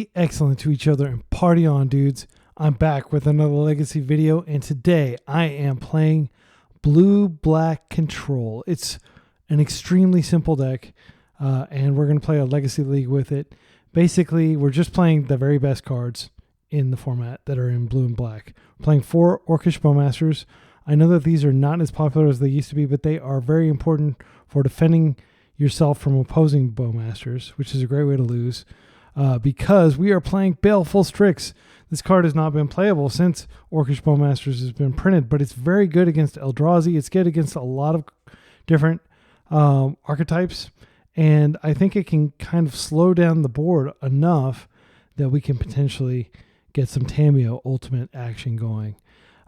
Be excellent to each other and party on, dudes. I'm back with another Legacy video, and today I am playing Blue-Black Control. It's an extremely simple deck, and we're going to play a Legacy League with it. Basically, we're just playing the very best cards in the format that are in blue and black. We're playing 4 Orcish Bowmasters. I know that these are not as popular as they used to be, but they are very important for defending yourself from opposing Bowmasters, which is a great way to lose. Because we are playing Baleful Strix. This card has not been playable since Orcish Bowmasters has been printed, but it's very good against Eldrazi. It's good against a lot of different archetypes, and I think it can kind of slow down the board enough that we can potentially get some Tamiyo ultimate action going.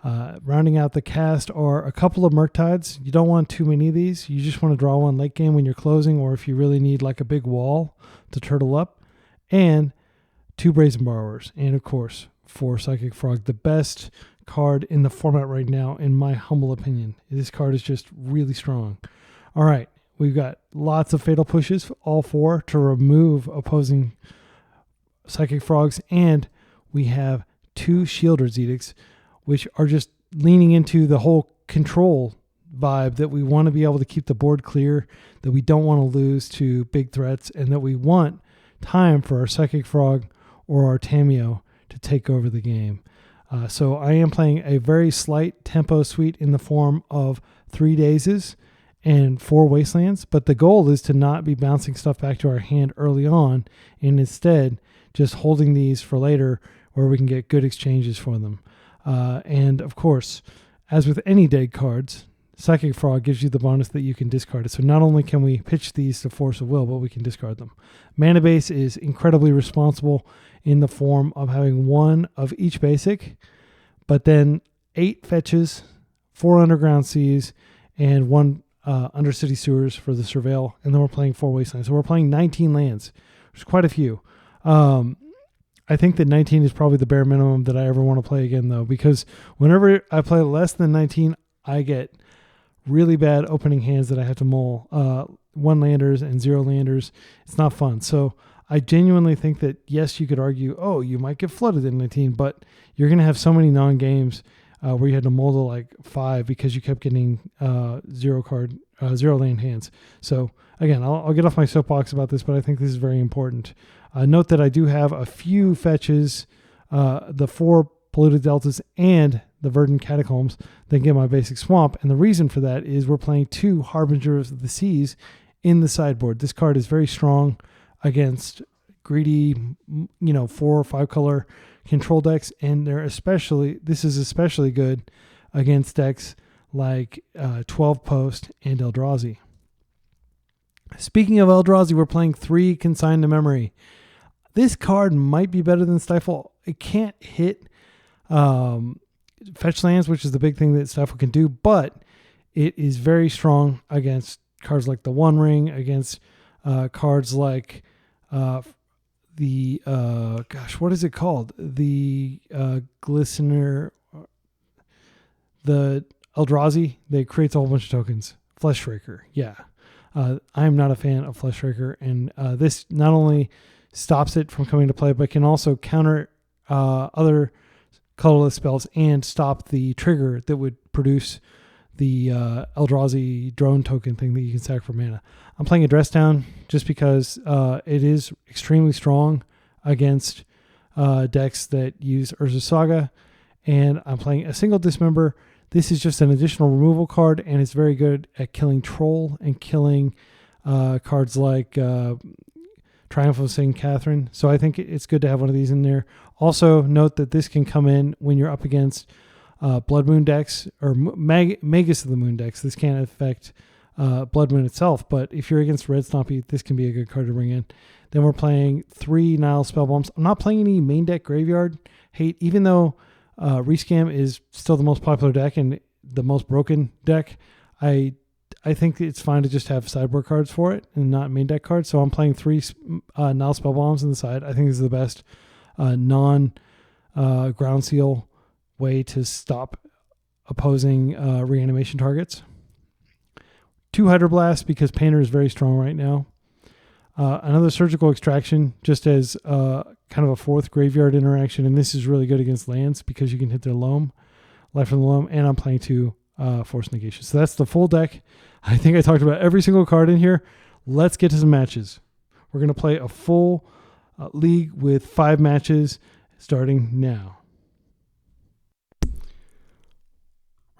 Rounding out the cast are a couple of Murktides. You don't want too many of these. You just want to draw one late game when you're closing, or if you really need like a big wall to turtle up. And 2 Brazen Borrowers, and of course 4 Psychic Frog, the best card in the format right now, in my humble opinion. This card is just really strong. All right, we've got lots of Fatal Pushes, all 4, to remove opposing Psychic Frogs, and we have 2 Shielders Edicts, which are just leaning into the whole control vibe that we want to be able to keep the board clear, that we don't want to lose to big threats, and that we want time for our Psychic Frog or our Tamiyo to take over the game. So I am playing a very slight tempo suite in the form of 3 Dazes and 4 Wastelands, but the goal is to not be bouncing stuff back to our hand early on, and instead just holding these for later where we can get good exchanges for them. And of course, as with any dead cards, Psychic Frog gives you the bonus that you can discard it. So not only can we pitch these to Force of Will, but we can discard them. Mana base is incredibly responsible in the form of having 1 of each basic, but then 8 fetches, 4 Underground Seas, and 1 Undercity Sewers for the Surveil, and then we're playing 4 Wastelands. So we're playing 19 lands, which is quite a few. I think that 19 is probably the bare minimum that I ever want to play again, though, because whenever I play less than 19, I get really bad opening hands that I have to mull. 1 landers and 0 landers. It's not fun. So I genuinely think that, yes, you could argue, oh, you might get flooded in 19, but you're going to have so many non-games where you had to mull to like 5 because you kept getting 0 land hands. So again, I'll get off my soapbox about this, but I think this is very important. Note that I do have a few fetches, the 4 Polluted Deltas and the Verdant Catacombs, then get my basic swamp. And the reason for that is we're playing 2 Harbingers of the Seas in the sideboard. This card is very strong against greedy, 4 or 5 color control decks, and this is especially good against decks like 12 Post and Eldrazi. Speaking of Eldrazi, we're playing 3 Consign to Memory. This card might be better than Stifle. It can't hit fetch lands, which is the big thing that Stifle can do, but it is very strong against cards like the One Ring, against cards like what is it called? The Glistener, the Eldrazi that creates a whole bunch of tokens. Fleshraker, yeah. I'm not a fan of Fleshraker, and this not only stops it from coming to play, but can also counter other colorless spells and stop the trigger that would produce the Eldrazi drone token thing that you can sack for mana. I'm playing Address Down just because it is extremely strong against decks that use Urza Saga, and I'm playing a single Dismember. This is just an additional removal card, and it's very good at killing Troll and killing cards like Triumph of St. Catherine. So I think it's good to have one of these in there. Also, note that this can come in when you're up against Blood Moon decks or Magus of the Moon decks. This can't affect Blood Moon itself, but if you're against Red Stompy, this can be a good card to bring in. Then we're playing 3 Nile Spellbombs. I'm not playing any main deck graveyard hate, even though Rescam is still the most popular deck and the most broken deck. I think it's fine to just have sideboard cards for it and not main deck cards. So I'm playing 3 Nile Spellbombs on the side. I think this is the best non-ground seal way to stop opposing reanimation targets. 2 Hydroblast because Painter is very strong right now. Another Surgical Extraction just as kind kind of a fourth graveyard interaction, and this is really good against lands because you can hit their loam, life from the loam, and I'm playing 2 force negation. So that's the full deck. I think I talked about every single card in here. Let's get to some matches. We're going to play a full league with 5 matches starting now.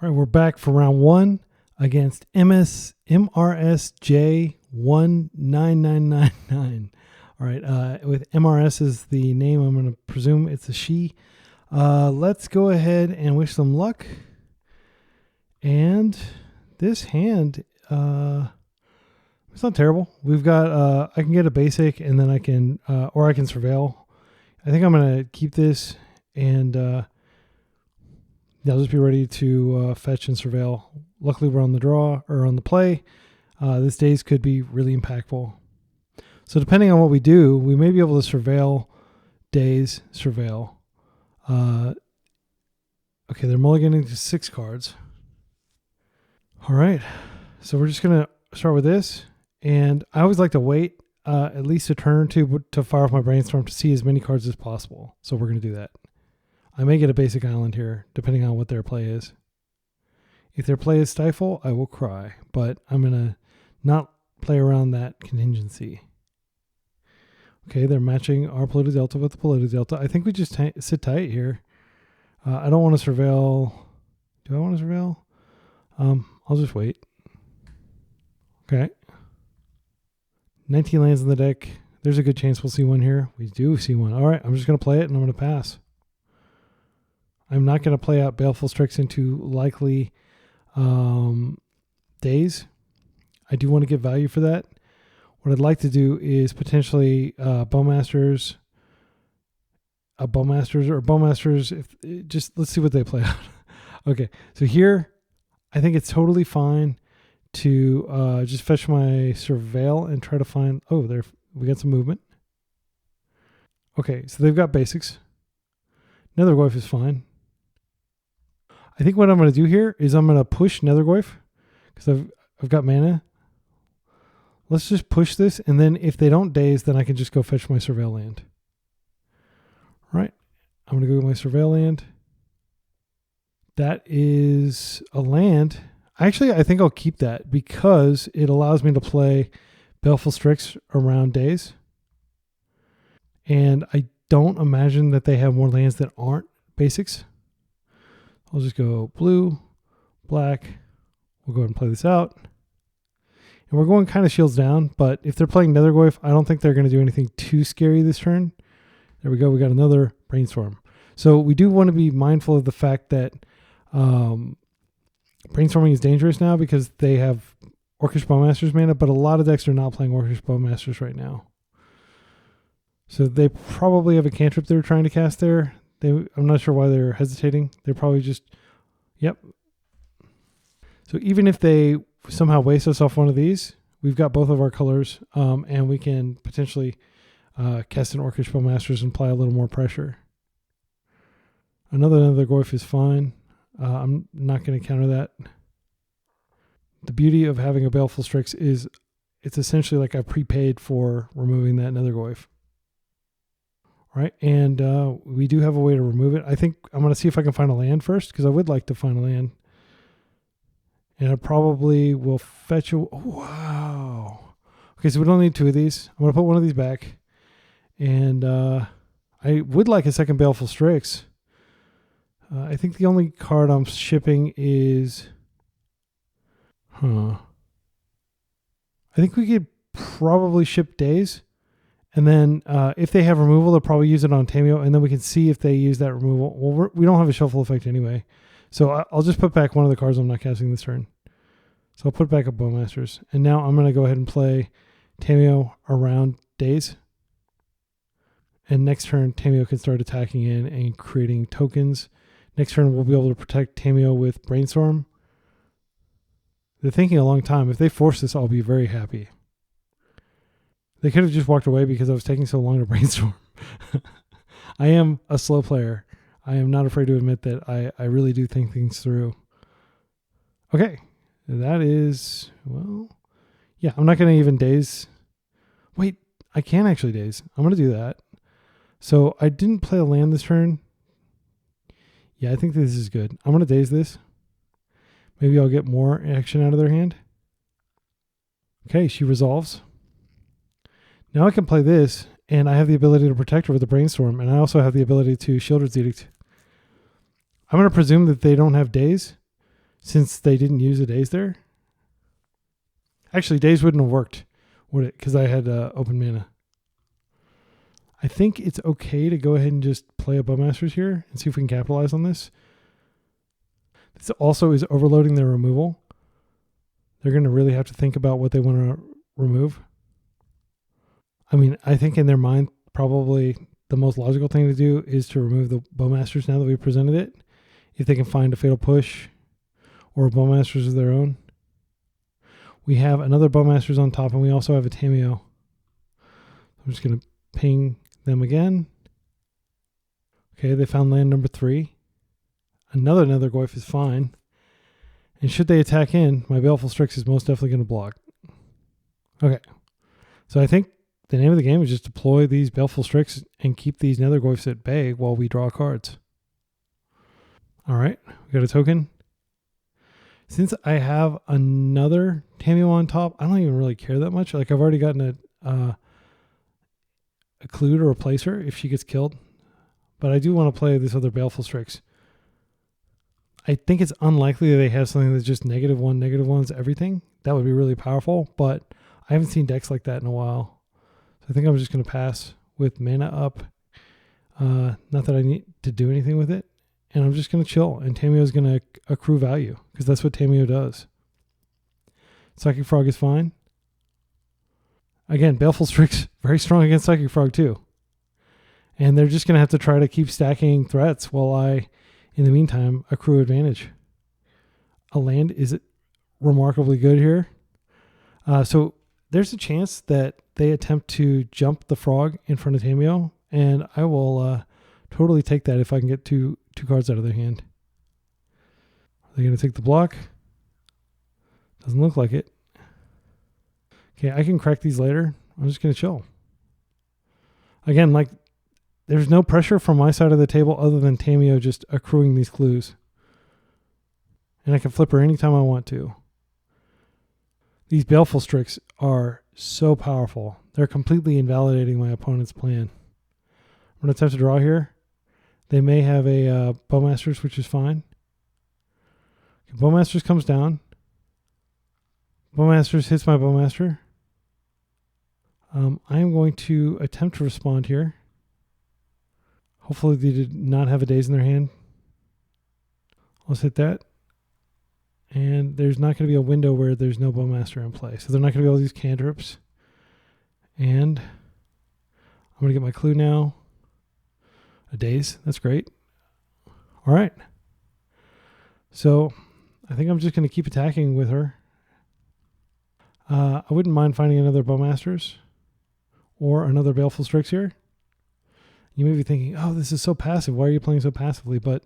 All right, we're back for round 1 against MRSJ19999. All right, with MRS as the name, I'm going to presume it's a she. Let's go ahead and wish them luck. And this hand, it's not terrible. We've got, I can get a basic and then I can, or I can surveil. I think I'm going to keep this and I'll just be ready to fetch and surveil. Luckily, we're on the draw or on the play. This days could be really impactful. So depending on what we do, we may be able to surveil days, surveil. Okay, they're mulliganing to 6 cards. All right, so we're just going to start with this. And I always like to wait at least a turn or two to fire off my brainstorm to see as many cards as possible. So we're going to do that. I may get a basic island here, depending on what their play is. If their play is Stifle, I will cry. But I'm going to not play around that contingency. Okay, they're matching our Polluted Delta with the Polluted Delta. I think we just sit tight here. I don't want to surveil. Do I want to surveil? I'll just wait. Okay. 19 lands in the deck. There's a good chance we'll see one here. We do see one. All right, I'm just going to play it and I'm going to pass. I'm not going to play out Baleful Strix into likely days. I do want to get value for that. What I'd like to do is potentially Bowmasters, or Bowmasters. Just let's see what they play out. Okay, so here I think it's totally fine to just fetch my surveil and try to find. Oh, there we got some movement. Okay, so they've got basics. Nethergoyf is fine. I think what I'm going to do here is I'm going to push Nethergoyf because I've got mana. Let's just push this, and then if they don't daze, then I can just go fetch my surveil land. All right, I'm going to go get my surveil land. That is a land. Actually, I think I'll keep that because it allows me to play Baleful Strix around days. And I don't imagine that they have more lands that aren't basics. I'll just go blue, black. We'll go ahead and play this out. And we're going kind of shields down, but if they're playing Nethergoyf, I don't think they're going to do anything too scary this turn. There we go. We got another brainstorm. So we do want to be mindful of the fact that brainstorming is dangerous now because they have Orcish Bowmasters mana, but a lot of decks are not playing Orcish Bowmasters right now. So they probably have a cantrip they're trying to cast there. I'm not sure why they're hesitating. They're probably just, yep. So even if they somehow waste us off one of these, we've got both of our colors, and we can potentially cast an Orcish Bowmasters and apply a little more pressure. Another Nethergoyf is fine. I'm not going to counter that. The beauty of having a Baleful Strix is it's essentially like I prepaid for removing that Nethergoyf. All right, and we do have a way to remove it. I think I'm going to see if I can find a land first because I would like to find a land. And I probably will fetch a... Wow. Okay, so we don't need 2 of these. I'm going to put one of these back. And I would like a second Baleful Strix. I think the only card I'm shipping is... I think we could probably ship days. And then if they have removal, they'll probably use it on Tamiyo. And then we can see if they use that removal. Well, we don't have a shuffle effect anyway. So I'll just put back one of the cards I'm not casting this turn. So I'll put back up Bowmasters. And now I'm going to go ahead and play Tamiyo around days. And next turn, Tamiyo can start attacking in and creating tokens. Next turn, we'll be able to protect Tamiyo with Brainstorm. They're thinking a long time. If they force this, I'll be very happy. They could have just walked away because I was taking so long to brainstorm. I am a slow player. I am not afraid to admit that I really do think things through. Okay. That is, well, yeah, I'm not going to even daze. Wait, I can actually daze. I'm going to do that. So I didn't play a land this turn. Yeah, I think this is good. I'm going to daze this. Maybe I'll get more action out of their hand. Okay, she resolves. Now I can play this, and I have the ability to protect her with the Brainstorm, and I also have the ability to Shieldred's Edict. I'm going to presume that they don't have daze, since they didn't use a daze there. Actually, daze wouldn't have worked, would it? Because I had open mana. I think it's okay to go ahead and just play a Bowmasters here and see if we can capitalize on this. This also is overloading their removal. They're going to really have to think about what they want to remove. I mean, I think in their mind, probably the most logical thing to do is to remove the Bowmasters now that we presented it. If they can find a Fatal Push or a Bowmasters of their own. We have another Bowmasters on top, and we also have a Tamiyo. I'm just going to ping them again. Okay, they found land number 3. Another Nethergoyf is fine. And should they attack in, my Baleful Strix is most definitely going to block. Okay. So I think the name of the game is just deploy these Baleful Strix and keep these Nethergoyfs at bay while we draw cards. All right, we got a token. Since I have another Tamiyo on top, I don't even really care that much. Like I've already gotten a clue to replace her if she gets killed. But I do want to play this other Baleful Strix. I think it's unlikely that they have something that's just -1, -1's everything. That would be really powerful, but I haven't seen decks like that in a while. So I think I'm just going to pass with mana up. Not that I need to do anything with it. And I'm just going to chill. And Tamiyo is going to accrue value because that's what Tamiyo does. Psychic Frog is fine. Again, Baleful Strix, very strong against Psychic Frog too. And they're just going to have to try to keep stacking threats while I, in the meantime, accrue advantage. A land is remarkably good here. So there's a chance that they attempt to jump the frog in front of Tamiyo. And I will totally take that if I can get two cards out of their hand. Are they going to take the block? Doesn't look like it. Okay, I can crack these later. I'm just going to chill. Again, like, there's no pressure from my side of the table other than Tamiyo just accruing these clues. And I can flip her anytime I want to. These Baleful Strix are so powerful. They're completely invalidating my opponent's plan. I'm going to attempt to draw here. They may have a Bowmasters, which is fine. Okay, Bowmasters comes down. Bowmasters hits my Bowmaster. I am going to attempt to respond here. Hopefully they did not have a daze in their hand. Let's hit that. And there's not going to be a window where there's no Bowmaster in play. So they're not going to be able to use cantrips. And I'm going to get my clue now. A daze. That's great. All right. So I think I'm just going to keep attacking with her. I wouldn't mind finding another Bowmasters or another Baleful Strix here. You may be thinking, oh, this is so passive. Why are you playing so passively? But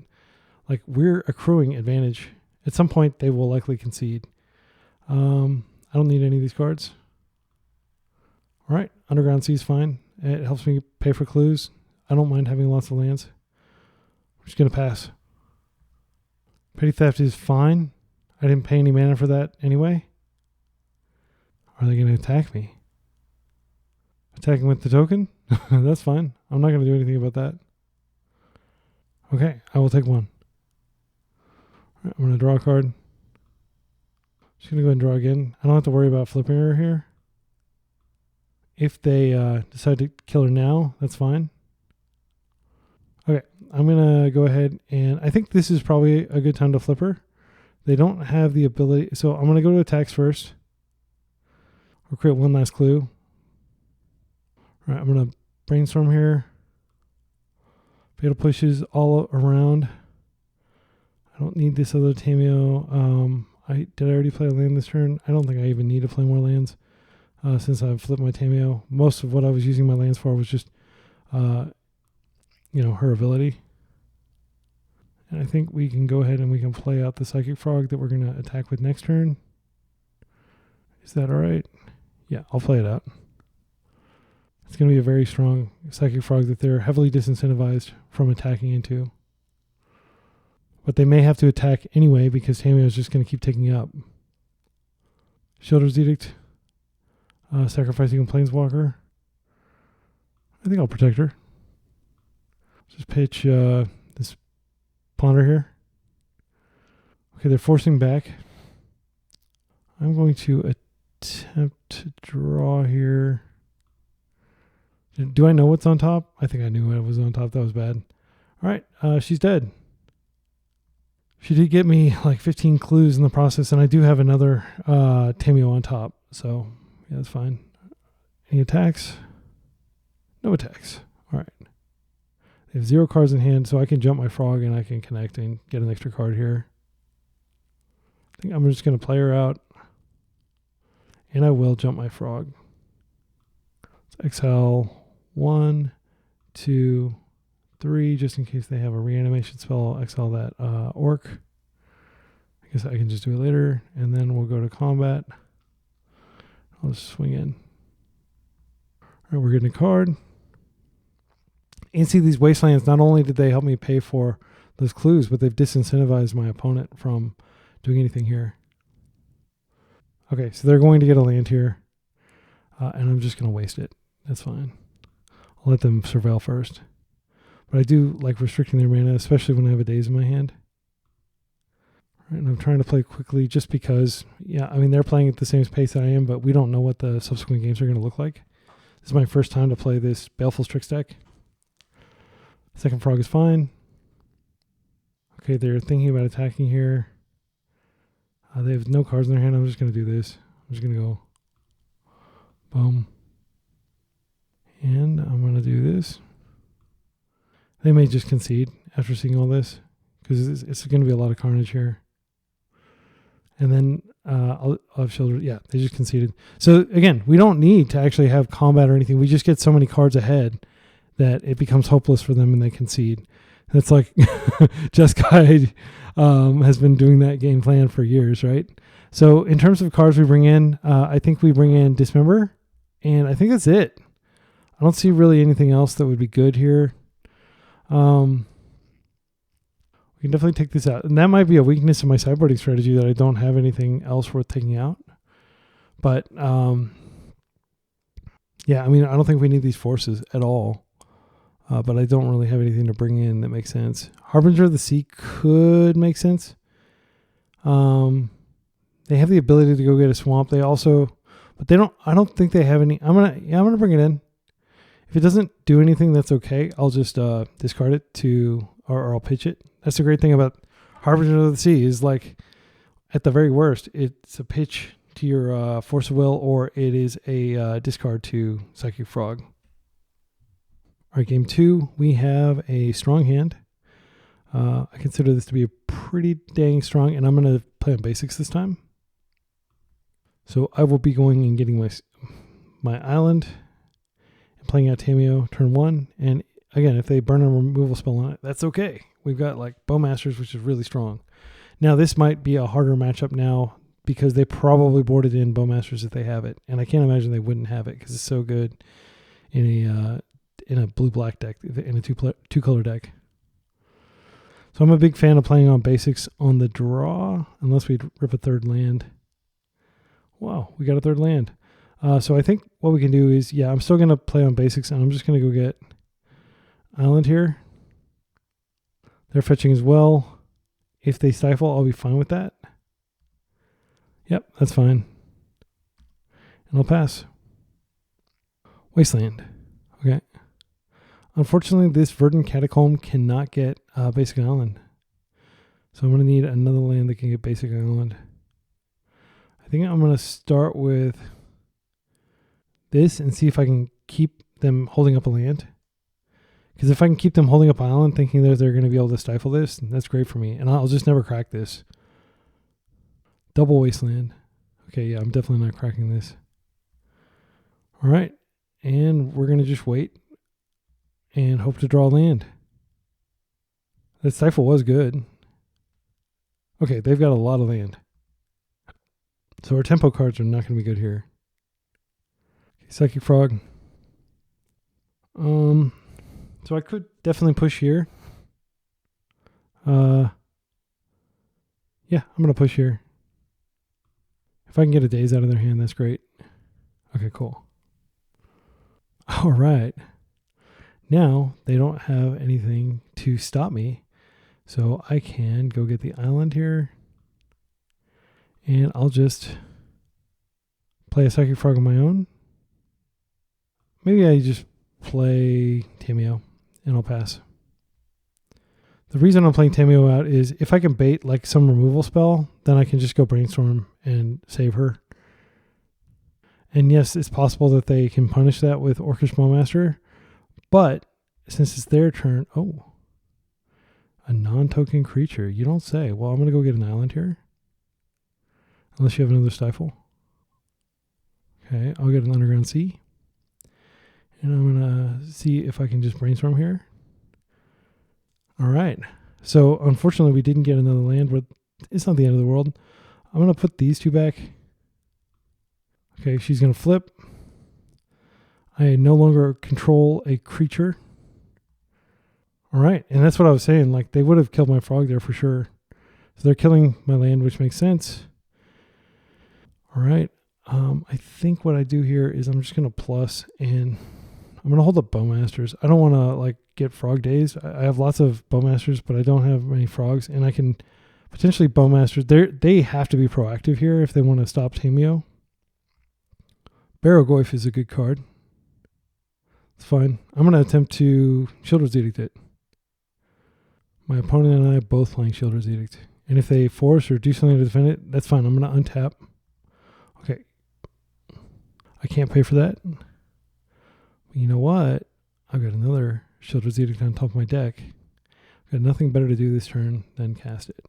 like, we're accruing advantage. At some point, they will likely concede. I don't need any of these cards. All right. Underground Sea is fine. It helps me pay for clues. I don't mind having lots of lands. I'm just going to pass. Petty Theft is fine. I didn't pay any mana for that anyway. Are they going to attack me? Attacking with the token? That's fine. I'm not going to do anything about that. Okay, I will take one. All right, I'm going to draw a card. Just going to go ahead and draw again. I don't have to worry about flipping her here. If they decide to kill her now, that's fine. Okay, I'm going to go ahead and I think this is probably a good time to flip her. They don't have the ability. So I'm going to go to attacks first. Or create one last clue. All right, I'm going to brainstorm here. Fatal pushes all around. I don't need this other Tamiyo. Did I already play a land this turn? I don't think I even need to play more lands since I've flipped my Tamiyo. Most of what I was using my lands for was just, her ability. And I think we can go ahead and we can play out the Psychic Frog that we're going to attack with next turn. Is that all right? Yeah, I'll play it out. It's going to be a very strong Psychic Frog that they're heavily disincentivized from attacking into. But they may have to attack anyway because Tamiyo is just going to keep taking up. Shielders Edict. Sacrificing a Planeswalker. I think I'll protect her. Just pitch this Ponder here. Okay, they're forcing back. I'm going to attempt to draw here. Do I know what's on top? I think I knew what was on top. That was bad. All right, she's dead. She did get me like 15 clues in the process, and I do have another Tamiyo on top. So, yeah, that's fine. Any attacks? No attacks. All right. They have 0 cards in hand, so I can jump my Frog and I can connect and get an extra card here. I think I'm just going to play her out. And I will jump my Frog. Let's exile 1, 2, 3, just in case they have a reanimation spell. I'll exile that Orc. I guess I can just do it later. And then we'll go to combat. I'll just swing in. All right, we're getting a card. And see, these Wastelands, not only did they help me pay for those clues, but they've disincentivized my opponent from doing anything here. Okay, so they're going to get a land here. And I'm just going to waste it. That's fine. I'll let them surveil first. But I do like restricting their mana, especially when I have a Daze in my hand. All right, and I'm trying to play quickly just because, yeah, I mean, they're playing at the same pace that I am, but we don't know what the subsequent games are going to look like. This is my first time to play this Baleful Strix deck. Second Frog is fine. Okay, they're thinking about attacking here. They have no cards in their hand. I'm just going to do this. I'm just going to go boom. And I'm going to do this. They may just concede after seeing all this because it's going to be a lot of carnage here. And then I'll have Shielders. Yeah, they just conceded. So again, we don't need to actually have combat or anything. We just get so many cards ahead that it becomes hopeless for them and they concede. That's like Jeskai has been doing that game plan for years, right? So in terms of cards we bring in, I think we bring in Dismember, and I think that's it. I don't see really anything else that would be good here. We can definitely take this out. And that might be a weakness in my sideboarding strategy that I don't have anything else worth taking out. But, yeah, I mean, I don't think we need these forces at all. But I don't really have anything to bring in that makes sense. Harbinger of the Sea could make sense. They have the ability to go get a swamp. They also, but they don't. I don't think they have any. I'm gonna bring it in. If it doesn't do anything, that's okay. I'll just discard it or I'll pitch it. That's the great thing about Harbinger of the Sea is like, at the very worst, it's a pitch to your Force of Will, or it is a discard to Psychic Frog. All right, game 2, we have a strong hand. I consider this to be a pretty dang strong, and I'm going to play on basics this time. So I will be going and getting my island and playing out Tamiyo turn 1. And again, if they burn a removal spell on it, that's okay. We've got like Bowmasters, which is really strong. Now, this might be a harder matchup now because they probably boarded in Bowmasters if they have it. And I can't imagine they wouldn't have it because it's so good in a blue-black deck, in a two-color deck. So I'm a big fan of playing on basics on the draw, unless we rip a third land. Wow, we got a third land. So I think what we can do is, yeah, I'm still going to play on basics, and I'm just going to go get Island here. They're fetching as well. If they stifle, I'll be fine with that. Yep, that's fine. And I'll pass. Wasteland. Okay. Unfortunately, this Verdant Catacomb cannot get Basic Island. So I'm going to need another land that can get Basic Island. I think I'm going to start with this and see if I can keep them holding up a land. Because if I can keep them holding up island thinking that they're going to be able to stifle this, that's great for me. And I'll just never crack this. Double Wasteland. Okay, yeah, I'm definitely not cracking this. All right. And we're going to just wait and hope to draw land. That stifle was good. Okay, they've got a lot of land. So our tempo cards are not going to be good here. Okay, Psychic Frog. So I could definitely push here. Yeah, I'm going to push here. If I can get a daze out of their hand, that's great. Okay, cool. All right. Now they don't have anything to stop me. So I can go get the island here. And I'll just play a Psychic Frog on my own. Maybe I just play Tamiyo and I'll pass. The reason I'm playing Tamiyo out is if I can bait like some removal spell, then I can just go Brainstorm and save her. And yes, it's possible that they can punish that with Orcish Bowmaster, but since it's their turn, oh, a non-token creature. You don't say. Well, I'm going to go get an island here. Unless you have another Stifle. Okay, I'll get an Underground Sea. And I'm going to see if I can just Brainstorm here. All right. So, unfortunately, we didn't get another land, but it's not the end of the world. I'm going to put these two back. Okay, she's going to flip. I no longer control a creature. All right, and that's what I was saying. Like, they would have killed my frog there for sure. So they're killing my land, which makes sense. All right. I think what I do here is I'm just going to plus, and I'm going to hold up Bowmasters. I don't want to, like, get frog days. I have lots of Bowmasters, but I don't have many frogs, and I can potentially Bowmasters. They have to be proactive here if they want to stop Tamiyo. Nethergoyf is a good card. It's fine. I'm going to attempt to Shieldred's Edict it. My opponent and I are both playing Shieldred's Edict. And if they force or do something to defend it, that's fine. I'm going to untap. Okay. I can't pay for that. But you know what? I've got another Shieldred's Edict on top of my deck. I've got nothing better to do this turn than cast it.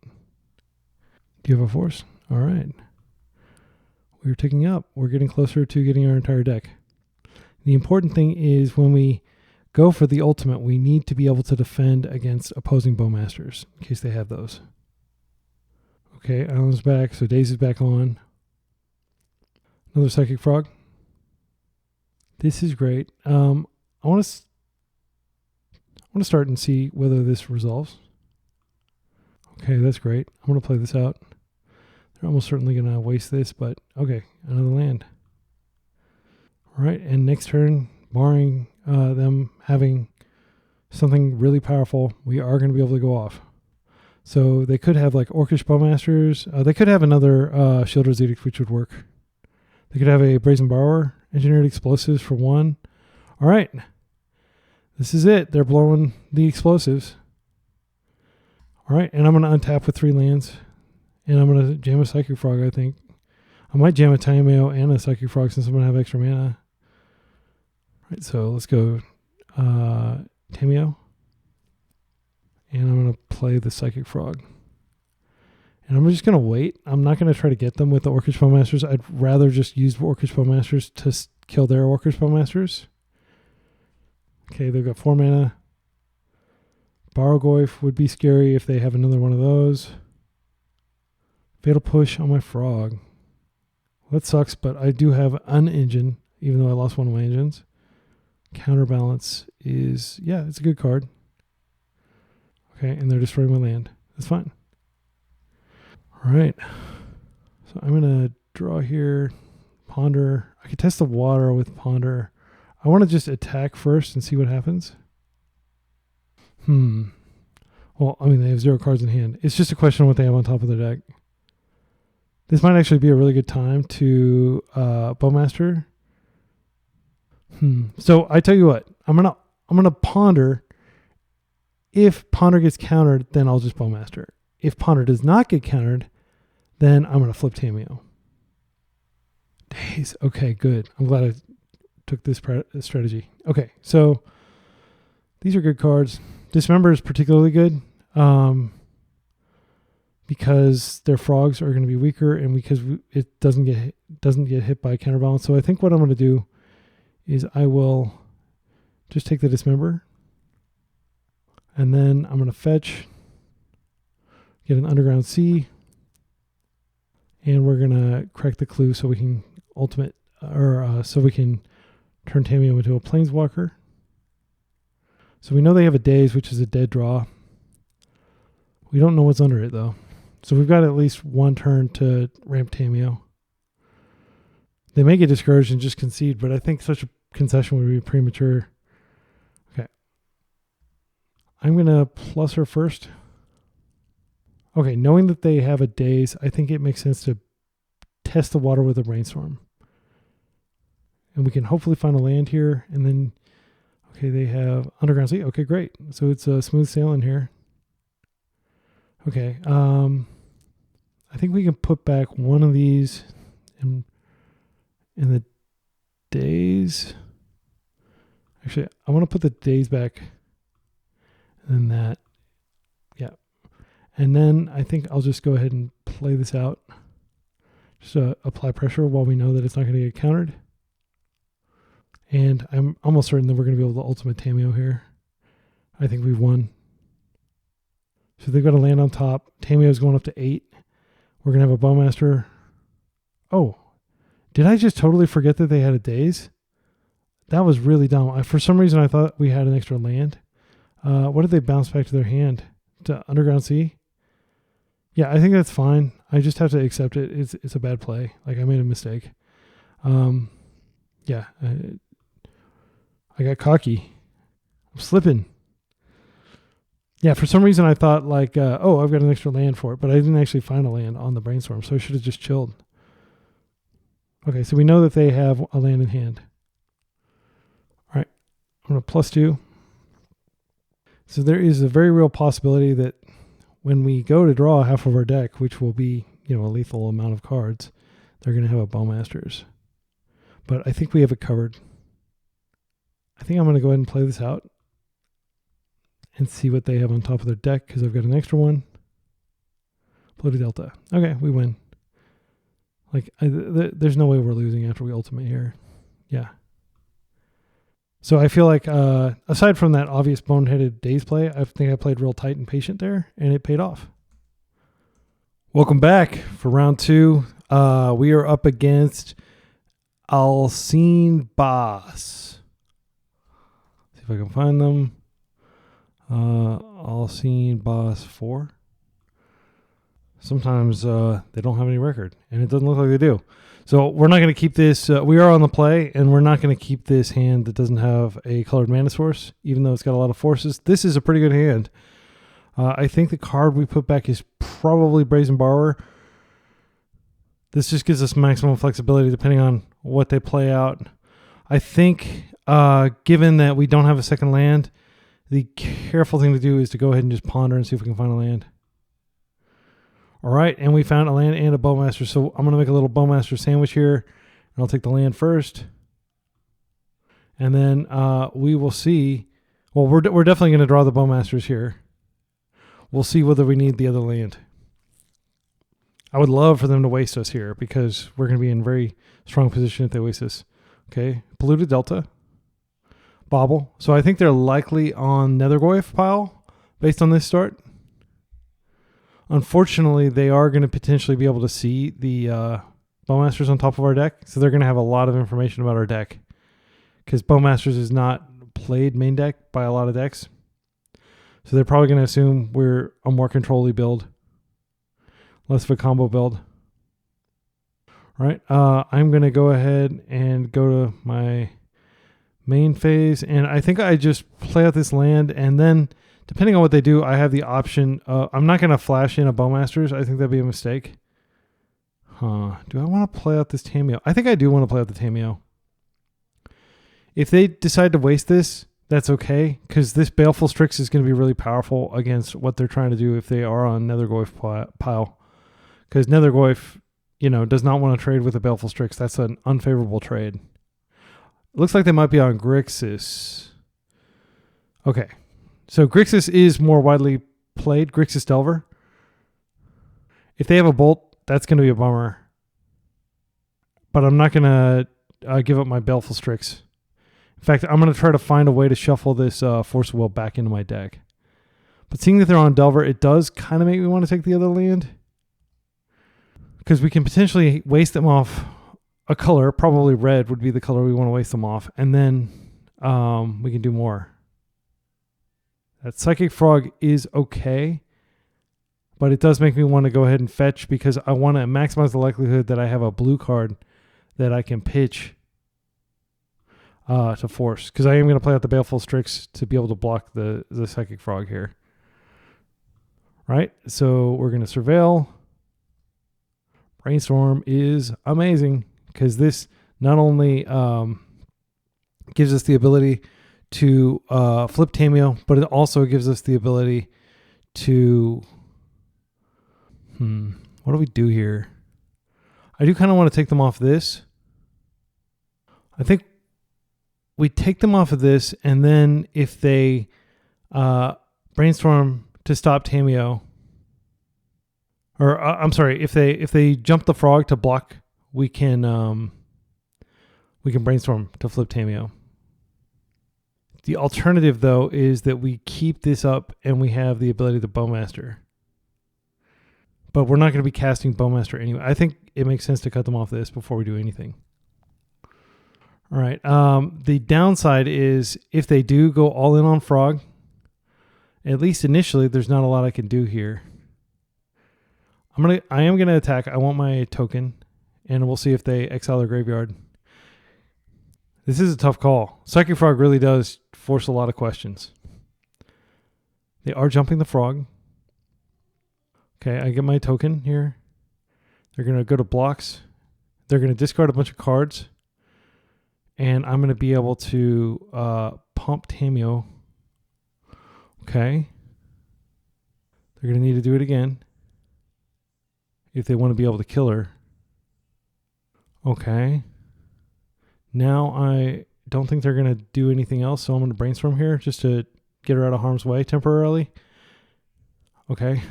Do you have a force? All right. We're ticking up. We're getting closer to getting our entire deck. The important thing is when we go for the ultimate, we need to be able to defend against opposing Bowmasters in case they have those. Okay, Island's back, so Daze is back on. Another Psychic Frog. This is great. I want to start and see whether this resolves. Okay, that's great. I'm going to play this out. They're almost certainly going to waste this, but okay, another land. All right, and next turn, barring them having something really powerful, we are going to be able to go off. So they could have like Orcish Bowmasters. They could have another Shieldred's Edict, which would work. They could have a Brazen Borrower, Engineered Explosives for 1. All right, this is it. They're blowing the explosives. All right, and I'm going to untap with 3 lands. And I'm going to jam a Psychic Frog, I think. I might jam a Tamiyo and a Psychic Frog since I'm going to have extra mana. All right, so let's go Tamiyo. And I'm going to play the Psychic Frog. And I'm just going to wait. I'm not going to try to get them with the Orcish Bowmasters. I'd rather just use Orcish Bowmasters to kill their Orcish Bowmasters. Okay, they've got 4 mana. Nethergoyf would be scary if they have another one of those. Fatal Push on my frog. Well, that sucks, but I do have an engine, even though I lost one of my engines. Counterbalance is, yeah, it's a good card. Okay, and they're destroying my land. That's fine. All right. So I'm going to draw here, ponder. I could test the water with ponder. I want to just attack first and see what happens. Well, I mean, they have 0 cards in hand. It's just a question of what they have on top of their deck. This might actually be a really good time to Bowmaster. So I tell you what, I'm gonna ponder. If ponder gets countered, then I'll just Bowmaster. If ponder does not get countered, then I'm gonna flip Tamiyo. Days. Okay, good. I'm glad I took this strategy. Okay, so these are good cards. Dismember is particularly good. Because their frogs are going to be weaker and because it doesn't get hit by counterbalance. So I think what I'm going to do is I will just take the Dismember and then I'm going to fetch, get an Underground Sea, and we're going to crack the clue so we can so we can turn Tamiyo into a Planeswalker. So we know they have a Daze, which is a dead draw. We don't know what's under it, though. So we've got at least one turn to ramp Tamiyo. They may get discouraged and just concede, but I think such a concession would be premature. Okay. I'm going to plus her first. Okay, knowing that they have a Daze, I think it makes sense to test the water with a Brainstorm. And we can hopefully find a land here. And then, okay, they have Underground Sea. Okay, great. So it's a smooth sailing here. Okay, I think we can put back one of these in the Daze. Actually, I want to put the Daze back. And then that. Yeah. And then I think I'll just go ahead and play this out. Just apply pressure while we know that it's not going to get countered. And I'm almost certain that we're going to be able to ultimate Tamiyo here. I think we've won. So they've got to land on top. Tamiyo's going up to 8. We're going to have a Bowmaster. Oh, did I just totally forget that they had a Daze? That was really dumb. For some reason, I thought we had an extra land. What did they bounce back to their hand? To Underground Sea? Yeah, I think that's fine. I just have to accept it. It's a bad play. Like, I made a mistake. Yeah, I got cocky. I'm slipping. Yeah, for some reason I thought like, oh, I've got an extra land for it, but I didn't actually find a land on the Brainstorm, so I should have just chilled. Okay, so we know that they have a land in hand. All right, I'm going to +2. So there is a very real possibility that when we go to draw half of our deck, which will be, a lethal amount of cards, they're going to have a Bowmasters. But I think we have it covered. I think I'm going to go ahead and play this out and see what they have on top of their deck, because I've got an extra one. Bloated Delta. Okay, we win. Like, there's no way we're losing after we ultimate here. Yeah. So I feel like, aside from that obvious boneheaded Daze play, I think I played real tight and patient there, and it paid off. Welcome back for round 2. We are up against Alcine Boss. See if I can find them. Alcine Boss 4. Sometimes they don't have any record, and it doesn't look like they do. So we're not going to keep this. We are on the play, and we're not going to keep this hand that doesn't have a colored mana source, even though it's got a lot of forces. This is a pretty good hand. I think the card we put back is probably Brazen Borrower. This just gives us maximum flexibility depending on what they play out. I think, given that we don't have a second land, the careful thing to do is to go ahead and just ponder and see if we can find a land. All right, and we found a land and a Bowmaster, so I'm going to make a little Bowmaster sandwich here, and I'll take the land first. And then we will see. Well, we're definitely going to draw the Bowmasters here. We'll see whether we need the other land. I would love for them to waste us here, because we're going to be in very strong position if they waste us. Okay, Polluted Delta. Bobble. So I think they're likely on Nethergoyf pile based on this start. Unfortunately, they are going to potentially be able to see the Bowmasters on top of our deck, so they're going to have a lot of information about our deck, because Bowmasters is not played main deck by a lot of decks. So they're probably going to assume we're a more control-y build, less of a combo build. All right, I'm going to go ahead and go to my main phase, and I think I just play out this land, and then depending on what they do, I have the option. I'm not going to flash in a Bowmasters. I think that'd be a mistake. Do I want to play out this Tamiyo? I think I do want to play out the Tamiyo. If they decide to waste this, that's okay, because this Baleful Strix is going to be really powerful against what they're trying to do if they are on Nethergoyf pile. Because Nethergoyf, does not want to trade with a Baleful Strix. That's an unfavorable trade. It looks like they might be on Grixis. Okay. So Grixis is more widely played, Grixis Delver. If they have a Bolt, that's going to be a bummer. But I'm not going to give up my Baleful Strix. In fact, I'm going to try to find a way to shuffle this Force of Will back into my deck. But seeing that they're on Delver, it does kind of make me want to take the other land. Because we can potentially waste them off a color. Probably red would be the color we want to waste them off. And then we can do more. That Psychic Frog is okay, but it does make me want to go ahead and fetch because I want to maximize the likelihood that I have a blue card that I can pitch to force. Because I am going to play out the Baleful Strix to be able to block the Psychic Frog here. Right? So we're going to surveil. Brainstorm is amazing because this not only gives us the ability to flip Tamiyo, but it also gives us the ability to... what do we do here? I do kind of want to take them off this. I think we take them off of this, and then if they brainstorm to stop Tamiyo, or I'm sorry, if they jump the frog to block, we can brainstorm to flip Tamiyo. The alternative, though, is that we keep this up and we have the ability to Bowmaster. But we're not going to be casting Bowmaster anyway. I think it makes sense to cut them off this before we do anything. All right. The downside is if they do go all in on Frog, at least initially, there's not a lot I can do here. I am gonna attack. I want my token, and we'll see if they exile their graveyard. This is a tough call. Psychic Frog really does force a lot of questions. They are jumping the frog. Okay, I get my token here. They're gonna go to blocks. They're gonna discard a bunch of cards, and I'm gonna be able to pump Tamiyo. Okay. They're gonna need to do it again if they want to be able to kill her. Okay. Now I don't think they're going to do anything else, so I'm going to brainstorm here just to get her out of harm's way temporarily. Okay.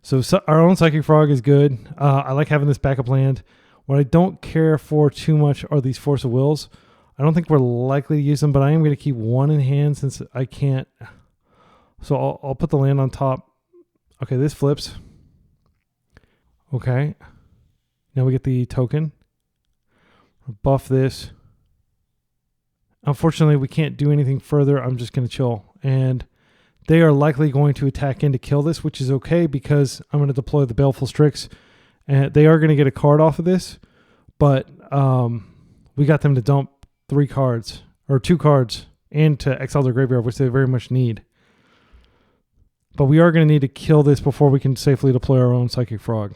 So our own Psychic Frog is good. I like having this backup land. What I don't care for too much are these Force of Wills. I don't think we're likely to use them, but I am going to keep one in hand since I can't. So I'll put the land on top. Okay, this flips. Okay. Now we get the token. Buff this. Unfortunately, we can't do anything further. I'm just going to chill. And they are likely going to attack in to kill this, which is okay because I'm going to deploy the Baleful Strix. And they are going to get a card off of this. But we got them to dump 3 cards, or 2 cards, and to exile their graveyard, which they very much need. But we are going to need to kill this before we can safely deploy our own Psychic Frog.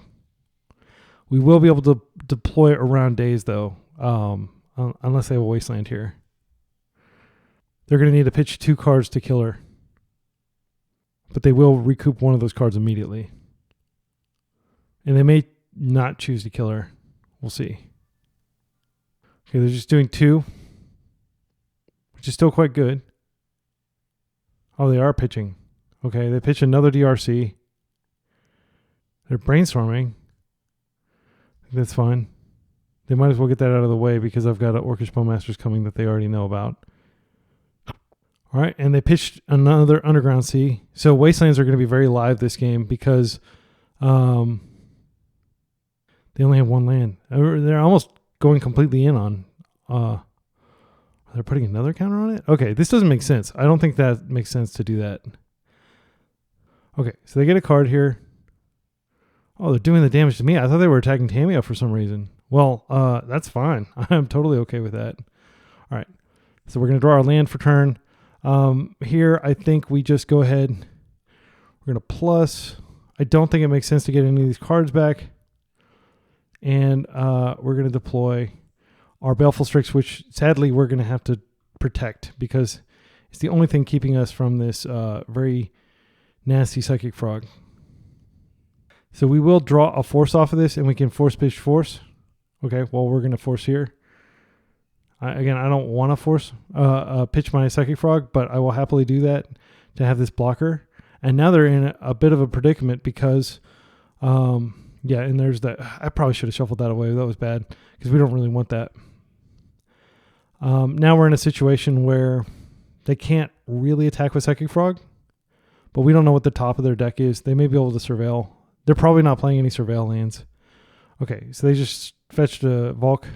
We will be able to deploy it around days, though, unless they have a Wasteland here. They're going to need to pitch 2 cards to kill her. But they will recoup one of those cards immediately. And they may not choose to kill her. We'll see. Okay, they're just doing 2, which is still quite good. Oh, they are pitching. Okay, they pitch another DRC. They're brainstorming. That's fine. They might as well get that out of the way because I've got an Orcish Bowmasters coming that they already know about. All right, and they pitched another Underground Sea. So Wastelands are going to be very live this game because they only have 1 land. They're almost going completely in on... they're putting another counter on it? Okay, this doesn't make sense. I don't think that makes sense to do that. Okay, so they get a card here. Oh, they're doing the damage to me. I thought they were attacking Tamiyo for some reason. Well, that's fine. I'm totally okay with that. All right, so we're going to draw our land for turn. Here, I think we just go ahead. We're going to plus. I don't think it makes sense to get any of these cards back. And we're going to deploy our Baleful Strix, which sadly we're going to have to protect because it's the only thing keeping us from this very nasty Psychic Frog. So we will draw a force off of this and we can force pitch force. Okay, well, we're going to force here. Again, I don't want to force pitch my Psychic Frog, but I will happily do that to have this blocker. And now they're in a bit of a predicament because, yeah, and there's that. I probably should have shuffled that away. That was bad because we don't really want that. Now we're in a situation where they can't really attack with Psychic Frog, but we don't know what the top of their deck is. They may be able to surveil. They're probably not playing any surveil lands. Okay, so they just fetched a Volk.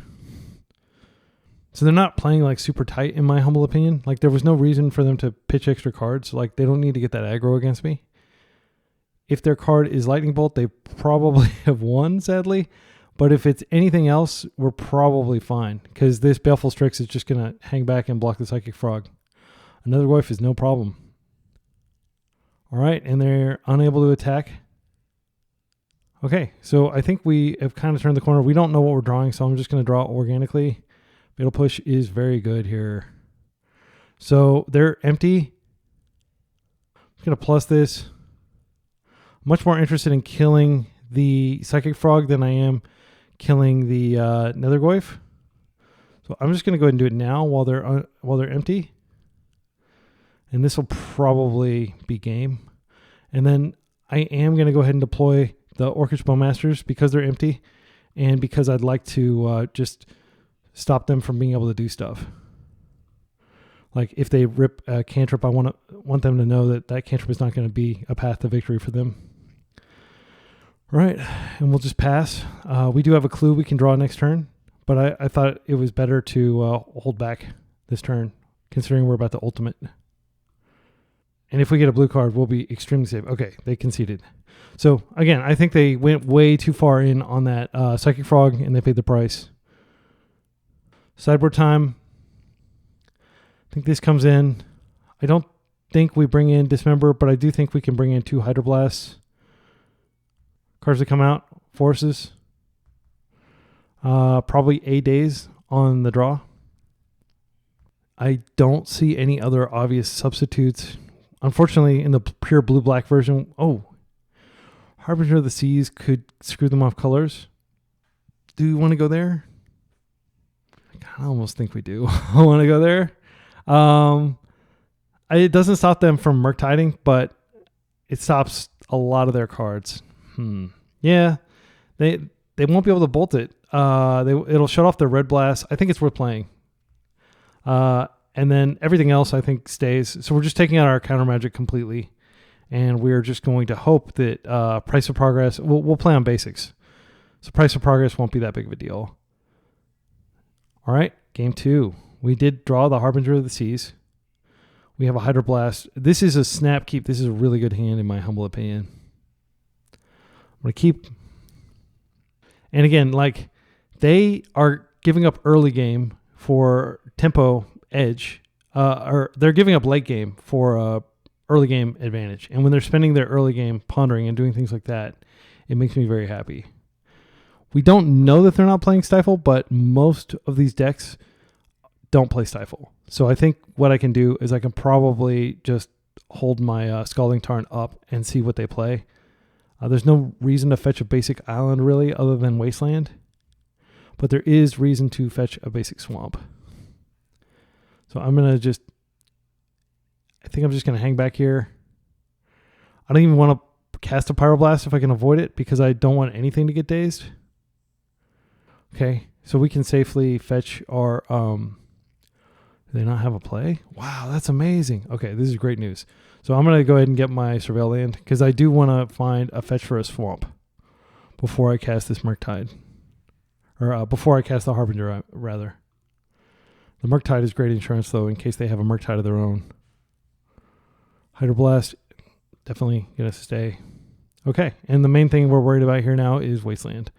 So they're not playing like super tight in my humble opinion. Like there was no reason for them to pitch extra cards. Like they don't need to get that aggro against me. If their card is Lightning Bolt, they probably have won, sadly. But if it's anything else, we're probably fine. Because this Baleful Strix is just going to hang back and block the Psychic Frog. Nethergoyf is no problem. All right, and they're unable to attack. Okay, so I think we have kind of turned the corner. We don't know what we're drawing, so I'm just going to draw organically. Fatal Push is very good here. So they're empty. I'm going to plus this. Much more interested in killing the Psychic Frog than I am killing the Nethergoyf. So I'm just going to go ahead and do it now while they're empty. And this will probably be game. And then I am going to go ahead and deploy the Orcish Bowmasters because they're empty and because I'd like to just stop them from being able to do stuff. Like if they rip a cantrip, I want them to know that that cantrip is not going to be a path to victory for them. All right, and we'll just pass. We do have a clue we can draw next turn, but I thought it was better to hold back this turn, considering we're about to ultimate. And if we get a blue card, we'll be extremely safe. Okay, they conceded. So again, I think they went way too far in on that Psychic Frog, and they paid the price. Sideboard time. I think this comes in. I don't think we bring in Dismember, but I do think we can bring in 2 Hydroblasts. Cards that come out, forces. Probably A days on the draw. I don't see any other obvious substitutes. Unfortunately, in the pure blue-black version, Harbinger of the Seas could screw them off colors. Do you want to go there? I almost think we do. I want to go there. It doesn't stop them from Murktiding, but it stops a lot of their cards. Yeah, they won't be able to bolt it. It'll shut off their red blast. I think it's worth playing. And then everything else I think stays. So we're just taking out our counter magic completely, and we're just going to hope that Price of Progress. We'll play on basics, so Price of Progress won't be that big of a deal. All right, game 2. We did draw the Harbinger of the Seas. We have a Hydroblast. This is a snap keep. This is a really good hand in my humble opinion. I'm going to keep. And again, like they are giving up early game for tempo edge, or they're giving up late game for early game advantage. And when they're spending their early game pondering and doing things like that, it makes me very happy. We don't know that they're not playing Stifle, but most of these decks don't play Stifle. So I think what I can do is I can probably just hold my Scalding Tarn up and see what they play. There's no reason to fetch a basic island really other than Wasteland, but there is reason to fetch a basic swamp. So I'm going to I think I'm just going to hang back here. I don't even want to cast a Pyroblast if I can avoid it because I don't want anything to get dazed. Okay, so we can safely fetch our, do they not have a play? Wow, that's amazing. Okay, this is great news. So I'm going to go ahead and get my Surveil land because I do want to find a fetch for a swamp before I cast this Murktide. Or before I cast the Harbinger, rather. The Murktide is great insurance, though, in case they have a Murktide of their own. Hydroblast, definitely going to stay. Okay, and the main thing we're worried about here now is Wasteland.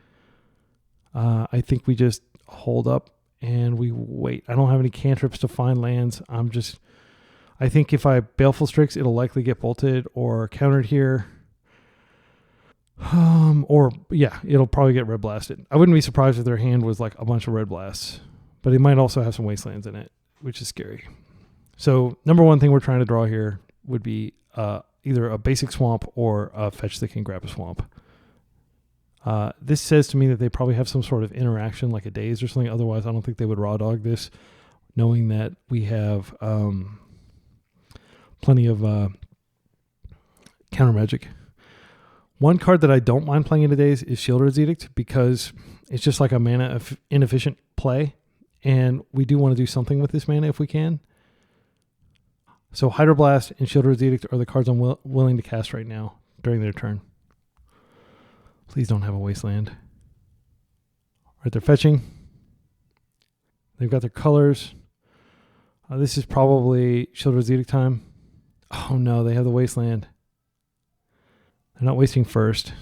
I think we just hold up and we wait. I don't have any cantrips to find lands. I think if I Baleful Strix, it'll likely get bolted or countered here. It'll probably get red blasted. I wouldn't be surprised if their hand was like a bunch of red blasts, but it might also have some wastelands in it, which is scary. So number one thing we're trying to draw here would be either a basic swamp or a fetch that can grab a swamp. This says to me that they probably have some sort of interaction like a daze or something. Otherwise, I don't think they would raw dog this, knowing that we have plenty of counter magic. One card that I don't mind playing in today's is Shieldred's Edict because it's just like a mana inefficient play, and we do want to do something with this mana if we can. So Hydroblast and Shieldred's Edict are the cards I'm willing to cast right now during their turn. Please don't have a Wasteland. All right, they're fetching. They've got their colors. This is probably Sheoldred's Edict time. Oh no, they have the Wasteland. They're not wasting first.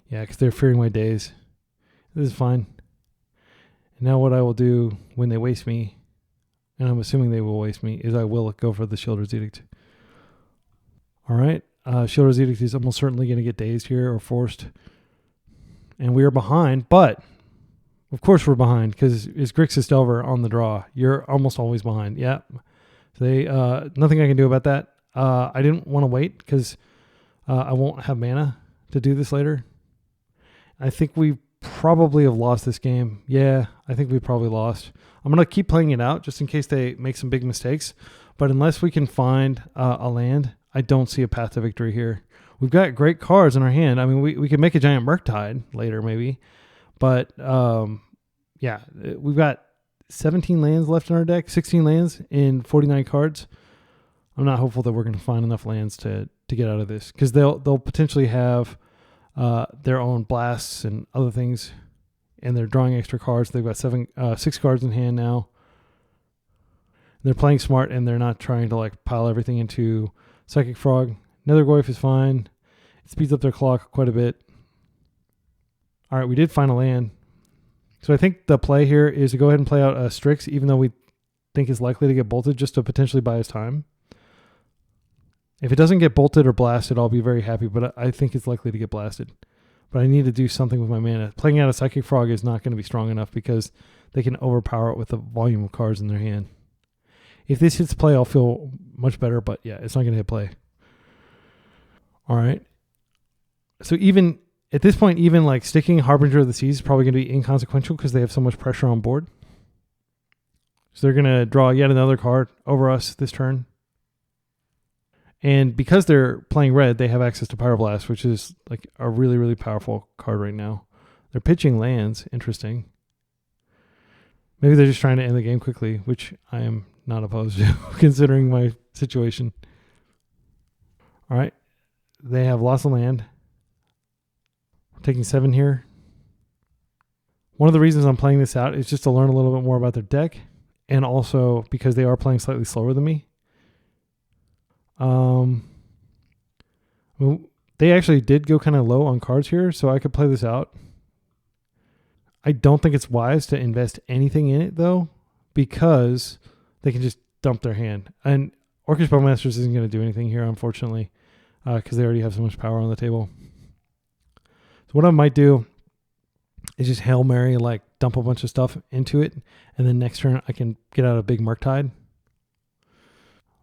Yeah, because they're fearing my days. This is fine. And now what I will do when they waste me, and I'm assuming they will waste me, is I will go for the Sheoldred's Edict. All right. Sheoldred's Edict is almost certainly going to get dazed here or forced. And we are behind, but of course we're behind because it's Grixis Delver on the draw. You're almost always behind. Yeah. So they, nothing I can do about that. I didn't want to wait because I won't have mana to do this later. I think we probably have lost this game. Yeah, I think we probably lost. I'm going to keep playing it out just in case they make some big mistakes. But unless we can find a land, I don't see a path to victory here. We've got great cards in our hand. I mean, we could make a giant Murktide later maybe. But, yeah, we've got 17 lands left in our deck, 16 lands in 49 cards. I'm not hopeful that we're going to find enough lands to get out of this because they'll potentially have their own blasts and other things, and they're drawing extra cards. They've got 6 cards in hand now. They're playing smart, and they're not trying to like pile everything into Psychic Frog. Nethergoyf is fine. It speeds up their clock quite a bit. All right, we did find a land. So I think the play here is to go ahead and play out a Strix, even though we think it's likely to get bolted, just to potentially buy us time. If it doesn't get bolted or blasted, I'll be very happy, but I think it's likely to get blasted. But I need to do something with my mana. Playing out a Psychic Frog is not going to be strong enough because they can overpower it with the volume of cards in their hand. If this hits play, I'll feel much better, but yeah, it's not going to hit play. All right. So even at this point, even like sticking Harbinger of the Seas is probably going to be inconsequential because they have so much pressure on board. So they're going to draw yet another card over us this turn. And because they're playing red, they have access to Pyroblast, which is like a really, really powerful card right now. They're pitching lands. Interesting. Maybe they're just trying to end the game quickly, which I am not opposed to, considering my situation. All right. They have lots of land. We're taking 7 here. One of the reasons I'm playing this out is just to learn a little bit more about their deck, and also because they are playing slightly slower than me. They actually did go kind of low on cards here, so I could play this out. I don't think it's wise to invest anything in it, though, because they can just dump their hand. And Orcish Bowmasters isn't going to do anything here, unfortunately, because they already have so much power on the table. So what I might do is just Hail Mary, like dump a bunch of stuff into it, and then next turn I can get out a big Murktide.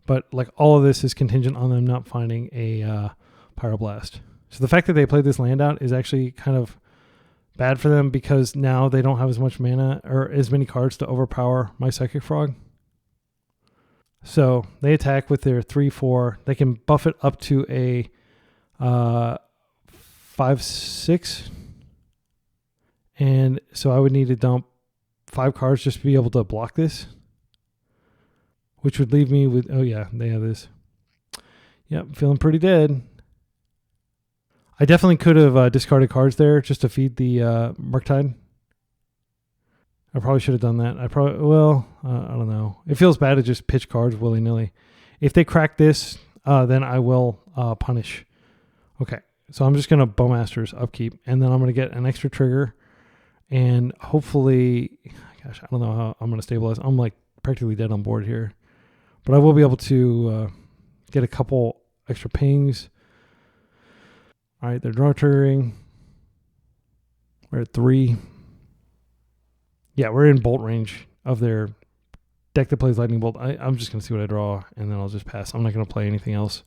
But like all of this is contingent on them not finding a Pyroblast. So the fact that they played this land out is actually kind of bad for them because now they don't have as much mana or as many cards to overpower my Psychic Frog. So they attack with their 3/4. They can buff it up to a 5/6. And so I would need to dump 5 cards just to be able to block this. Which would leave me with, oh yeah, they have this. Yep, feeling pretty dead. I definitely could have discarded cards there just to feed the Murktide. I probably should have done that. I don't know. It feels bad to just pitch cards willy-nilly. If they crack this, then I will punish. Okay, so I'm just going to Bowmasters upkeep, and then I'm going to get an extra trigger, and hopefully, gosh, I don't know how I'm going to stabilize. I'm like practically dead on board here. But I will be able to get a couple extra pings. All right, they're draw triggering. We're at 3. Yeah, we're in bolt range of their deck that plays Lightning Bolt. I'm just going to see what I draw, and then I'll just pass. I'm not going to play anything else.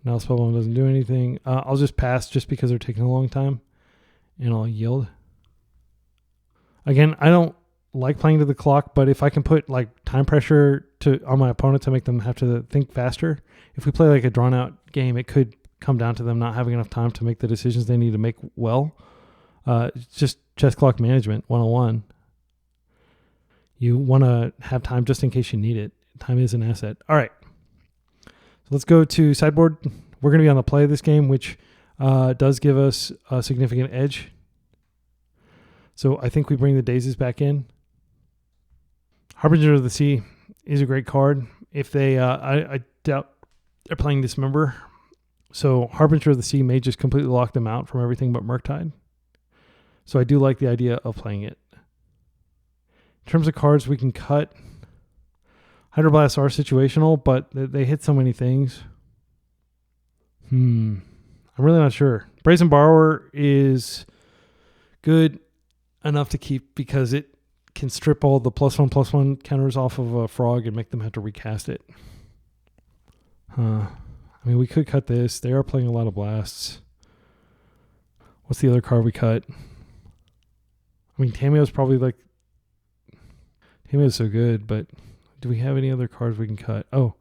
Now Spellbomb doesn't do anything. I'll just pass just because they're taking a long time, and I'll yield. Again, I don't like playing to the clock, but if I can put like time pressure on my opponent to make them have to think faster, if we play like a drawn out game, it could come down to them not having enough time to make the decisions they need to make well. It's just chess clock management 101. You want to have time just in case you need it. Time is an asset. All right. So let's go to sideboard. We're going to be on the play of this game, which does give us a significant edge. So I think we bring the Daisies back in. Harbinger of the Sea is a great card. If they, I doubt they're playing Dismember. So Harbinger of the Sea may just completely lock them out from everything but Murktide. So I do like the idea of playing it. In terms of cards we can cut, Hydroblasts are situational, but they hit so many things. I'm really not sure. Brazen Borrower is good enough to keep because it can strip all the +1/+1 counters off of a Frog and make them have to recast it. I mean, we could cut this. They are playing a lot of blasts. What's the other card we cut? I mean, Tamiyo's probably like... Tamiyo's so good, but do we have any other cards we can cut? Oh,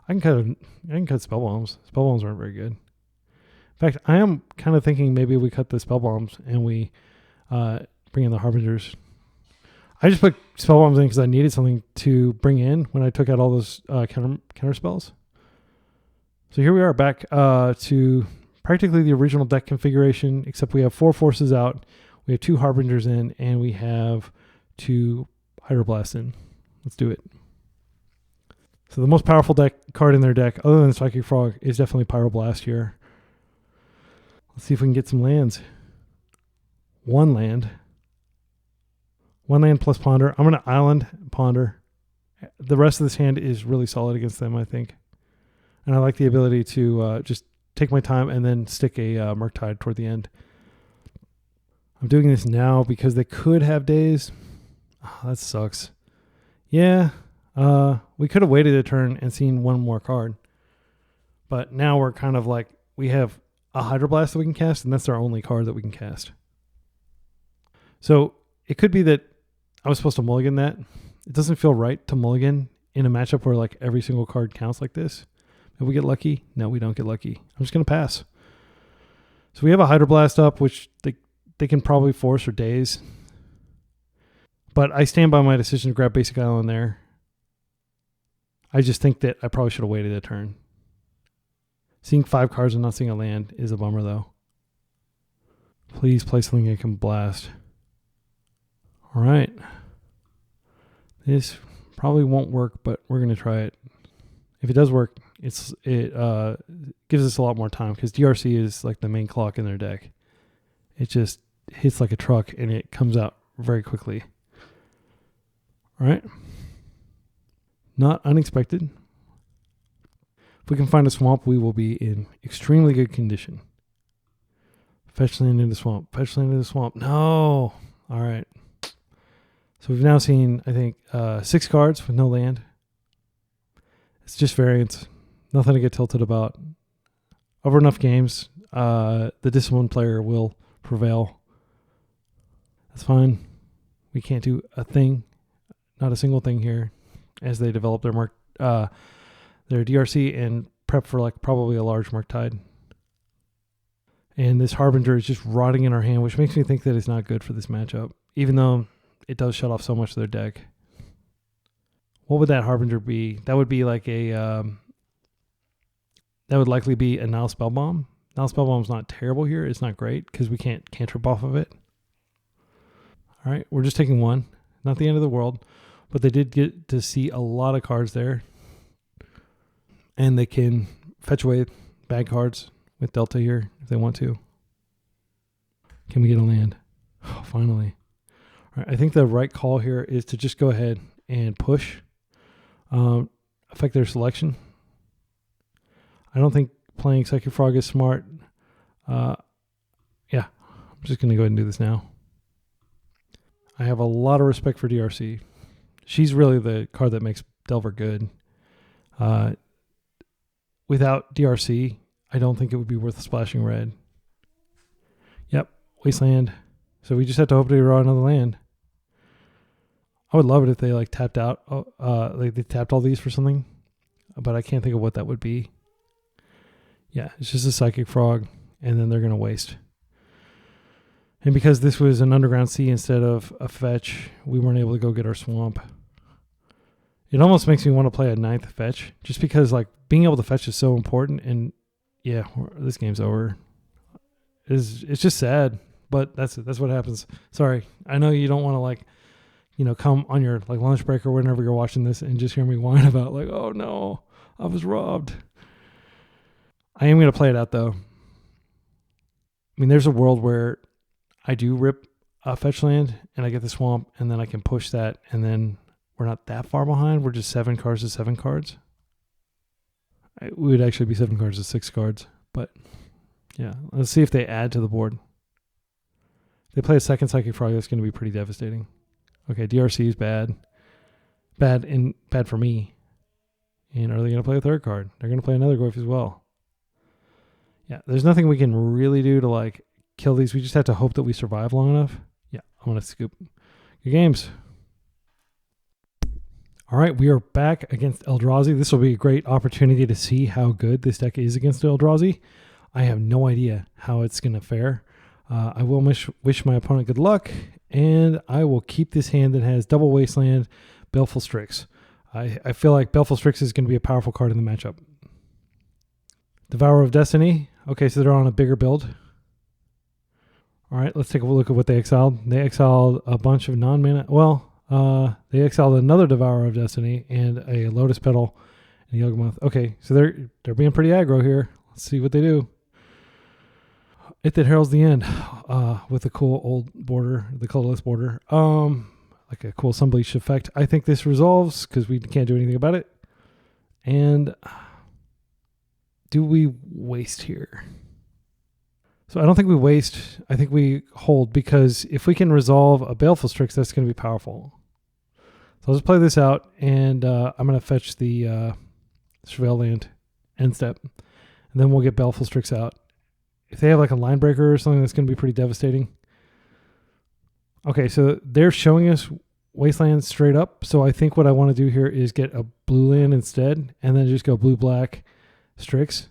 I can cut Spell Bombs. Spell Bombs aren't very good. In fact, I am kind of thinking maybe we cut the Spell Bombs and we bring in the Harbingers. I just put Spell Bombs in because I needed something to bring in when I took out all those counter spells. So here we are back to practically the original deck configuration, except we have 4 Forces out, we have 2 Harbingers in, and we have 2 Hydroblasts in. Let's do it. So the most powerful card in their deck, other than Psychic Frog, is definitely Pyroblast here. Let's see if we can get some lands. 1 land. 1 land plus Ponder. I'm going to Island Ponder. The rest of this hand is really solid against them, I think. And I like the ability to just take my time and then stick a Murktide toward the end. I'm doing this now because they could have days. Oh, that sucks. Yeah, we could have waited a turn and seen 1 more card. But now we're kind of like, we have a Hydroblast that we can cast, and that's our only card that we can cast. So it could be that I was supposed to mulligan that. It doesn't feel right to mulligan in a matchup where like every single card counts like this. If we get lucky? No, we don't get lucky. I'm just going to pass. So we have a Hydroblast up, which they can probably force for days. But I stand by my decision to grab Basic Island there. I just think that I probably should have waited a turn. Seeing 5 cards and not seeing a land is a bummer, though. Please play something I can blast. All right. This probably won't work, but we're going to try it. If it does work, it gives us a lot more time because DRC is like the main clock in their deck. It just hits like a truck and it comes out very quickly. All right. Not unexpected. If we can find a swamp, we will be in extremely good condition. Fetch land into swamp. Fetch land into swamp. No. All right. So we've now seen, I think, 6 cards with no land. It's just variance. Nothing to get tilted about. Over enough games, the disciplined player will prevail. That's fine. We can't do a thing. Not a single thing here as they develop their DRC and prep for like probably a large Murktide. And this Harbinger is just rotting in our hand, which makes me think that it's not good for this matchup, even though it does shut off so much of their deck. What would that Harbinger be? That would be like a... that would likely be a Nile Spellbomb. Nile Spellbomb's not terrible here. It's not great because we can't cantrip off of it. All right, we're just taking 1. Not the end of the world. But they did get to see a lot of cards there. And they can fetch away bad cards with Delta here if they want to. Can we get a land? Oh, finally. All right, I think the right call here is to just go ahead and push. Affect their selection. I don't think playing Psychic Frog is smart. Yeah, I'm just going to go ahead and do this now. I have a lot of respect for DRC. She's really the card that makes Delver good. Without DRC, I don't think it would be worth splashing red. Yep, Wasteland. So we just have to hope to draw another land. I would love it if they like tapped out, like they tapped all these for something, but I can't think of what that would be. Yeah, it's just a Psychic Frog, and then they're going to waste. And because this was an Underground Sea instead of a fetch, we weren't able to go get our swamp. It almost makes me want to play a 9th fetch, just because like being able to fetch is so important. And yeah, this game's over. It's just sad, but that's it. That's what happens. Sorry. I know you don't want to like, come on your like lunch break or whenever you're watching this and just hear me whine about like, oh no, I was robbed. I am going to play it out though. I mean, there's a world where I do rip a fetch land and I get the swamp and then I can push that and then we're not that far behind. We're just 7 cards to 7 cards. We would actually be 7 cards to 6 cards, but yeah, let's see if they add to the board. They play a second Psychic Frog, that's going to be pretty devastating. Okay, DRC is bad. Bad for me. And are they going to play a third card? They're going to play another Nethergoyf as well. Yeah, there's nothing we can really do to like kill these. We just have to hope that we survive long enough. Yeah, I'm going to scoop. Good games. All right, we are back against Eldrazi. This will be a great opportunity to see how good this deck is against Eldrazi. I have no idea how it's going to fare. I will wish my opponent good luck, and I will keep this hand that has double Wasteland, Baleful Strix. I feel like Baleful Strix is going to be a powerful card in the matchup. Devourer of Destiny. Okay, so they're on a bigger build. All right, let's take a look at what they exiled. They exiled a bunch of non-mana. Well, they exiled another Devourer of Destiny and a Lotus Petal and a Yawgmoth. Okay, so they're being pretty aggro here. Let's see what they do. It that heralds the end with a cool old border, the colorless border. Like a cool Sunbleach effect. I think this resolves because we can't do anything about it. And do we waste here? So I don't think we waste. I think we hold because if we can resolve a Baleful Strix, that's going to be powerful. So I'll just play this out, and I'm going to fetch the Surveil Land end step, and then we'll get Baleful Strix out. If they have like a line breaker or something, that's going to be pretty devastating. Okay, so they're showing us Wasteland straight up. So I think what I want to do here is get a blue land instead, and then just go blue-black Strix.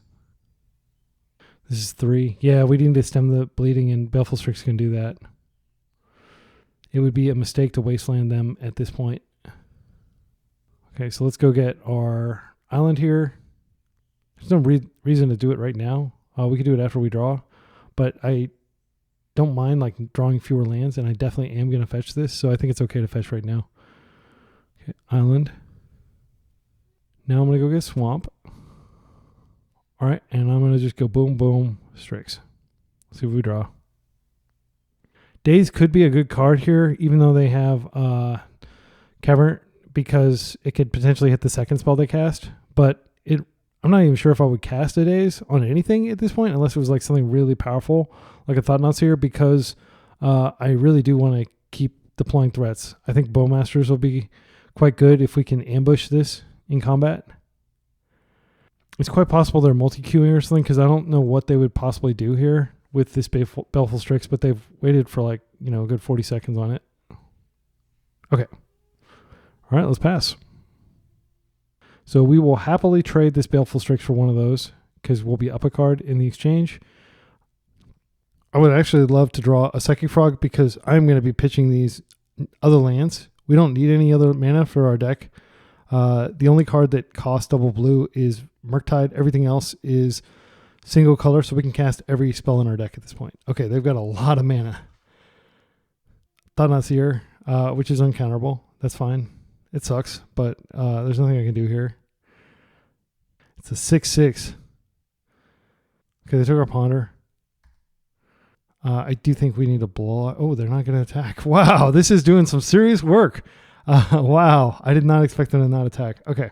This is 3. Yeah, we need to stem the bleeding, and Baleful Strix can do that. It would be a mistake to Wasteland them at this point. Okay, so let's go get our island here. There's no reason to do it right now. We could do it after we draw, but I don't mind like drawing fewer lands, and I definitely am going to fetch this, so I think it's okay to fetch right now. Okay, island. Now I'm going to go get swamp. All right, and I'm going to just go boom, boom, Strix. See what we draw. Daze could be a good card here, even though they have Cavern, because it could potentially hit the second spell they cast, but I'm not even sure if I would cast a Daze on anything at this point, unless it was like something really powerful, like a Thought-Knot because I really do want to keep deploying threats. I think Bowmasters will be quite good if we can ambush this in combat. It's quite possible they're multi-queuing or something, because I don't know what they would possibly do here with this Baleful Strix, but they've waited for like, a good 40 seconds on it. Okay. All right, let's pass. So we will happily trade this Baleful Strix for one of those, because we'll be up a card in the exchange. I would actually love to draw a Psychic Frog, because I'm going to be pitching these other lands. We don't need any other mana for our deck. The only card that costs double blue is Murktide. Everything else is single color, so we can cast every spell in our deck at this point. Okay, they've got a lot of mana. Thought-Knot, which is uncounterable. That's fine. It sucks, but there's nothing I can do here. It's a 6/6. Okay, they took our Ponder. I do think we need a blow. Oh, they're not going to attack. Wow, this is doing some serious work. Wow, I did not expect them to not attack. Okay.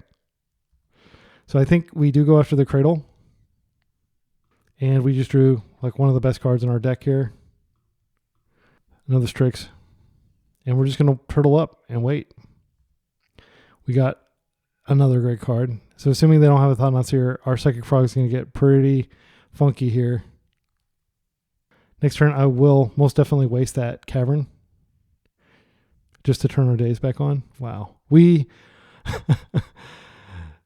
So I think we do go after the Cradle. And we just drew like one of the best cards in our deck here. Another Strix. And we're just going to turtle up and wait. We got another great card. So assuming they don't have a Thought-Knot here, our Psychic Frog is going to get pretty funky here. Next turn, I will most definitely waste that Cavern just to turn our Daze back on. Wow.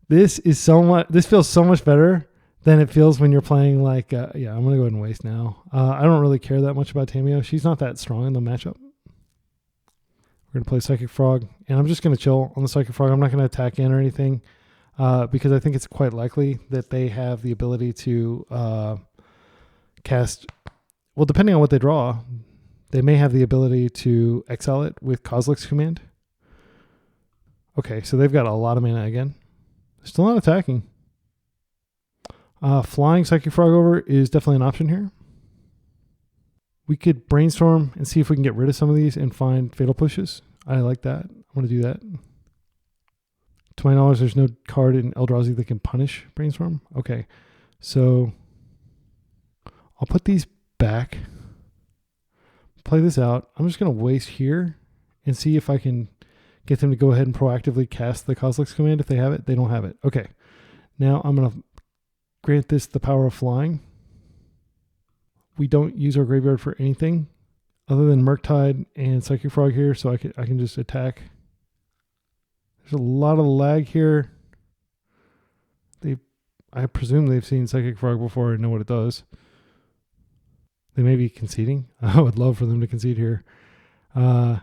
This feels so much better than it feels when you're playing like, yeah, I'm going to go ahead and waste now. I don't really care that much about Tamiyo. She's not that strong in the matchup. We're going to play Psychic Frog, and I'm just going to chill on the Psychic Frog. I'm not going to attack in or anything because I think it's quite likely that they have the ability to cast, well, depending on what they draw, they may have the ability to exile it with Kozilek's command. Okay, so they've got a lot of mana again. Still not attacking. Flying Psychic Frog over is definitely an option here. We could brainstorm and see if we can get rid of some of these and find Fatal Pushes. I like that. I'm going to do that. To my knowledge, there's no card in Eldrazi that can punish Brainstorm. Okay, so I'll put these back. Play this out. I'm just going to waste here and see if I can get them to go ahead and proactively cast the Kozilek's command if they have it. They don't have it. Okay, now I'm going to grant this the power of flying. We don't use our graveyard for anything other than Murktide and Psychic Frog here, so I can just attack. There's a lot of lag here. I presume they've seen Psychic Frog before and know what it does. They may be conceding. I would love for them to concede here. I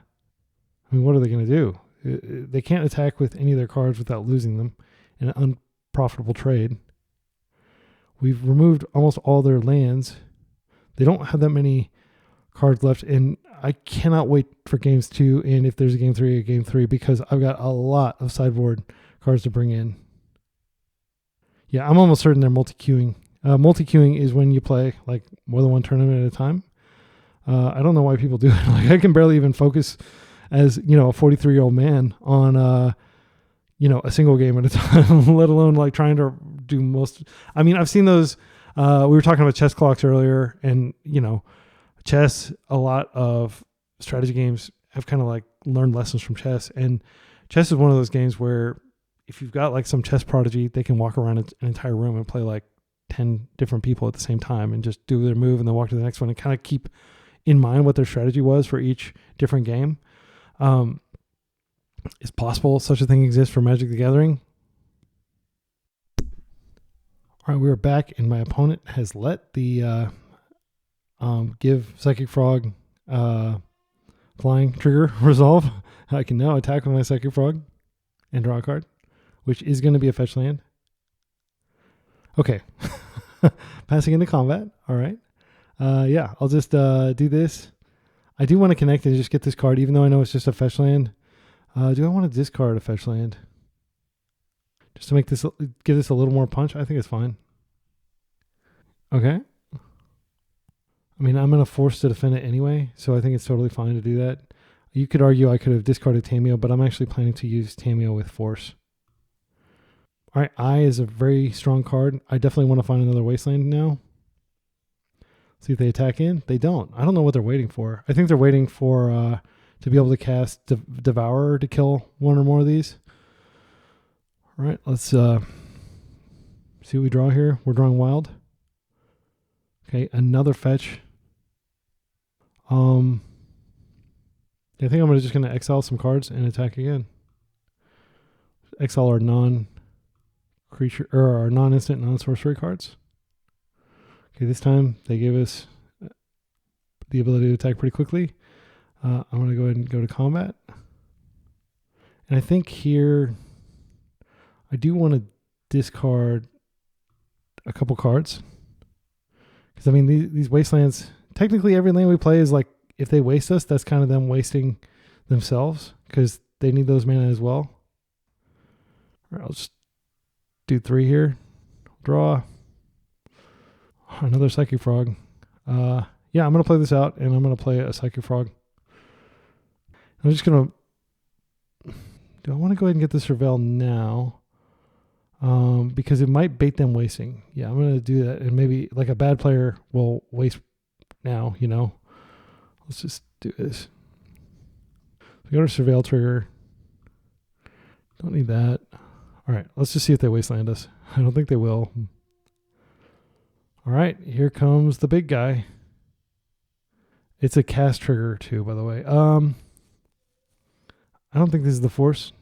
mean, what are they going to do? They can't attack with any of their cards without losing them in an unprofitable trade. We've removed almost all their lands. They don't have that many cards left, and I cannot wait for games 2 and if there's a game 3, because I've got a lot of sideboard cards to bring in. Yeah, I'm almost certain they're multi-queuing. Multi-queuing is when you play like more than one tournament at a time. I don't know why people do it. Like, I can barely even focus as, a 43-year-old man on a single game at a time, let alone like trying to do most. I mean, I've seen those. We were talking about chess clocks earlier, and chess, a lot of strategy games have kind of like learned lessons from chess, and chess is one of those games where if you've got like some chess prodigy, they can walk around an entire room and play like 10 different people at the same time and just do their move and then walk to the next one and kind of keep in mind what their strategy was for each different game. It's possible such a thing exists for Magic the Gathering. All right, we are back, and my opponent has let the give Psychic Frog flying trigger resolve. I can now attack with my Psychic Frog and draw a card, which is going to be a fetch land. Okay, passing into combat. All right, yeah, I'll just do this. I do want to connect and just get this card, even though I know it's just a fetch land. Do I want to discard a fetch land just to make this, give this a little more punch? I think it's fine. Okay. I mean, I'm going to force to defend it anyway, so I think it's totally fine to do that. You could argue I could have discarded Tamiyo, but I'm actually planning to use Tamiyo with force. All right, Eye is a very strong card. I definitely want to find another Wasteland now. See if they attack in. They don't. I don't know what they're waiting for. I think they're waiting for to be able to cast Devourer to kill one or more of these. All right, let's see what we draw here. We're drawing Wild. Okay, another fetch. I think I'm just going to exile some cards and attack again. Exile our non-creature or our non-instant, non-sorcery cards. Okay, this time they gave us the ability to attack pretty quickly. I'm going to go ahead and go to combat. And I think here I do want to discard a couple cards. Because, I mean, these wastelands, technically every land we play is like, if they waste us, that's kind of them wasting themselves because they need those mana as well. All right, I'll just do 3 here. Draw. Another Psychic Frog. Yeah, I'm going to play this out, and I'm going to play a Psychic Frog. I'm just going to... Do I want to go ahead and get the Surveil now? Because it might bait them wasting. Yeah, I'm going to do that. And maybe like a bad player will waste now, Let's just do this. We got our Surveil trigger. Don't need that. All right, let's just see if they wasteland us. I don't think they will. All right, here comes the big guy. It's a cast trigger too, by the way. I don't think this is the force.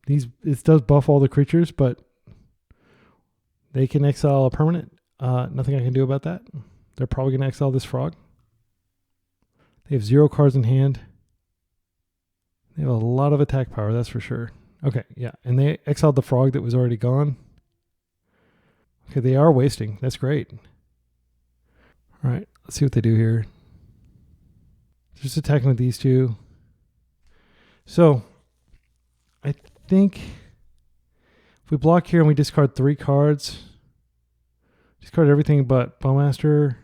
It does buff all the creatures, but they can exile a permanent. Nothing I can do about that. They're probably going to exile this frog. They have 0 cards in hand. They have a lot of attack power, that's for sure. Okay, yeah, and they exiled the frog that was already gone. Okay, they are wasting. That's great. All right, let's see what they do here. Just attacking with these two. So I think if we block here and we discard 3 cards, discard everything but Bowmaster,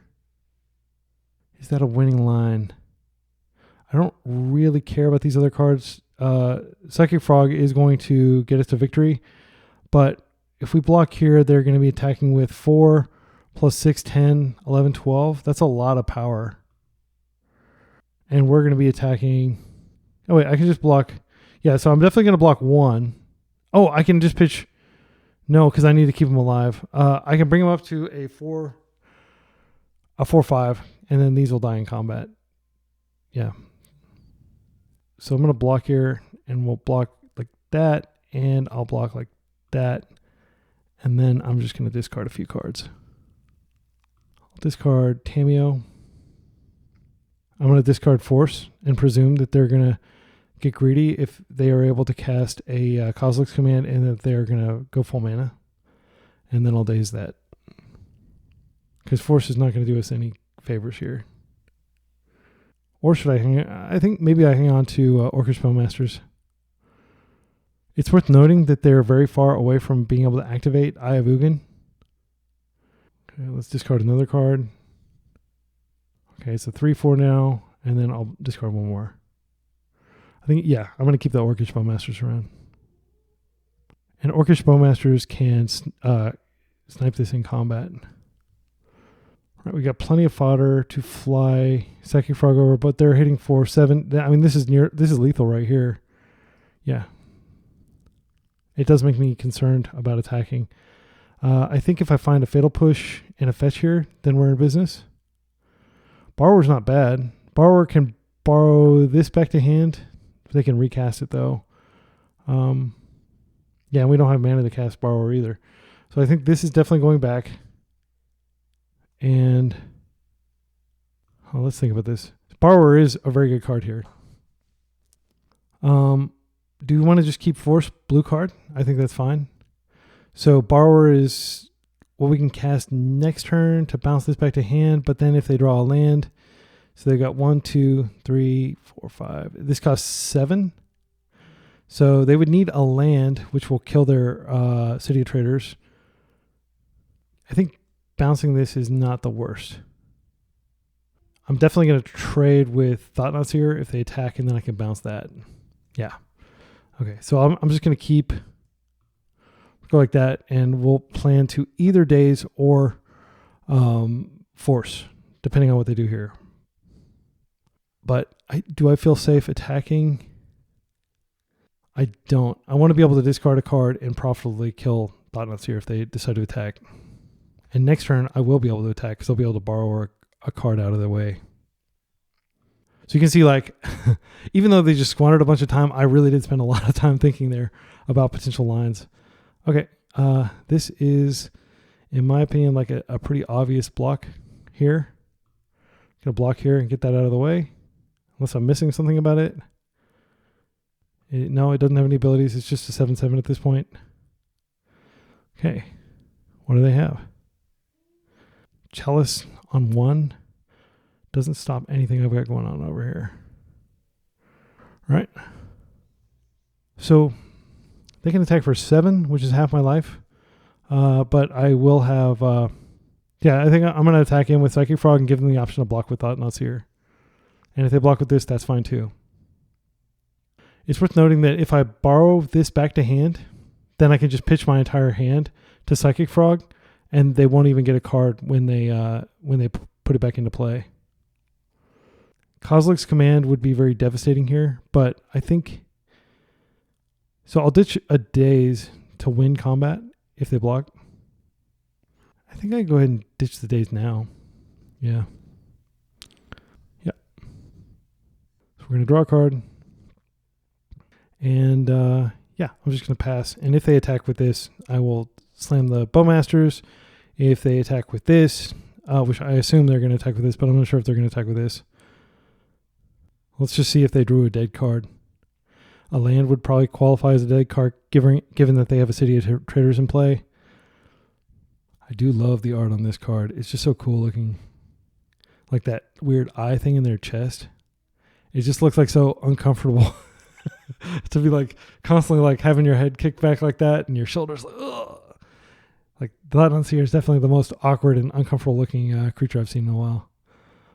is that a winning line? I don't really care about these other cards. Psychic Frog is going to get us to victory, but if we block here, they're going to be attacking with 4 plus 6, 10, 11, 12. That's a lot of power. And we're going to be attacking. Oh, wait, I can just block. Yeah, so I'm definitely going to block 1. Oh, I can just pitch. No, because I need to keep him alive. I can bring him up to a 4/5, and then these will die in combat. Yeah. So I'm going to block here, and we'll block like that, and I'll block like that. And then I'm just going to discard a few cards. I'll discard Tamiyo. I'm going to discard Force and presume that they're going to get greedy if they are able to cast a Kozilek's Command and that they're going to go full mana. And then I'll daze that. Because Force is not going to do us any favors here. Or should I hang on? I think maybe I hang on to Orcish Bowmasters. It's worth noting that they're very far away from being able to activate Eye of Ugin. Okay, let's discard another card. Okay, it's a 3/4 now, and then I'll discard one more. I think, yeah, I'm going to keep the Orcish Bowmasters around. And Orcish Bowmasters can snipe this in combat. All right, we got plenty of fodder to fly Psychic Frog over, but they're hitting 4/7. I mean, this is lethal right here. Yeah. It does make me concerned about attacking. I think if I find a Fatal Push and a fetch here, then we're in business. Borrower's not bad. Borrower can borrow this back to hand. They can recast it though. Yeah, we don't have mana to cast Borrower either. So I think this is definitely going back. And let's think about this. Borrower is a very good card here. Do you want to just keep Force blue card? I think that's fine. So Borrower is what we can cast next turn to bounce this back to hand, but then if they draw a land, so they got 1, 2, 3, 4, 5. This costs 7. So they would need a land, which will kill their City of Traders. I think bouncing this is not the worst. I'm definitely going to trade with Thought-Knots here if they attack, and then I can bounce that. Yeah. Okay, so I'm just going to go like that, and we'll plan to either daze or Force, depending on what they do here. But do I feel safe attacking? I don't. I want to be able to discard a card and profitably kill Thought-Knots here if they decide to attack. And next turn, I will be able to attack because I'll be able to borrow a card out of their way. So you can see, like, even though they just squandered a bunch of time, I really did spend a lot of time thinking there about potential lines. Okay, this is, in my opinion, like a pretty obvious block here. Gonna block here and get that out of the way. Unless I'm missing something about it. No, it doesn't have any abilities. It's just a 7/7 at this point. Okay, what do they have? Chalice on 1 doesn't stop anything I've got going on over here. All right. So they can attack for 7, which is half my life. But I will have, yeah, I think I'm going to attack in with Psychic Frog and give them the option to block with Thought-Knots here. And if they block with this, that's fine too. It's worth noting that if I borrow this back to hand, then I can just pitch my entire hand to Psychic Frog, and they won't even get a card when they put it back into play. Kozilek's Command would be very devastating here, but I think... So I'll ditch a daze to win combat if they block. I think I can go ahead and ditch the daze now. Yeah. Yeah. So we're going to draw a card. And yeah, I'm just going to pass. And if they attack with this, I will slam the Bowmasters. If they attack with this, which I assume they're going to attack with this, but I'm not sure if they're going to attack with this. Let's just see if they drew a dead card. A land would probably qualify as a dead card, given that they have a City of Traders in play. I do love the art on this card. It's just so cool looking. Like that weird eye thing in their chest. It just looks like so uncomfortable to be like constantly like having your head kicked back like that and your shoulders like, ugh. Like Thought on Seer is definitely the most awkward and uncomfortable looking creature I've seen in a while.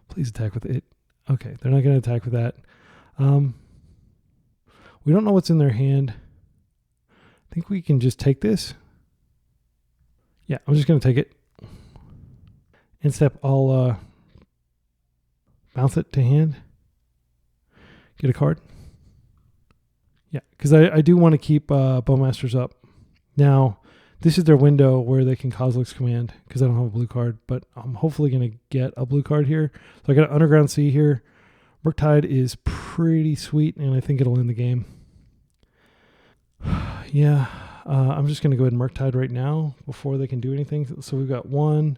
Please attack with it. Okay, they're not going to attack with that. We don't know what's in their hand. I think we can just take this. Yeah, I'm just going to take it. End step, I'll bounce it to hand. Get a card. Yeah, because I do want to keep Bowmasters up. Now, this is their window where they can Kozilek's Command because I don't have a blue card, but I'm hopefully going to get a blue card here. So I got an Underground Sea here. Murktide is pretty sweet, and I think it'll end the game. Yeah, I'm just going to go ahead and Murktide right now before they can do anything. So we've got 1,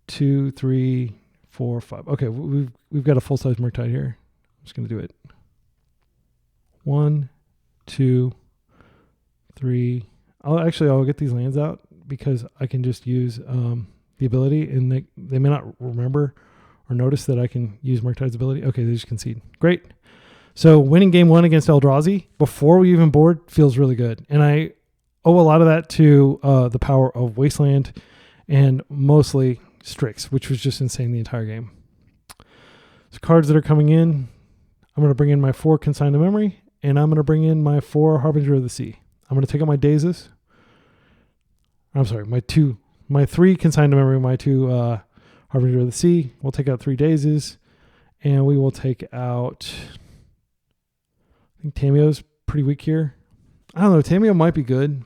2, 3, 4, 5. Okay, we've got a full-size Murktide here. I'm just going to do it. 1, 2, 3. I'll get these lands out because I can just use the ability, and they may not remember or notice that I can use Murktide's ability. Okay, they just concede. Great. So winning game 1 against Eldrazi before we even board feels really good. And I owe a lot of that to the power of Wasteland and mostly Strix, which was just insane the entire game. So cards that are coming in, I'm going to bring in my 4 Consign to Memory, and I'm going to bring in my 4 Harbinger of the Sea. I'm going to take out my Dazes. I'm sorry, my 3 Consign to Memory, my 2 Harbinger of the Sea. We'll take out 3 Dazes, and we will take out, I think Tamiyo's pretty weak here. I don't know, Tamiyo might be good.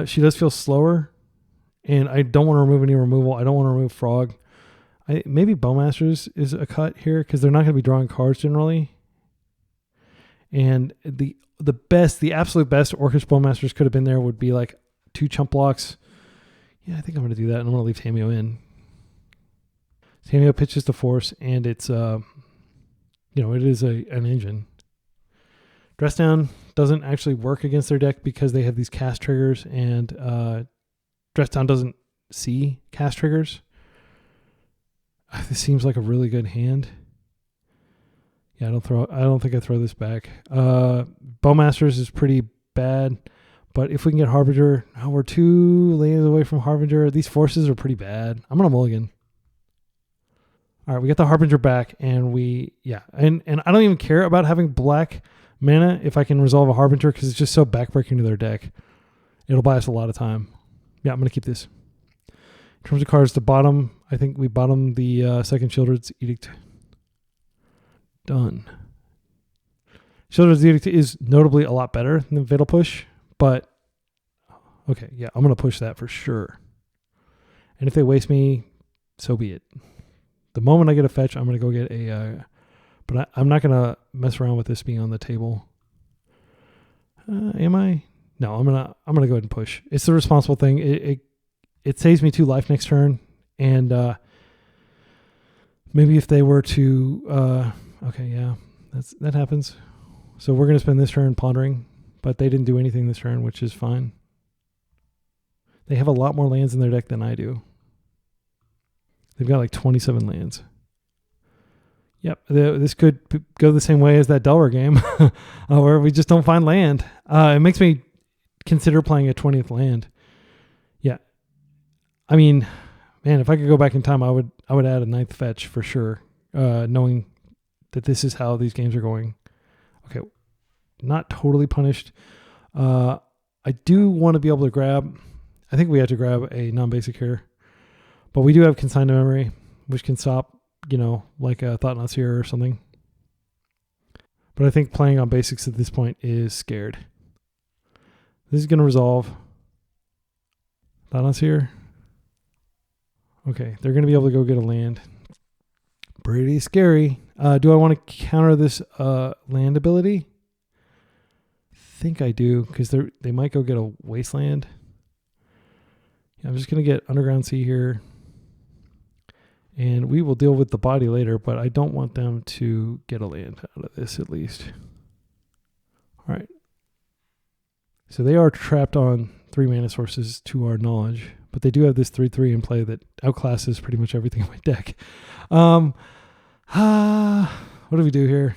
She does feel slower, and I don't want to remove any removal. I don't want to remove Frog. Maybe Bowmasters is a cut here because they're not going to be drawing cards generally. And the absolute best Orcish Bowmasters could have been there would be like 2 chump blocks. Yeah, I think I'm going to do that, and I'm going to leave Tamiyo in. Tamiyo pitches to force, and it's it is an engine. Dress Down doesn't actually work against their deck because they have these cast triggers, and Dress Down doesn't see cast triggers. This seems like a really good hand. Yeah, I don't think I throw this back. Bowmasters is pretty bad, but if we can get Harbinger, we're 2 lands away from Harbinger. These forces are pretty bad. I'm gonna mulligan. All right, we get the Harbinger back, and and I don't even care about having black mana if I can resolve a Harbinger because it's just so backbreaking to their deck. It'll buy us a lot of time. Yeah, I'm gonna keep this. In terms of cards, the bottom, I think we bottom the second Sheoldred's Edict. Done. Sheoldred's Edict is notably a lot better than Fatal Push, but okay, yeah, I'm going to push that for sure. And if they waste me, so be it. The moment I get a fetch, I'm going to go get a... but I'm not going to mess around with this being on the table. Am I? No, I'm gonna go ahead and push. It's the responsible thing. It saves me 2 life next turn, and maybe if they were to... okay, yeah, that happens. So we're going to spend this turn pondering, but they didn't do anything this turn, which is fine. They have a lot more lands in their deck than I do. They've got like 27 lands. Yep, this could go the same way as that Delver game, where we just don't find land. It makes me consider playing a 20th land. Yeah, I mean, man, if I could go back in time, I would add a 9th fetch for sure, knowing that this is how these games are going. Okay, not totally punished. I do want to be able to grab... I think we have to grab a non-basic here. But we do have Consign to Memory, which can stop, like a Thought Not Seer or something. But I think playing on basics at this point is scared. This is going to resolve. Thought Not Seer. Okay, they're going to be able to go get a land. Pretty scary. Do I want to counter this land ability? I think I do, because they might go get a Wasteland. Yeah, I'm just going to get Underground Sea here. And we will deal with the body later, but I don't want them to get a land out of this at least. All right. So they are trapped on 3 mana sources to our knowledge, but they do have this 3/3 in play that outclasses pretty much everything in my deck. What do we do here?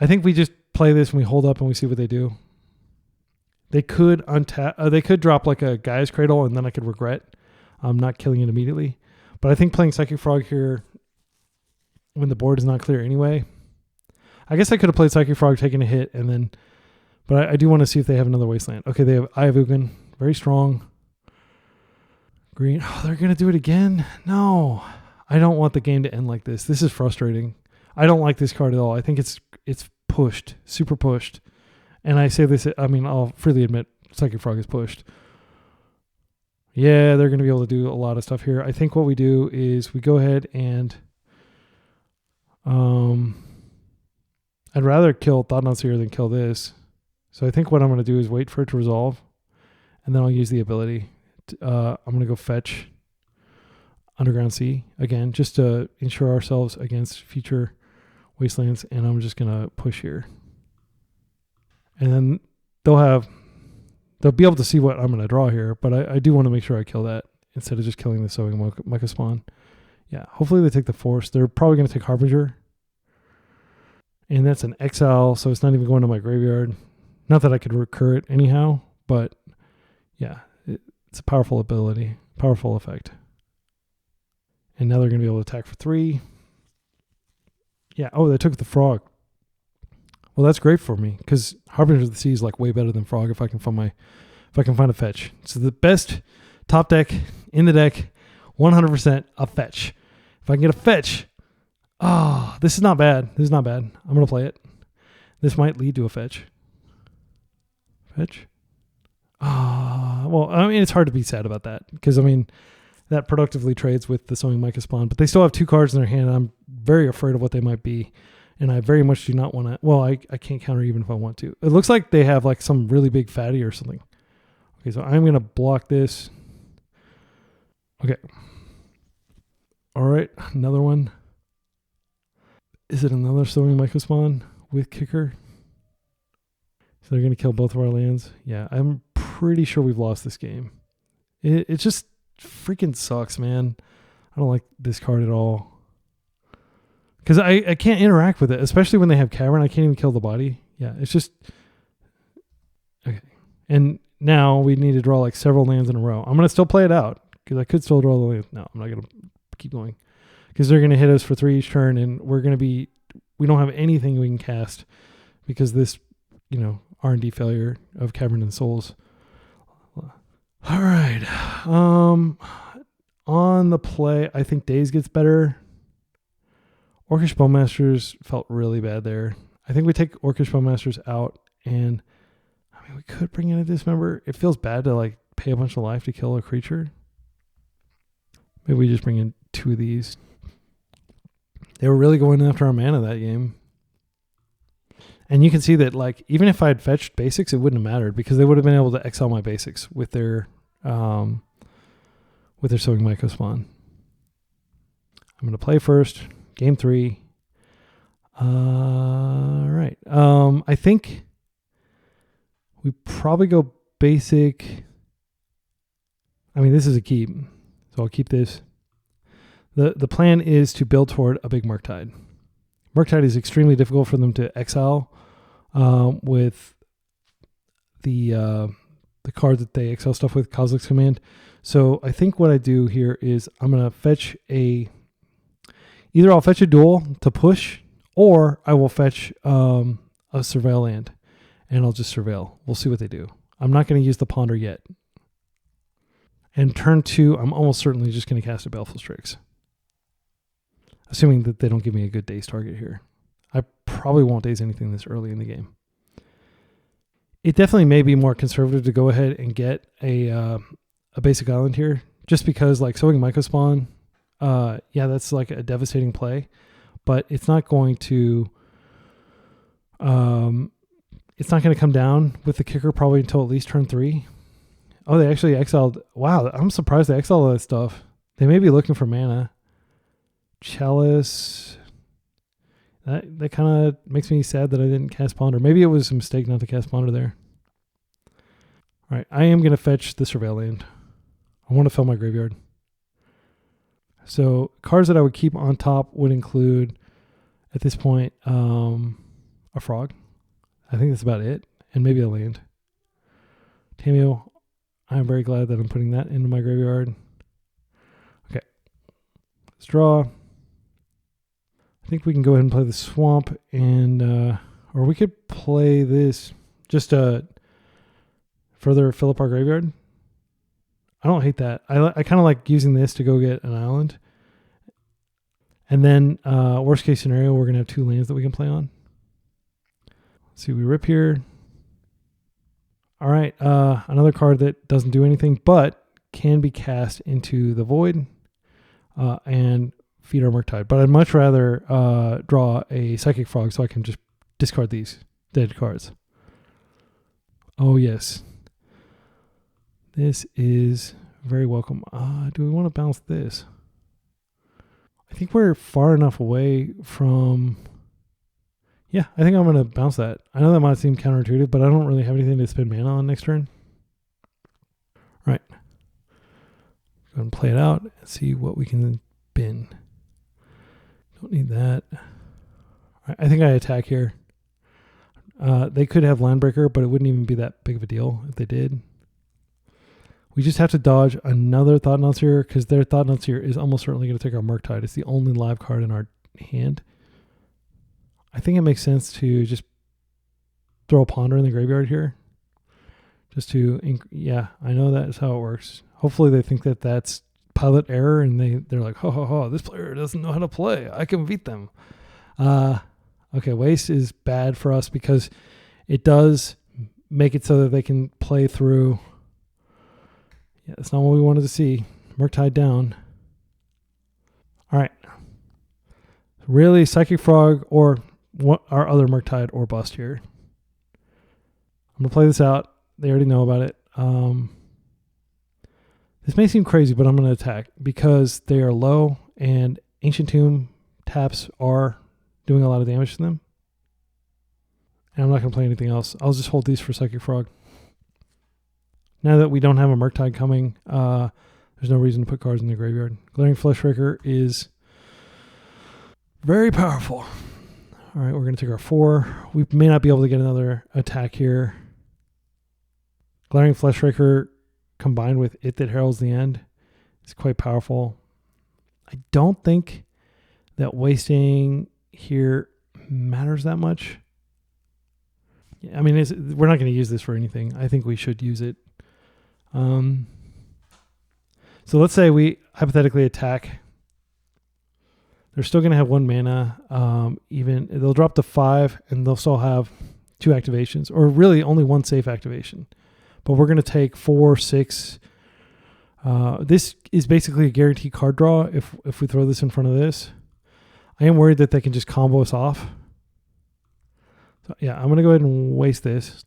I think we just play this and we hold up and we see what they do. They could untap. They could drop like a Gaia's Cradle, and then I could regret not killing it immediately. But I think playing Psychic Frog here when the board is not clear anyway. I guess I could have played Psychic Frog, taking a hit, and then. But I do want to see if they have another Wasteland. Okay, they have Eye of Ugin, very strong. Green. Oh, they're gonna do it again. No, I don't want the game to end like this. This is frustrating. I don't like this card at all. I think it's pushed, super pushed. And I say this, I mean, I'll freely admit Psychic Frog is pushed. Yeah, they're going to be able to do a lot of stuff here. I think what we do is we go ahead and I'd rather kill Thought-Knot Seer than kill this. So I think what I'm going to do is wait for it to resolve, and then I'll use the ability. I'm going to go fetch Underground Sea again, just to ensure ourselves against future Wastelands, and I'm just going to push here. And then they'll be able to see what I'm going to draw here, but I do want to make sure I kill that instead of just killing the Sowing Myco Spawn. Yeah, hopefully they take the Force. They're probably going to take Harbinger. And that's an exile, so it's not even going to my graveyard. Not that I could recur it anyhow, but yeah, it's a powerful ability, powerful effect. And now they're going to be able to attack for 3. Yeah, oh, they took the Frog. Well, that's great for me because Harbinger of the Sea is like way better than Frog if I can find a fetch. So the best top deck in the deck, 100% a fetch. If I can get a fetch, this is not bad. This is not bad. I'm gonna play it. This might lead to a fetch. Fetch. Well, I mean, it's hard to be sad about that because I mean, that productively trades with the Sowing Myco Spawn, but they still have 2 cards in their hand, and I'm very afraid of what they might be. And I very much do not want to. Well, I can't counter even if I want to. It looks like they have like some really big fatty or something. Okay, so I'm going to block this. Okay. All right, another one. Is it another Sowing Myco Spawn with kicker? So they're going to kill both of our lands. Yeah, I'm pretty sure we've lost this game. It just freaking sucks, man. I don't like this card at all. Because I can't interact with it, especially when they have Cavern. I can't even kill the body. Yeah, it's just... Okay. And now we need to draw like several lands in a row. I'm going to still play it out, because I could still draw the lands. No, I'm not going to keep going. Because they're going to hit us for 3 each turn, and we're going to be... We don't have anything we can cast, because this, R&D failure of Cavern and Souls. All right. On the play, I think Daze gets better. Orcish Bowmasters felt really bad there. I think we take Orcish Bowmasters out, and I mean we could bring in a Dismember. It feels bad to like pay a bunch of life to kill a creature. Maybe we just bring in 2 of these. They were really going after our mana that game. And you can see that like even if I had fetched basics, it wouldn't have mattered because they would have been able to exile my basics with their Sowing Myco Spawn. I'm going to play first. Game 3. All right. I think we probably go basic. I mean, this is a keep, so I'll keep this. The plan is to build toward a big Murktide. Murktide is extremely difficult for them to exile with the card that they exile stuff with, Kozilek's Command. So I think what I do here is I'm going to fetch either I'll fetch a duel to push, or I will fetch a Surveil land, and I'll just Surveil. We'll see what they do. I'm not going to use the Ponder yet. And turn 2, I'm almost certainly just going to cast a Baleful Strix. Assuming that they don't give me a good Daze target here. I probably won't Daze anything this early in the game. It definitely may be more conservative to go ahead and get a basic island here, just because like Sowing Myco Spawn, yeah, that's like a devastating play, but it's not going to come down with the kicker probably until at least turn 3. Oh, they actually exiled. Wow, I'm surprised they exiled all that stuff. They may be looking for mana. Chalice. That kind of makes me sad that I didn't cast Ponder. Maybe it was a mistake not to cast Ponder there. All right, I am going to fetch the Surveil land. I want to fill my graveyard. So cards that I would keep on top would include, at this point, a frog. I think that's about it. And maybe a land. Tamiyo, I'm very glad that I'm putting that into my graveyard. Okay. Let's draw. I think we can go ahead and play the swamp, and or we could play this just to further fill up our graveyard. I don't hate that. I kind of like using this to go get an island. And then worst case scenario, we're going to have 2 lands that we can play on. Let's see, we rip here. All right, another card that doesn't do anything but can be cast into the void and feed our Murktide. But I'd much rather draw a Psychic Frog so I can just discard these dead cards. Oh, yes. This is very welcome. Do we want to bounce this? I think we're far enough away from... Yeah, I think I'm going to bounce that. I know that might seem counterintuitive, but I don't really have anything to spend mana on next turn. All right. Go ahead and play it out and see what we can bin. Don't need that. All right, I think I attack here. They could have Landbreaker, but it wouldn't even be that big of a deal if they did. We just have to dodge another Thought-Knot Seer because their Thought-Knot Seer is almost certainly going to take our Murktide. It's the only live card in our hand. I think it makes sense to just throw a Ponder in the graveyard here. Just to, yeah, I know that's how it works. Hopefully they think that that's pilot error and they're like, ho, ho, ho, this player doesn't know how to play. I can beat them. Okay, waste is bad for us because it does make it so that they can play through. Yeah, that's not what we wanted to see. Murktide down. All right. Really, Psychic Frog or what our other Murktide or bust here. I'm going to play this out. They already know about it. This may seem crazy, but I'm going to attack because they are low and Ancient Tomb taps are doing a lot of damage to them. And I'm not going to play anything else. I'll just hold these for Psychic Frog. Now that we don't have a Murktide coming, there's no reason to put cards in the graveyard. Glaring Fleshraker is very powerful. All right, we're going to take our 4. We may not be able to get another attack here. Glaring Fleshraker combined with It That Heralds the End is quite powerful. I don't think that wasting here matters that much. I mean, we're not going to use this for anything. I think we should use it. So let's say we hypothetically attack. They're still going to have 1 mana. Even they'll drop to 5, and they'll still have 2 activations, or really only 1 safe activation. But we're going to take 4, 6. This is basically a guaranteed card draw if we throw this in front of this. I am worried that they can just combo us off. So yeah, I'm going to go ahead and waste this.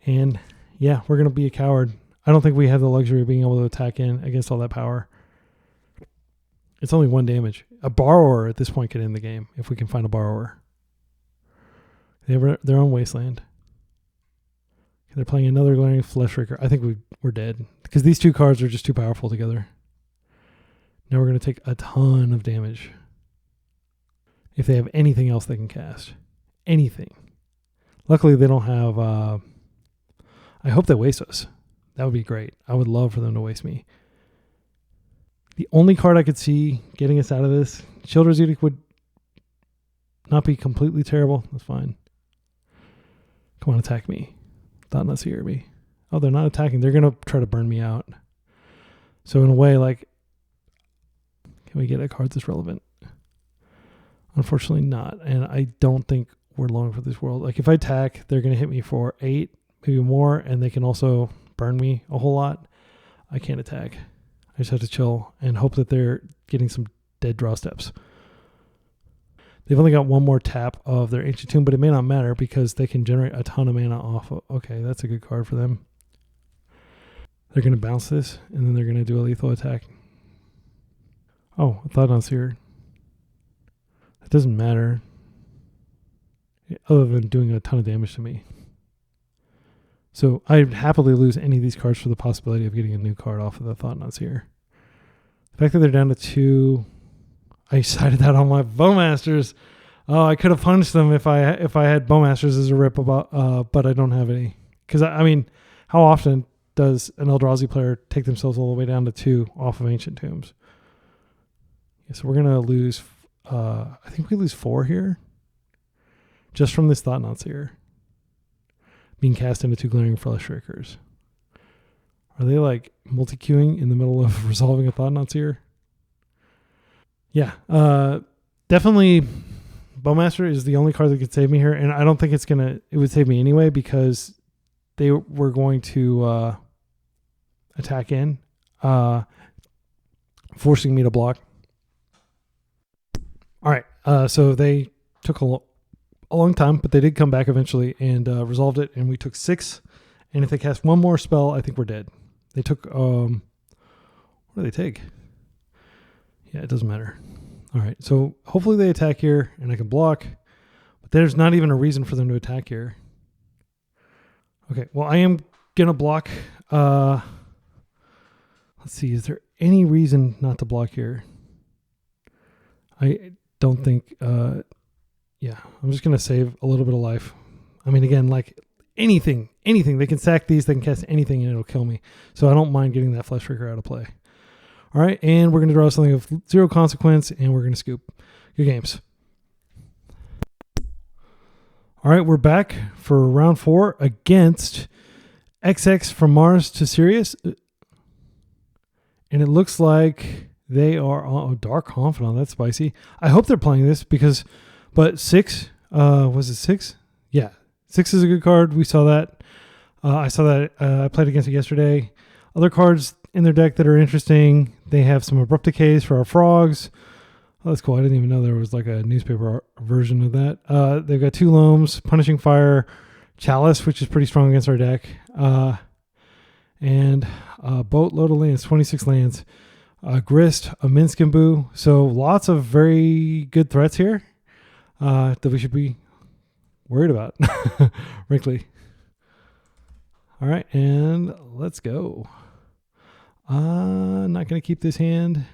And yeah, we're going to be a coward. I don't think we have the luxury of being able to attack in against all that power. It's only 1 damage. A Borrower at this point could end the game if we can find a Borrower. They have their own Wasteland. They're playing another Glaring Fleshraker. I think we're dead because these 2 cards are just too powerful together. Now we're going to take a ton of damage. If they have anything else they can cast. Anything. Luckily they don't have... I hope they waste us. That would be great. I would love for them to waste me. The only card I could see getting us out of this, Children's Edict would not be completely terrible. That's fine. Come on, attack me. Thought-Knot Seer me. Oh, they're not attacking. They're going to try to burn me out. So in a way, like, can we get a card that's relevant? Unfortunately not. And I don't think we're long for this world. Like if I attack, they're going to hit me for 8, maybe more, and they can also burn me a whole lot. I can't attack. I just have to chill and hope that they're getting some dead draw steps. They've only got 1 more tap of their Ancient Tomb, but it may not matter because they can generate a ton of mana off of... Okay, that's a good card for them. They're going to bounce this, and then they're going to do a lethal attack. Oh, I thought on Seer. It doesn't matter. Other than doing a ton of damage to me. So I'd happily lose any of these cards for the possibility of getting a new card off of the Thought-Knot Seer. fact that they're down to 2, I decided that on my Bowmasters. Oh, I could have punched them if I had Bowmasters as a rip about, but I don't have any. Because I mean, how often does an Eldrazi player take themselves all the way down to 2 off of Ancient Tombs? Yeah, so we're gonna lose. I think we lose 4 here, just from this Thought-Knot Seer being cast into 2 Glaring Fleshrakers. Are they like multi-queuing in the middle of resolving a Thought-Knot Seer? Yeah, definitely. Bowmaster is the only card that could save me here, and I don't think it would save me anyway because they were going to attack in, forcing me to block. All right, so they took a long time, but they did come back eventually and resolved it, and we took 6. And if they cast one more spell, I think we're dead. They took, what do they take? Yeah, it doesn't matter. All right, so hopefully they attack here, and I can block. But there's not even a reason for them to attack here. Okay, well, I am going to block. Let's see, is there any reason not to block here? I don't think, yeah, I'm just going to save a little bit of life. I mean, again, like anything. They can sack these, they can cast anything, and it'll kill me. So I don't mind getting that Fleshraker out of play. All right, and we're going to draw something of 0 consequence, and we're going to scoop. Good games. All right, we're back for round 4 against XX from Mars to Sirius. And it looks like they are on Dark Confidant. That's spicy. I hope they're playing this but 6, was it 6? Yeah, 6 is a good card. We saw that. I saw that. I played against it yesterday. Other cards in their deck that are interesting. They have some Abrupt Decays for our frogs. Oh, that's cool. I didn't even know there was like a newspaper version of that. They've got 2 loams, Punishing Fire, Chalice, which is pretty strong against our deck, and Boatload of Lands, 26 lands, Grist, a Minsk and Boo. So lots of very good threats here that we should be worried about, frankly. All right, and let's go. Not going to keep this hand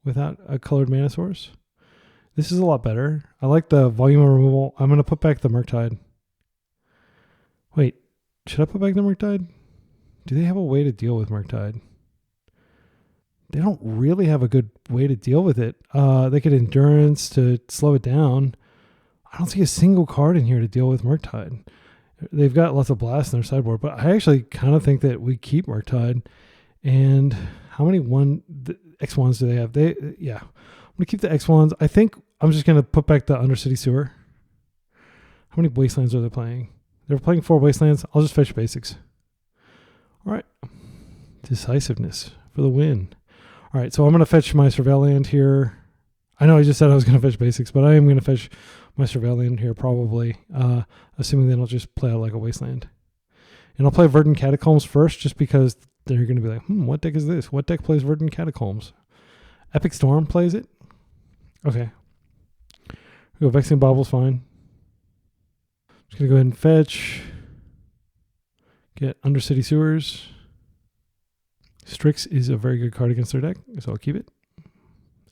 without a colored mana source. This is a lot better. I like the volume of removal. I'm going to put back the Murktide. Wait, should I put back the Murktide? Do they have a way to deal with Murktide? They don't really have a good way to deal with it. They could Endurance to slow it down. I don't see a single card in here to deal with Murktide. They've got lots of blasts in their sideboard, but I actually kind of think that we keep Murktide. And how many X1s do they have? Yeah, I'm going to keep the X1s. I think I'm just going to put back the Undercity Sewer. How many Wastelands are they playing? They're playing 4 Wastelands. I'll just fetch basics. All right. Decisiveness for the win. All right, so I'm going to fetch my Surveil Land here. I know I just said I was going to fetch basics, but I am going to fetch my Surveil Land here probably, assuming that I'll just play out like a Wasteland. And I'll play Verdant Catacombs first just because they're going to be like, what deck is this? What deck plays Verdant Catacombs? Epic Storm plays it? Okay. Go Vexing Bobble's fine. Just going to go ahead and fetch. Get Undercity Sewers. Strix is a very good card against their deck, so I'll keep it.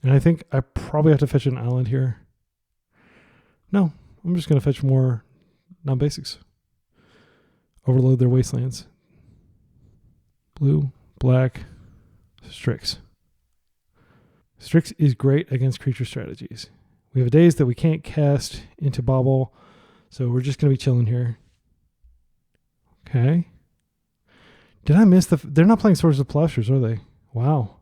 And I think I probably have to fetch an island here. No, I'm just going to fetch more non-basics. Overload their Wastelands. Blue, black, Strix. Strix is great against creature strategies. We have days that we can't cast into Bobble, so we're just going to be chilling here. Okay. Did I miss they're not playing Swords of Plowshares, are they? Wow.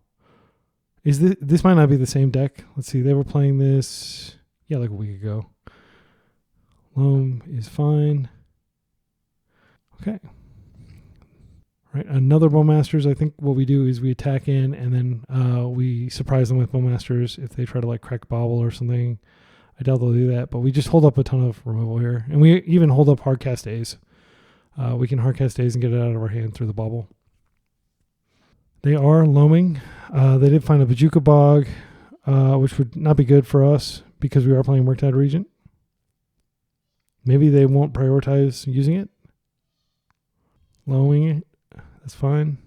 Is this might not be the same deck. Let's see. They were playing this, yeah, like a week ago. Loam is fine. Okay. All right, another Bowmasters. I think what we do is we attack in and then we surprise them with Bowmasters if they try to like crack Bobble or something. I doubt they'll do that, but we just hold up a ton of removal here. And we even hold up Hardcast Days. We can Hardcast Days and get it out of our hand through the Bobble. They are loaming. They did find a Bajuka Bog, which would not be good for us because we are playing Murktide Regent. Maybe they won't prioritize using it. Loaming it. That's fine.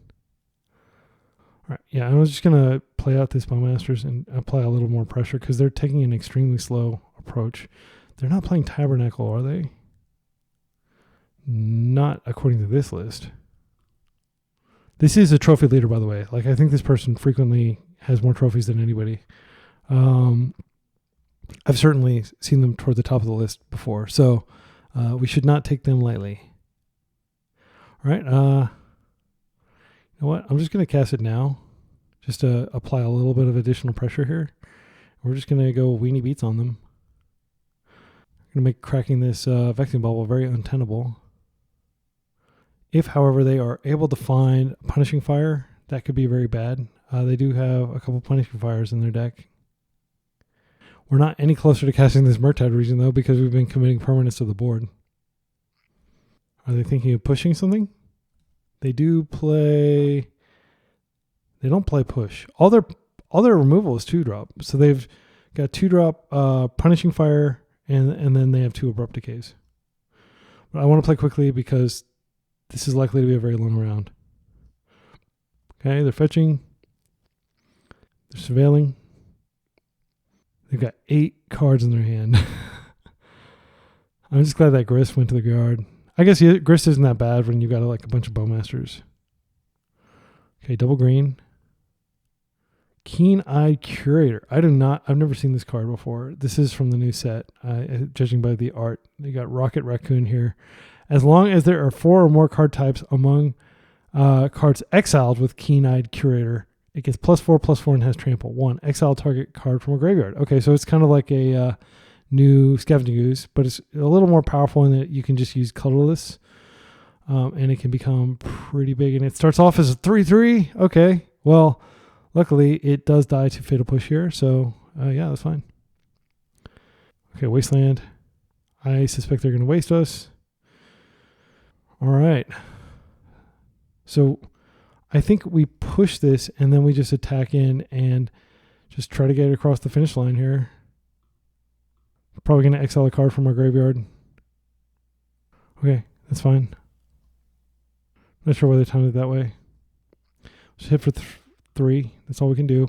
All right, yeah, I was just going to play out this Bowmasters and apply a little more pressure because they're taking an extremely slow approach. They're not playing Tabernacle, are they? Not according to this list. This is a trophy leader, by the way. Like, I think this person frequently has more trophies than anybody. I've certainly seen them toward the top of the list before, so we should not take them lightly. All right, you know what? I'm just going to cast it now, just to apply a little bit of additional pressure here. We're just going to go weenie beats on them. I'm going to make cracking this vexing bubble very untenable. If, however, they are able to find Punishing Fire, that could be very bad. They do have a couple Punishing Fires in their deck. We're not any closer to casting this Murktide region, though, because we've been committing permanents to the board. Are they thinking of pushing something? They do play... They don't play push. All their removal is 2-drop. So they've got 2-drop Punishing Fire, and then they have 2 Abrupt Decays. But I want to play quickly because this is likely to be a very long round. Okay, they're fetching. They're surveilling. They've got 8 cards in their hand. I'm just glad that Grist went to the guard. I guess Grist isn't that bad when you've got like a bunch of Bowmasters. Okay, double green. Keen-Eyed Curator. I've never seen this card before. This is from the new set, judging by the art. They got Rocket Raccoon here. As long as there are 4 or more card types among cards exiled with Keen-Eyed Curator, it gets +4/+4 and has trample. 1. Exile target card from a graveyard. Okay, so it's kind of like a new Scavenging Ooze, but it's a little more powerful in that you can just use colorless, and it can become pretty big. And it starts off as a 3/3. Okay, well, luckily it does die to Fatal Push here, so yeah, that's fine. Okay, Wasteland. I suspect they're going to waste us. All right. So I think we push this and then we just attack in and just try to get it across the finish line here. Probably going to exile a card from our graveyard. Okay, that's fine. Not sure why they timed it that way. Just hit for 3. That's all we can do.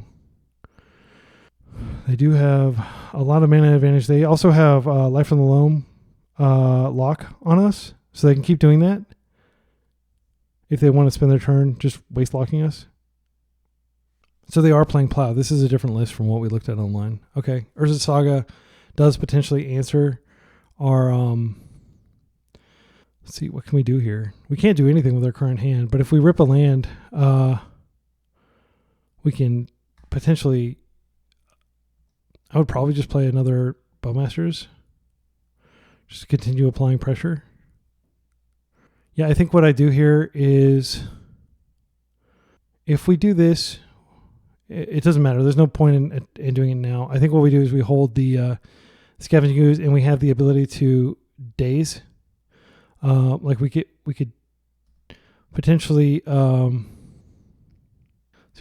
They do have a lot of mana advantage. They also have Life from the Loam lock on us, so they can keep doing that. If they want to spend their turn just waste locking us. So they are playing Plow. This is a different list from what we looked at online. Okay, Urza Saga does potentially answer our... let's see, what can we do here? We can't do anything with our current hand, but if we rip a land, we can potentially... I would probably just play another Bowmasters. Just to continue applying pressure. Yeah, I think what I do here is, if we do this, it doesn't matter. There's no point in doing it now. I think what we do is we hold the Scavenging Ooze and we have the ability to daze. Like we could potentially see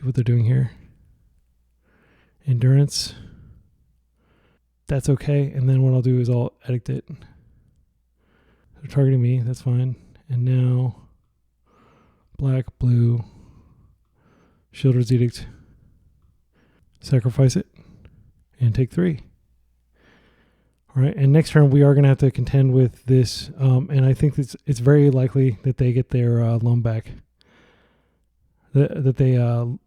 what they're doing here. Endurance. That's okay. And then what I'll do is I'll edict it. They're targeting me. That's fine. And now, black, blue, Shieldred's Edict, sacrifice it, and take 3. All right, and next turn we are going to have to contend with this, and I think it's very likely that they get their loam back. Are they going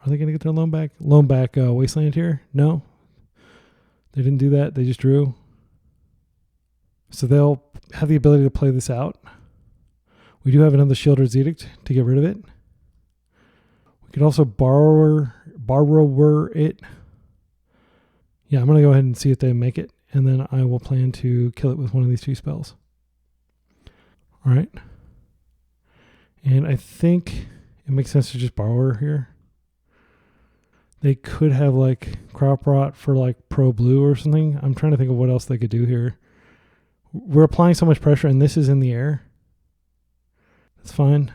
to get their loam back? Loam back Wasteland here? No, they didn't do that. They just drew. So they'll have the ability to play this out. We do have another Shieldred's Edict to get rid of it. We could also borrower it. Yeah, I'm going to go ahead and see if they make it, and then I will plan to kill it with one of these 2 spells. All right. And I think it makes sense to just borrower here. They could have like Crop Rot for like pro blue or something. I'm trying to think of what else they could do here. We're applying so much pressure, and this is in the air. That's fine.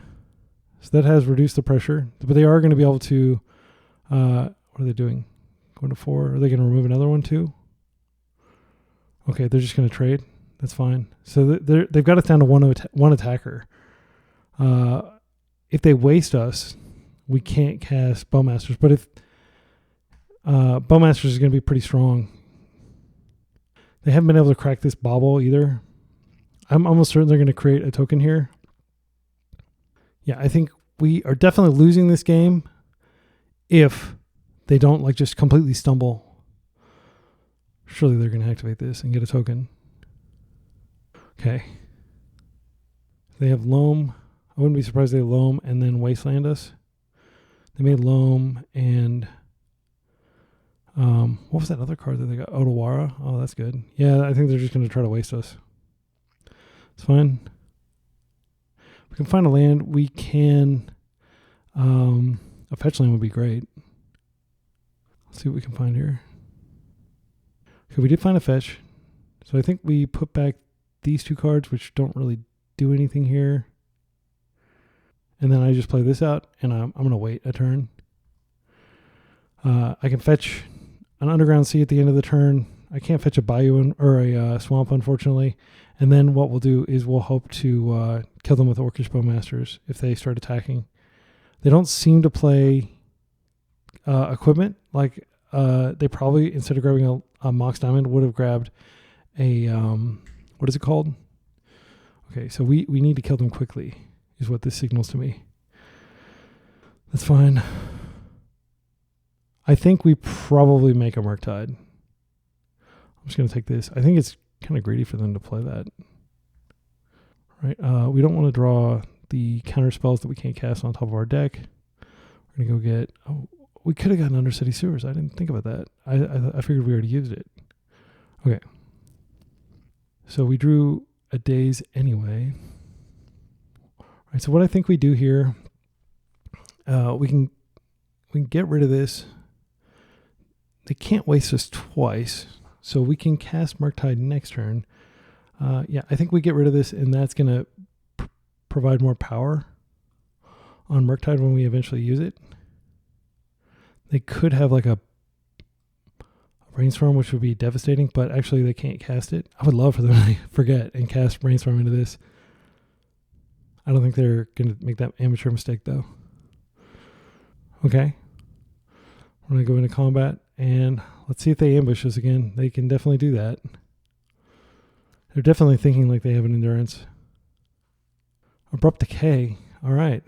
So that has reduced the pressure, but they are going to be able to, what are they doing? Going to 4. Are they going to remove another one too? Okay, they're just going to trade. That's fine. So they've got us down to one attacker. If they waste us, we can't cast Bowmasters. But if Bowmasters is going to be pretty strong. They haven't been able to crack this bauble either. I'm almost certain they're going to create a token here. Yeah, I think we are definitely losing this game if they don't like just completely stumble. Surely they're going to activate this and get a token. Okay. They have loam. I wouldn't be surprised if they loam and then wasteland us. They made loam and what was that other card that they got? Otawara. Oh, that's good. Yeah, I think they're just going to try to waste us. It's fine. We can find a land. We can a fetch land would be great. Let's see what we can find here. Okay, we did find a fetch. So I think we put back these two cards, which don't really do anything here. And then I just play this out, and I'm going to wait a turn. I can fetch an Underground Sea at the end of the turn. I can't fetch a Bayou or a Swamp, unfortunately. And then what we'll do is we'll hope to kill them with Orcish Bowmasters if they start attacking. They don't seem to play equipment. Like they probably, instead of grabbing a Mox Diamond, would have grabbed a, what is it called? Okay, so we need to kill them quickly is what this signals to me. That's fine. I think we probably make a Murktide. I'm just going to take this. I think it's kind of greedy for them to play that. Right? We don't want to draw the counter spells that we can't cast on top of our deck. We're going to go get... Oh, we could have gotten Undercity Sewers. I didn't think about that. I figured we already used it. Okay. So we drew a Daze anyway. All right, so what I think we do here, we can get rid of this. They can't waste us twice, so we can cast Murktide next turn. Yeah, I think we get rid of this, and that's going to provide more power on Murktide when we eventually use it. They could have like a Brainstorm, which would be devastating, but actually they can't cast it. I would love for them to forget and cast Brainstorm into this. I don't think they're going to make that amateur mistake, though. Okay. We're going to go into combat, and let's see if they ambush us again. They can definitely do that. They're definitely thinking like they have an endurance. Abrupt Decay. All right.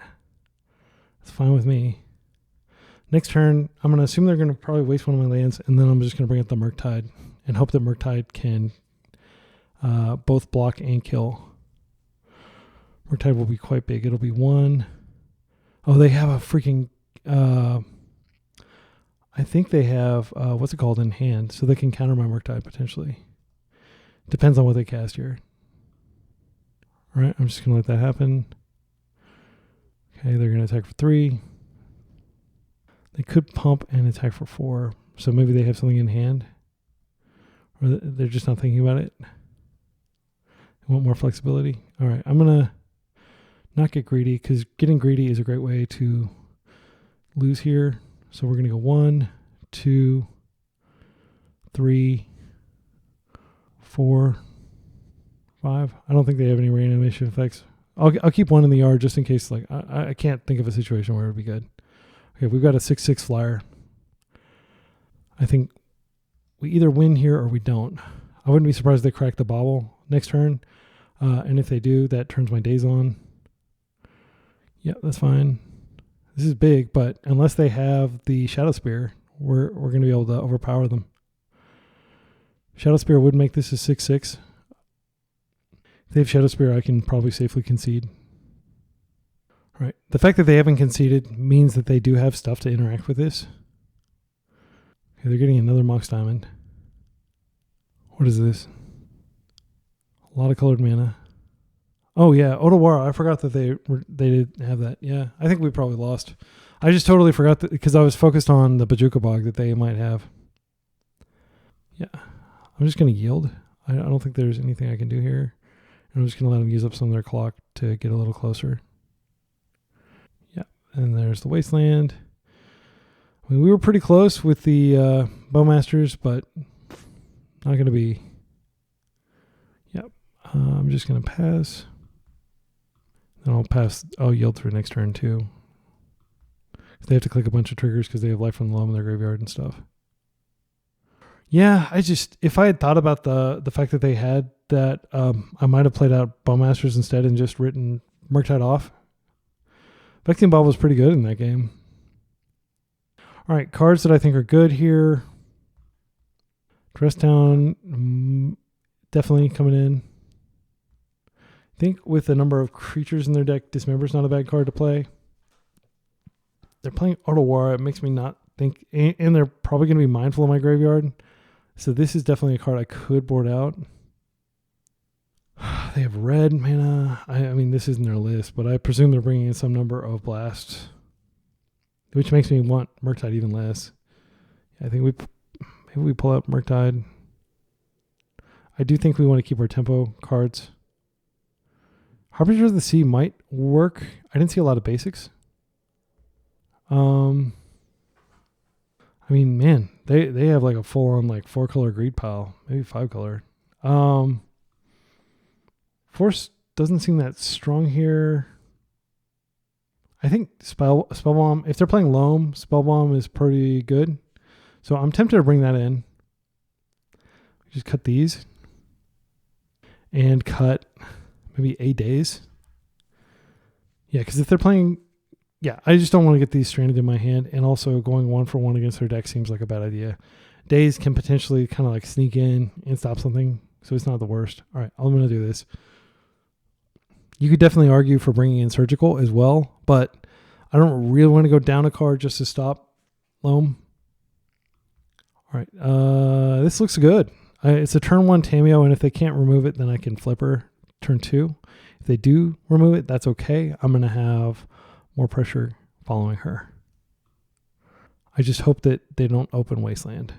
That's fine with me. Next turn, I'm going to assume they're going to probably waste one of my lands, and then I'm just going to bring up the Murktide and hope that Murktide can both block and kill. Murktide will be quite big. It'll be one. Oh, they have a freaking... I think they have, what's it called, in hand, so they can counter my Murktide potentially. Depends on what they cast here. All right, I'm just going to let that happen. Okay, they're going to attack for 3. They could pump and attack for 4, so maybe they have something in hand. Or they're just not thinking about it. They want more flexibility. All right, I'm going to not get greedy, because getting greedy is a great way to lose here. So we're going to go 1, 2, 3, 4, 5. I don't think they have any rain animation effects. I'll keep 1 in the yard just in case. Like I can't think of a situation where it would be good. Okay, we've got a 6/6 flyer. I think we either win here or we don't. I wouldn't be surprised if they crack the bauble next turn. And if they do, that turns my days on. Yeah, that's fine. This is big, but unless they have the Shadow Spear, we're going to be able to overpower them. Shadow Spear would make this a 6/6. If they have Shadow Spear, I can probably safely concede. All right. The fact that they haven't conceded means that they do have stuff to interact with this. Okay, they're getting another Mox Diamond. What is this? A lot of colored mana. Oh yeah, Otawara. I forgot that they did have that. Yeah, I think we probably lost. I just totally forgot that because I was focused on the Bajuka Bog that they might have. Yeah, I'm just going to yield. I don't think there's anything I can do here. And I'm just going to let them use up some of their clock to get a little closer. Yeah, and there's the Wasteland. I mean, we were pretty close with the Bowmasters, but not going to be. Yep, I'm just going to pass. Then I'll yield through next turn too. They have to click a bunch of triggers because they have life from the loam in their graveyard and stuff. Yeah, if I had thought about the fact that they had that, I might have played out Bowmasters instead and just written Murktide off. Vexing Ball was pretty good in that game. All right, cards that I think are good here. Dress Down, definitely coming in. I think with the number of creatures in their deck, Dismember's not a bad card to play. They're playing Otawara. It makes me not think, and they're probably going to be mindful of my graveyard. So this is definitely a card I could board out. They have red mana. I mean, this isn't their list, but I presume they're bringing in some number of blasts, which makes me want Murktide even less. I think maybe we pull out Murktide. I do think we want to keep our tempo cards. Harbinger of the Sea might work. I didn't see a lot of basics. I mean, man, they have like a full-on like 4-color greed pile, maybe 5-color. Force doesn't seem that strong here. I think Spellbomb, if they're playing Loam, Spellbomb is pretty good. So I'm tempted to bring that in. Just cut these and cut maybe 8 days. Yeah, because if they're playing, yeah, I just don't want to get these stranded in my hand, and also going 1-for-1 against their deck seems like a bad idea. Days can potentially kind of like sneak in and stop something, so it's not the worst. All right, I'm going to do this. You could definitely argue for bringing in Surgical as well, but I don't really want to go down a card just to stop Loam. All right, this looks good. It's a turn 1 Tamiyo, and if they can't remove it, then I can flip her turn 2. If they do remove it, that's okay. I'm going to have more pressure following her. I just hope that they don't open Wasteland.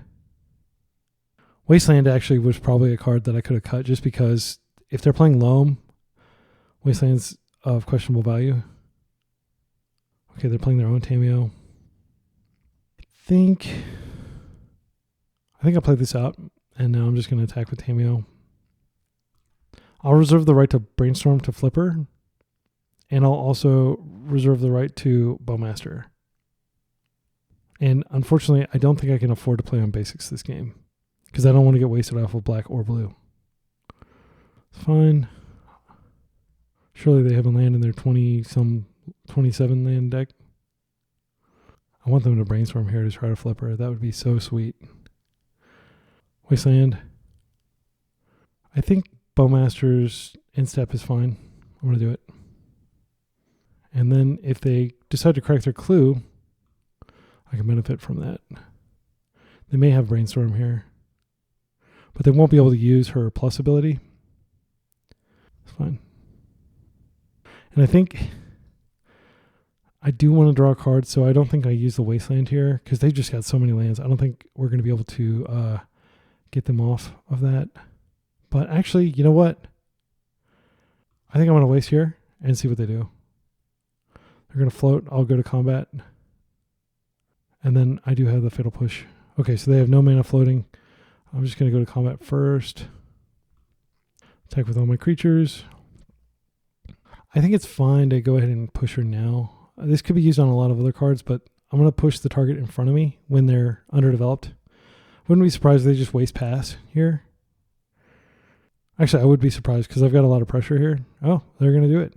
Wasteland actually was probably a card that I could have cut just because if they're playing Loam, Wasteland's of questionable value. Okay, they're playing their own Tamiyo. I think I played this out, and now I'm just going to attack with Tamiyo. I'll reserve the right to Brainstorm to Flipper, and I'll also reserve the right to Bowmaster. And unfortunately, I don't think I can afford to play on basics this game because I don't want to get wasted off of black or blue. It's fine. Surely they have a land in their 27 land deck. I want them to Brainstorm here to try to Flipper. That would be so sweet. Wasteland. I think Bowmasters Instep is fine. I'm going to do it. And then if they decide to crack their clue, I can benefit from that. They may have Brainstorm here, but they won't be able to use her plus ability. It's fine. And I think I do want to draw a card, so I don't think I use the Wasteland here because they just got so many lands. I don't think we're going to be able to get them off of that. But actually, you know what? I think I'm going to waste here and see what they do. They're going to float. I'll go to combat. And then I do have the Fatal Push. Okay, so they have no mana floating. I'm just going to go to combat first. Attack with all my creatures. I think it's fine to go ahead and push her now. This could be used on a lot of other cards, but I'm going to push the target in front of me when they're underdeveloped. Wouldn't be surprised if they just waste pass here. Actually, I would be surprised because I've got a lot of pressure here. Oh, they're going to do it.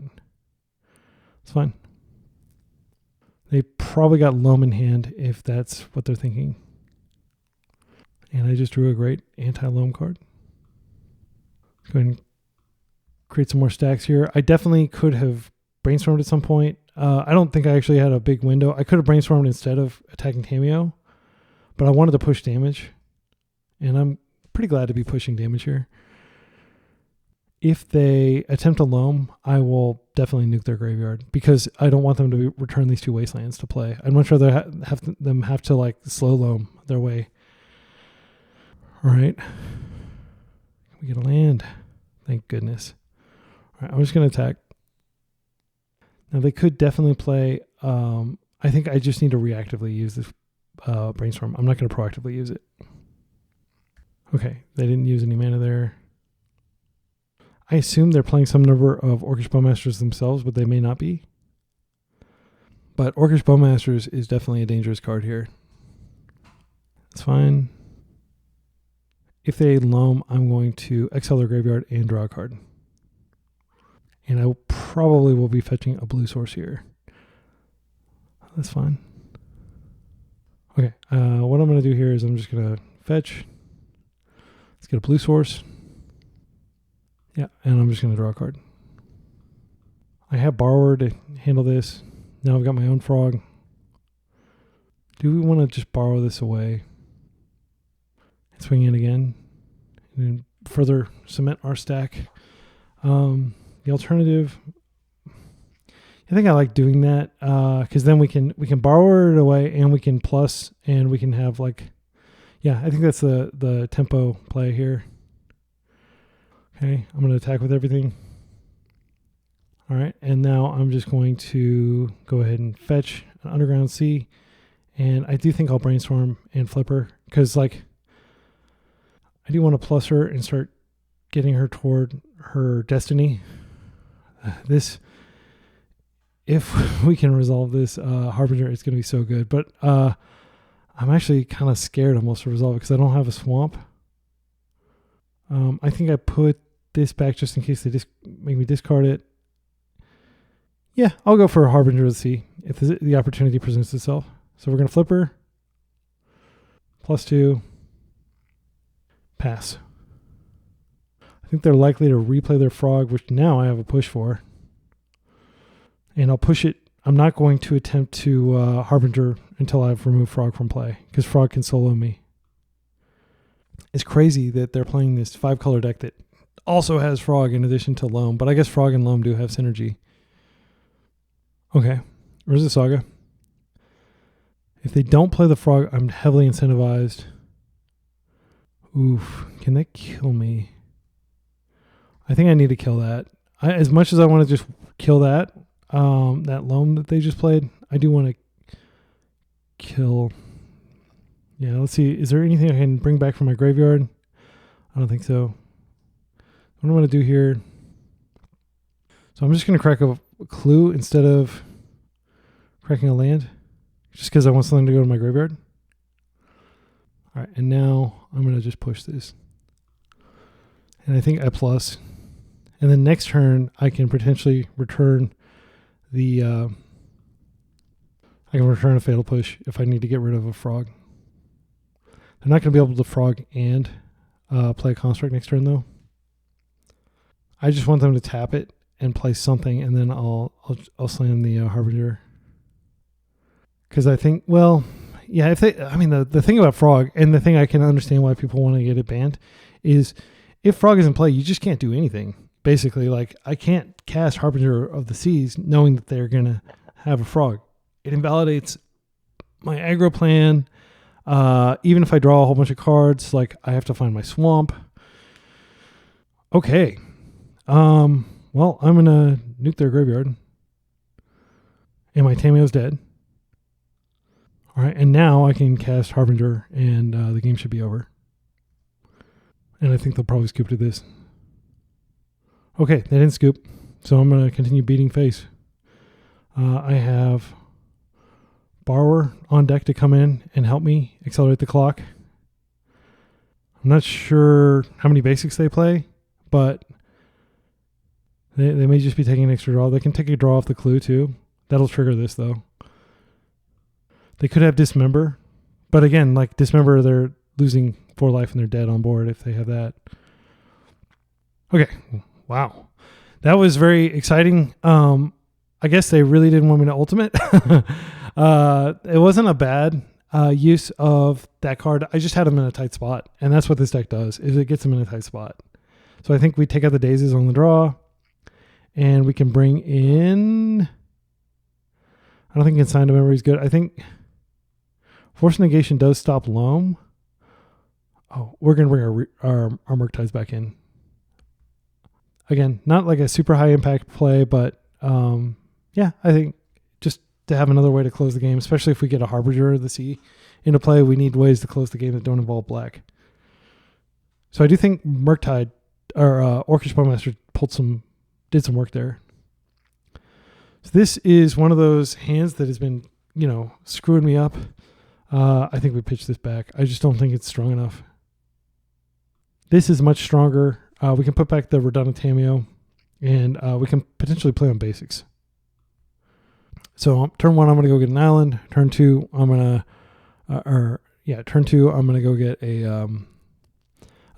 It's fine. They probably got Loam in hand if that's what they're thinking. And I just drew a great anti-Loam card. Let's go ahead and create some more stacks here. I definitely could have Brainstormed at some point. I don't think I actually had a big window. I could have Brainstormed instead of attacking Tamiyo, but I wanted to push damage. And I'm pretty glad to be pushing damage here. If they attempt a Loam, I will definitely nuke their graveyard because I don't want them to return these 2 Wastelands to play. I'd much rather have to like slow Loam their way. All right. We get a land. Thank goodness. All right, I'm just going to attack. Now they could definitely play. I think I just need to reactively use this Brainstorm. I'm not going to proactively use it. Okay, they didn't use any mana there. I assume they're playing some number of Orcish Bowmasters themselves, but they may not be. But Orcish Bowmasters is definitely a dangerous card here. That's fine. If they loam, I'm going to exile their graveyard and draw a card. And I probably will be fetching a blue source here. That's fine. Okay, what I'm going to do here is I'm just going to fetch. Let's get a blue source. Yeah, and I'm just going to draw a card. I have borrower to handle this. Now I've got my own frog. Do we want to just borrow this away? Swing in again and further cement our stack. The alternative, I think I like doing that because then we can borrow it away and we can plus and we can have like, yeah, I think that's the tempo play here. Okay, I'm going to attack with everything. All right, and now I'm just going to go ahead and fetch an Underground Sea, and I do think I'll brainstorm and flip her because like I do want to plus her and start getting her toward her destiny. This, if we can resolve this Harbinger, it's going to be so good. But I'm actually kind of scared almost to resolve it because I don't have a swamp. I think I put this back just in case they just make me discard it. Yeah, I'll go for a Harbinger of the Sea if the opportunity presents itself. So we're going to flip her. +2. Pass. I think they're likely to replay their frog, which now I have a push for. And I'll push it. I'm not going to attempt to Harbinger until I've removed frog from play, because frog can solo me. It's crazy that they're playing this 5-color deck that also has frog in addition to loam, but I guess frog and loam do have synergy. Okay, where's the saga? If they don't play the frog, I'm heavily incentivized. Oof, can that kill me? I think I need to kill that. As much as I want to just kill that, that loam that they just played, I do want to kill. Yeah, let's see. Is there anything I can bring back from my graveyard? I don't think so. What I'm going to do here. So I'm just going to crack a clue instead of cracking a land, just because I want something to go to my graveyard. All right, and now I'm going to just push this. And I think I plus. And then next turn, I can potentially return the... I can return a Fatal Push if I need to get rid of a frog. They're not going to be able to frog and play a Construct next turn, though. I just want them to tap it and play something, and then I'll slam the Harbinger. Because I think, well... Yeah, if they, I mean, the thing about frog, and the thing I can understand why people want to get it banned, is if frog is in play, you just can't do anything. Basically, like, I can't cast Harbinger of the Seas knowing that they're going to have a frog. It invalidates my aggro plan. Even if I draw a whole bunch of cards, like, I have to find my swamp. Okay. Well, I'm going to nuke their graveyard. And my Tamiyo's dead. All right, and now I can cast Harbinger, and the game should be over. And I think they'll probably scoop to this. Okay, they didn't scoop, so I'm going to continue beating face. I have Borrower on deck to come in and help me accelerate the clock. I'm not sure how many basics they play, but they may just be taking an extra draw. They can take a draw off the clue, too. That'll trigger this, though. They could have Dismember, but again, like Dismember, they're losing 4 life and they're dead on board if they have that. Okay, wow. That was very exciting. I guess they really didn't want me to ultimate. It wasn't a bad use of that card. I just had them in a tight spot, and that's what this deck does, is it gets them in a tight spot. So I think we take out the daisies on the draw, and we can bring in... I don't think Consign to Memory is good. I think... Force Negation does stop loam. Oh, we're going to bring our Murktides back in. Again, not like a super high impact play, but yeah, I think just to have another way to close the game, especially if we get a Harbinger of the Sea into play, we need ways to close the game that don't involve black. So I do think Murktide or Orcish Bowmaster did some work there. So this is one of those hands that has been, screwing me up. I think we pitch this back. I just don't think it's strong enough. This is much stronger. We can put back the redundant Tamiyo, and we can potentially play on basics. So turn 1, I'm going to go get an island. Turn 2, I'm going to, turn 2, I'm going to go get a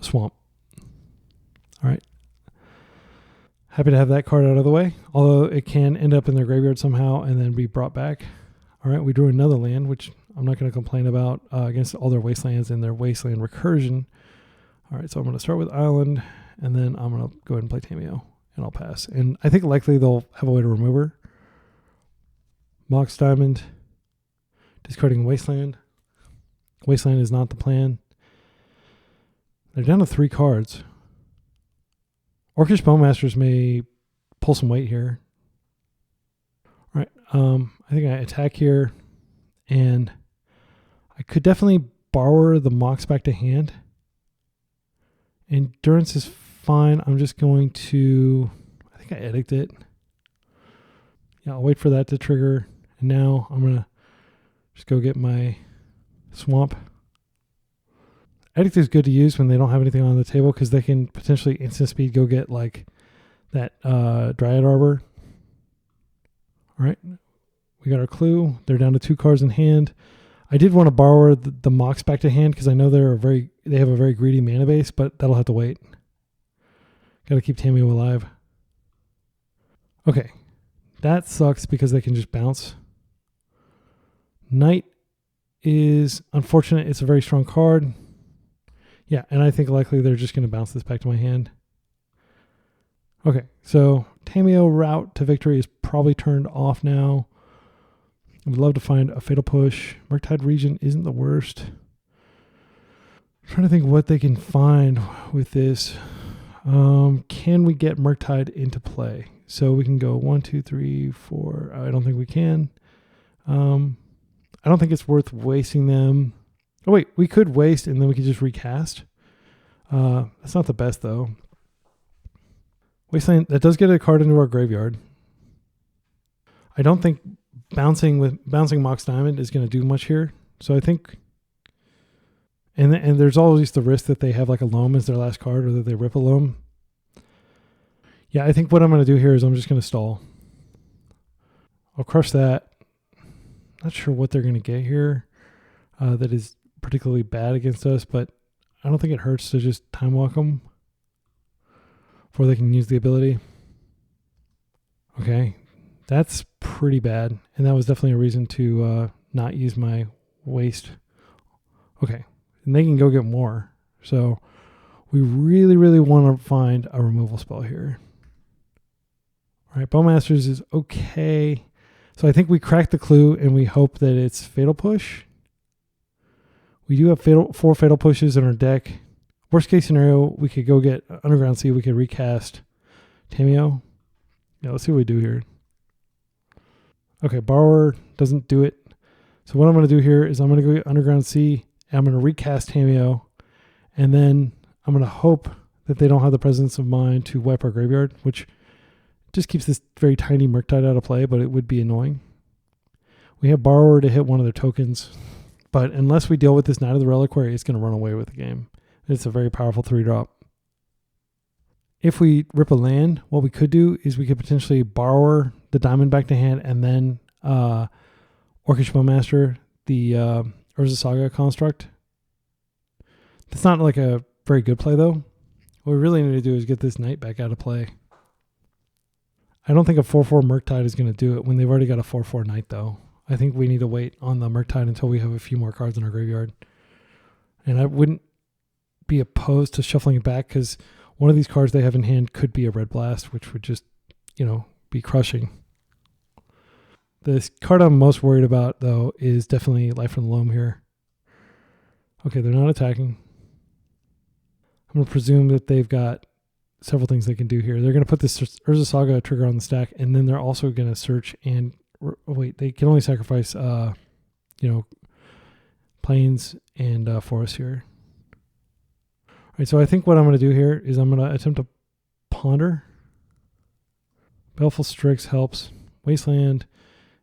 swamp. All right. Happy to have that card out of the way, although it can end up in their graveyard somehow and then be brought back. All right, we drew another land, which I'm not going to complain about against all their wastelands and their wasteland recursion. All right, so I'm going to start with island, and then I'm going to go ahead and play Tamiyo, and I'll pass. And I think likely they'll have a way to remove her. Mox Diamond, discarding Wasteland. Wasteland is not the plan. They're down to 3 cards. Orcish Bowmasters may pull some weight here. All right, I think I attack here, and I could definitely borrow the Mox back to hand. Endurance is fine. I'm just going to, I think I edict it. Yeah, I'll wait for that to trigger. And now I'm going to just go get my swamp. Edict is good to use when they don't have anything on the table because they can potentially instant speed go get like that Dryad Arbor. All right, we got our clue. They're down to 2 cards in hand. I did want to borrow the Mox back to hand because I know they have a very greedy mana base, but that'll have to wait. Got to keep Tamiyo alive. Okay, that sucks because they can just bounce. Knight is unfortunate. It's a very strong card. Yeah, and I think likely they're just going to bounce this back to my hand. Okay, so Tamiyo route to victory is probably turned off now. I would love to find a Fatal Push. Murktide Region isn't the worst. I'm trying to think what they can find with this. Can we get Murktide into play? So we can go 1, 2, 3, 4. I don't think we can. I don't think it's worth wasting them. Oh, wait, we could waste and then we could just recast. That's not the best, though. Wasteland, that does get a card into our graveyard. I don't think bouncing Mox Diamond is going to do much here. So I think, and there's always the risk that they have like a loam as their last card or that they rip a loam. Yeah, I think what I'm going to do here is I'm just going to stall. I'll crush that. Not sure what they're going to get here that is particularly bad against us, but I don't think it hurts to just time walk them before they can use the ability. Okay, that's pretty bad, and that was definitely a reason to not use my waste. Okay, and they can go get more. So we really, really want to find a removal spell here. All right, Bowmasters is okay. So I think we cracked the clue, and we hope that it's Fatal Push. We do have 4 Fatal Pushes in our deck. Worst case scenario, we could go get Underground Sea. We could recast Tamiyo. Yeah, let's see what we do here. Okay, Borrower doesn't do it. So what I'm going to do here is I'm going to go get Underground Sea, and I'm going to recast Tamiyo, and then I'm going to hope that they don't have the presence of mind to wipe our graveyard, which just keeps this very tiny Murktide out of play, but it would be annoying. We have Borrower to hit one of their tokens, but unless we deal with this Knight of the Reliquary, it's going to run away with the game. It's a very powerful 3-drop. If we rip a land, what we could do is we could potentially Borrower the diamond back to hand and then Orcish Bowmaster the Urza Saga construct. That's not like a very good play though. What we really need to do is get this knight back out of play. I don't think a 4/4 Murktide is going to do it when they've already got a 4/4 knight though. I think we need to wait on the Murktide until we have a few more cards in our graveyard. And I wouldn't be opposed to shuffling it back because one of these cards they have in hand could be a Red Blast, which would just, be crushing. This card I'm most worried about, though, is definitely Life from the Loam here. Okay, they're not attacking. I'm going to presume that they've got several things they can do here. They're going to put this Urza Saga trigger on the stack, and then they're also going to search and... wait, they can only sacrifice, plains and forests here. All right, so I think what I'm going to do here is I'm going to attempt to ponder. Baleful Strix helps. Wasteland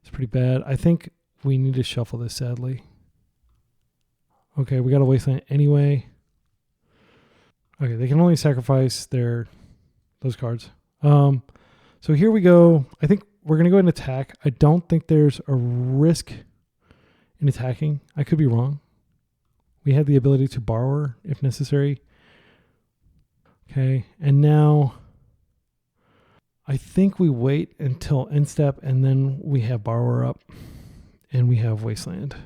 is pretty bad. I think we need to shuffle this, sadly. Okay, we got a Wasteland anyway. Okay, they can only sacrifice those cards. So here we go. I think we're going to go ahead and attack. I don't think there's a risk in attacking. I could be wrong. We have the ability to borrower if necessary. Okay, and now I think we wait until end step and then we have borrower up and we have Wasteland.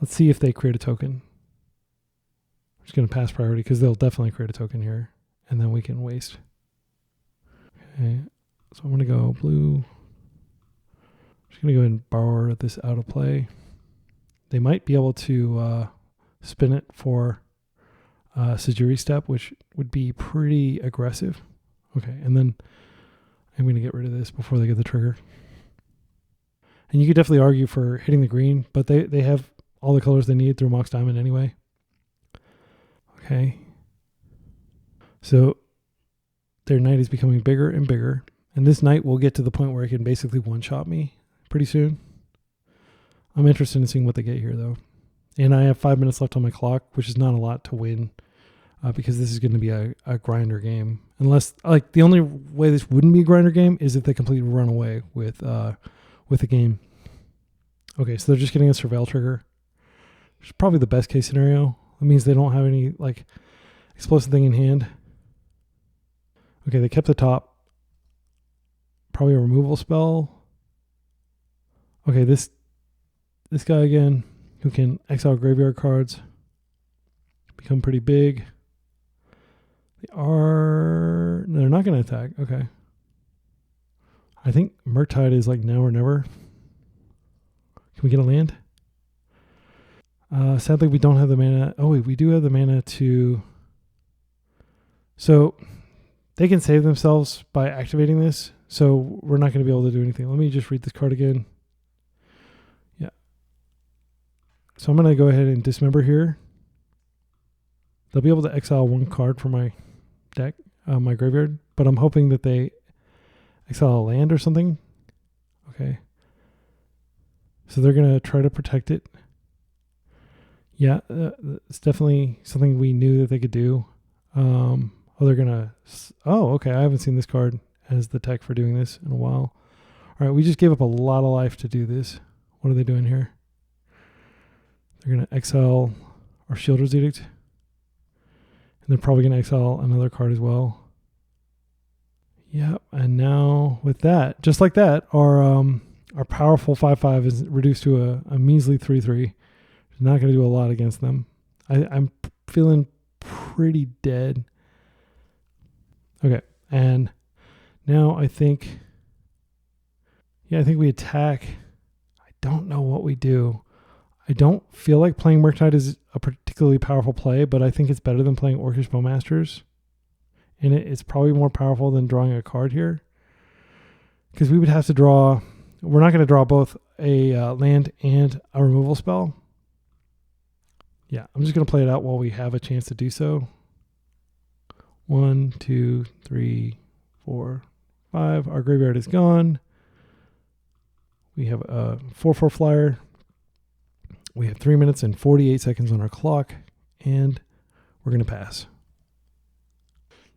Let's see if they create a token. I'm just going to pass priority because they'll definitely create a token here and then we can waste. Okay, so I'm going to go blue. I'm just going to go ahead and borrow this out of play. They might be able to spin it for Sejiri step, which would be pretty aggressive. Okay, and then I'm going to get rid of this before they get the trigger. And you could definitely argue for hitting the green, but they have all the colors they need through Mox Diamond anyway. Okay. So their knight is becoming bigger and bigger. And this knight will get to the point where it can basically one-shot me pretty soon. I'm interested in seeing what they get here, though. And I have 5 minutes left on my clock, which is not a lot to win because this is going to be a grinder game. Unless, like, the only way this wouldn't be a grinder game is if they completely run away with the game. Okay, so they're just getting a surveil trigger, which is probably the best case scenario. That means they don't have any, like, explosive thing in hand. Okay, they kept the top. Probably a removal spell. Okay, this guy again, who can exile graveyard cards, become pretty big. They're not going to attack. Okay. I think Murktide is like now or never. Can we get a land? Sadly, we don't have the mana. Oh, wait, we do have the mana to... So they can save themselves by activating this. So we're not going to be able to do anything. Let me just read this card again. Yeah. So I'm going to go ahead and dismember here. They'll be able to exile one card from my deck, my graveyard. But I'm hoping that they exile a land or something. Okay. So they're going to try to protect it. Yeah, it's definitely something we knew that they could do. They're going to... Oh, okay. I haven't seen this card as the tech for doing this in a while. All right, we just gave up a lot of life to do this. What are they doing here? They're going to exile our Shielder's Edict. And they're probably going to exile another card as well. Yep, and now with that, just like that, our powerful 5/5 is reduced to a measly 3/3. It's not going to do a lot against them. I'm feeling pretty dead. Okay, and now I think we attack. I don't know what we do. I don't feel like playing Murktide is a particularly powerful play, but I think it's better than playing Orcish Bowmasters. And it's probably more powerful than drawing a card here. Because we would have to draw... We're not going to draw both a land and a removal spell. Yeah, I'm just going to play it out while we have a chance to do so. 1, 2, 3, 4, 5. Our graveyard is gone. We have a 4/4 flyer. We have 3 minutes and 48 seconds on our clock. And we're going to pass.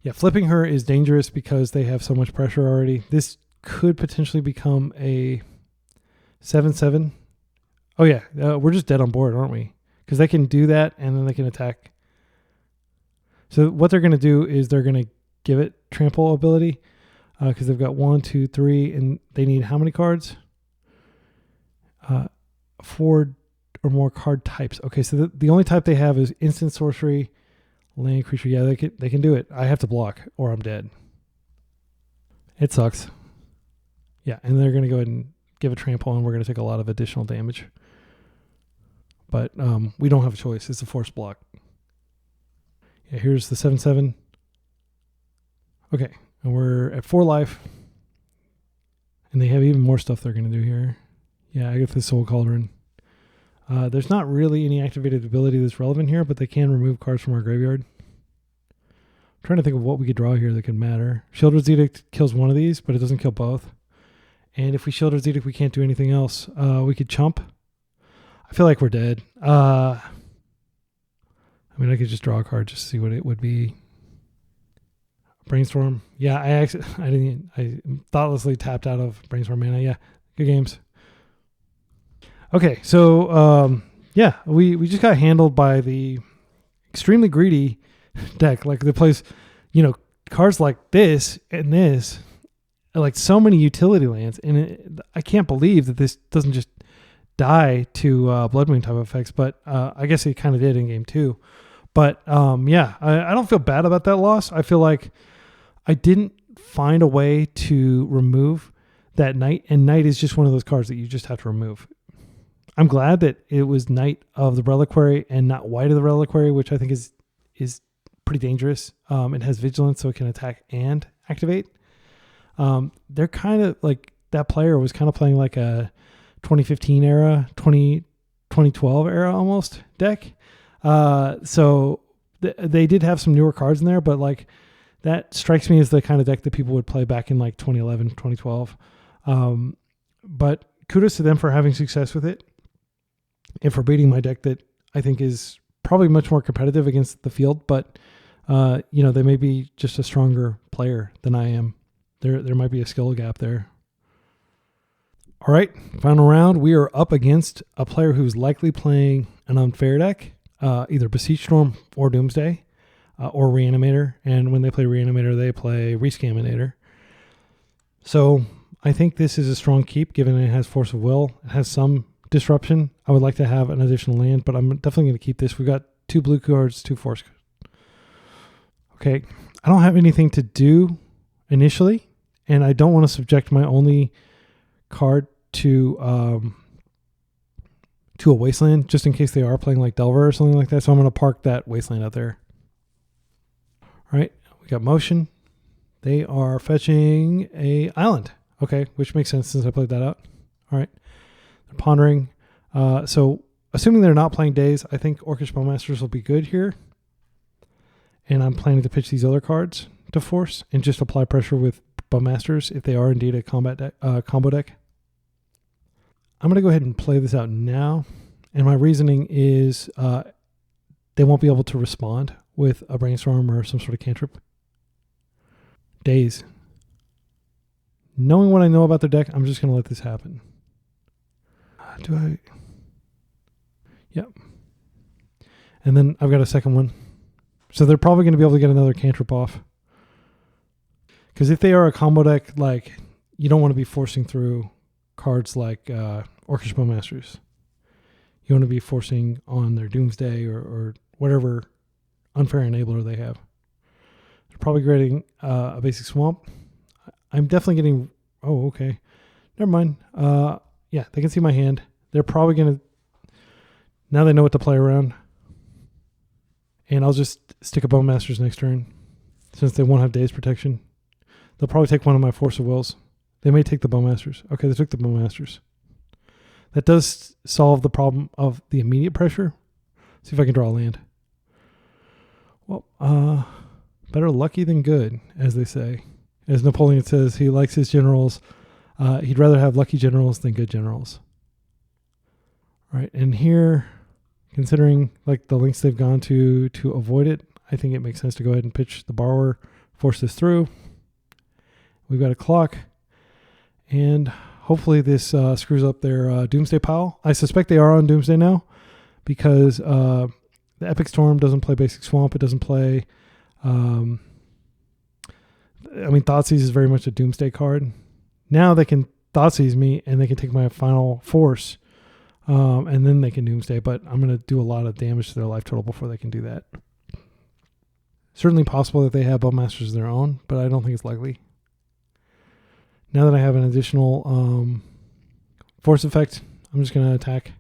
Yeah, flipping her is dangerous because they have so much pressure already. This could potentially become a 7/7. Oh yeah, we're just dead on board, aren't we? Because they can do that and then they can attack. So what they're going to do is they're going to give it trample ability because they've got 1, 2, 3, and they need how many cards? 4 or more card types. Okay, so the only type they have is instant sorcery, land creature. Yeah, they can do it. I have to block or I'm dead. It sucks. Yeah, and they're going to go ahead and give a trample, and we're going to take a lot of additional damage. But we don't have a choice. It's a forced block. Yeah, here's the 7/7. Okay, and we're at 4 life. And they have even more stuff they're going to do here. Yeah, I get the Soul Cauldron. There's not really any activated ability that's relevant here, but they can remove cards from our graveyard. I'm trying to think of what we could draw here that could matter. Shielder's Edict kills one of these, but it doesn't kill both. And if we shield our Zedic, we can't do anything else. We could chump. I feel like we're dead. I mean, I could just draw a card just to see what it would be. Brainstorm. Yeah, I thoughtlessly tapped out of Brainstorm mana. Yeah, good games. Okay, so yeah, we just got handled by the extremely greedy deck. Like, that plays, cards like this and this, like so many utility lands, and I can't believe that this doesn't just die to Blood Moon type effects. But I guess it kind of did in game 2. But yeah, I don't feel bad about that loss. I feel like I didn't find a way to remove that Knight, and Knight is just one of those cards that you just have to remove. I'm glad that it was Knight of the Reliquary and not White of the Reliquary, which I think is pretty dangerous. It has Vigilance, so it can attack and activate. They're kind of like, that player was kind of playing like a 2015 era, 2012 era almost deck. So they did have some newer cards in there, but like, that strikes me as the kind of deck that people would play back in like 2011, 2012. But kudos to them for having success with it and for beating my deck that I think is probably much more competitive against the field. But, they may be just a stronger player than I am. There might be a skill gap there. All right, final round. We are up against a player who's likely playing an unfair deck, either Beseech Storm or Doomsday. Or Reanimator, and when they play Reanimator, they play Rescaminator. So I think this is a strong keep, given it has Force of Will. It has some disruption. I would like to have an additional land, but I'm definitely going to keep this. We've got 2 blue cards, 2 force. Okay, I don't have anything to do initially, and I don't want to subject my only card to a Wasteland, just in case they are playing like Delver or something like that. So I'm going to park that Wasteland out there. All right, we got motion. They are fetching a island. Okay, which makes sense since I played that out. All right, they're pondering. So assuming they're not playing Days, I think Orcish Bowmasters will be good here. And I'm planning to pitch these other cards to force and just apply pressure with Bowmasters if they are indeed a combo deck. I'm going to go ahead and play this out now. And my reasoning is they won't be able to respond with a Brainstorm or some sort of cantrip. Days. Knowing what I know about their deck, I'm just going to let this happen. Do I? Yep. And then I've got a second one. So they're probably going to be able to get another cantrip off. Because if they are a combo deck, like, you don't want to be forcing through cards like Orcish Bowmasters. You want to be forcing on their Doomsday or whatever unfair enabler they have. They're probably getting a basic swamp. I'm definitely getting... Oh, okay. Never mind. Yeah, they can see my hand. They're probably going to... Now they know what to play around. And I'll just stick a Bowmasters next turn. Since they won't have Days protection. They'll probably take one of my Force of Wills. They may take the Bowmasters. Okay, they took the Bowmasters. That does solve the problem of the immediate pressure. See if I can draw a land. Well, better lucky than good, as they say. As Napoleon says, he likes his generals. He'd rather have lucky generals than good generals. All right, and here, considering like the lengths they've gone to avoid it, I think it makes sense to go ahead and pitch the borrower, force this through. We've got a clock, and hopefully this screws up their Doomsday pile. I suspect they are on Doomsday now because the Epic Storm doesn't play Basic Swamp. It doesn't play... Thoughtseize is very much a Doomsday card. Now they can Thoughtseize me and they can take my final force and then they can Doomsday, but I'm going to do a lot of damage to their life total before they can do that. Certainly possible that they have Bowmasters of their own, but I don't think it's likely. Now that I have an additional force effect, I'm just going to attack.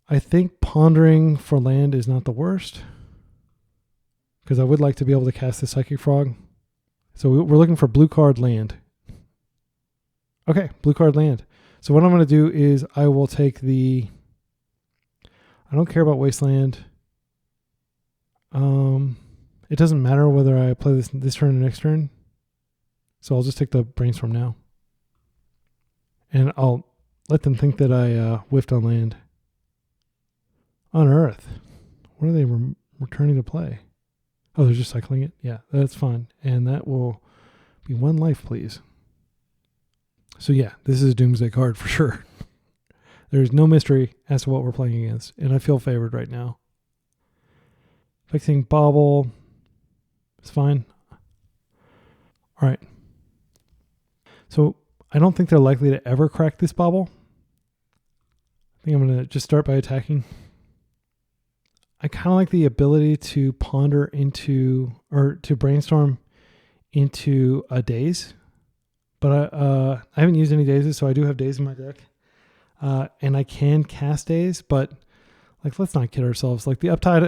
I think pondering for land is not the worst, because I would like to be able to cast the Psychic Frog. So we're looking for blue card land. Okay, blue card land. So what I'm going to do is I will take the... I don't care about Wasteland. It doesn't matter whether I play this turn or next turn. So I'll just take the Brainstorm now. And I'll let them think that I whiffed on land. Unearth. What are they returning to play? Oh, they're just cycling it? Yeah, that's fine. And that will be 1 life, please. So yeah, this is a Doomsday card for sure. There's no mystery as to what we're playing against, and I feel favored right now. Fixing Bobble. It's fine. All right. So I don't think they're likely to ever crack this Bobble. I think I'm going to just start by attacking. I kind of like the ability to ponder into, or to brainstorm into a daze. But I haven't used any dazes, so I do have daze in my deck. And I can cast daze, but like, let's not kid ourselves. Like the upside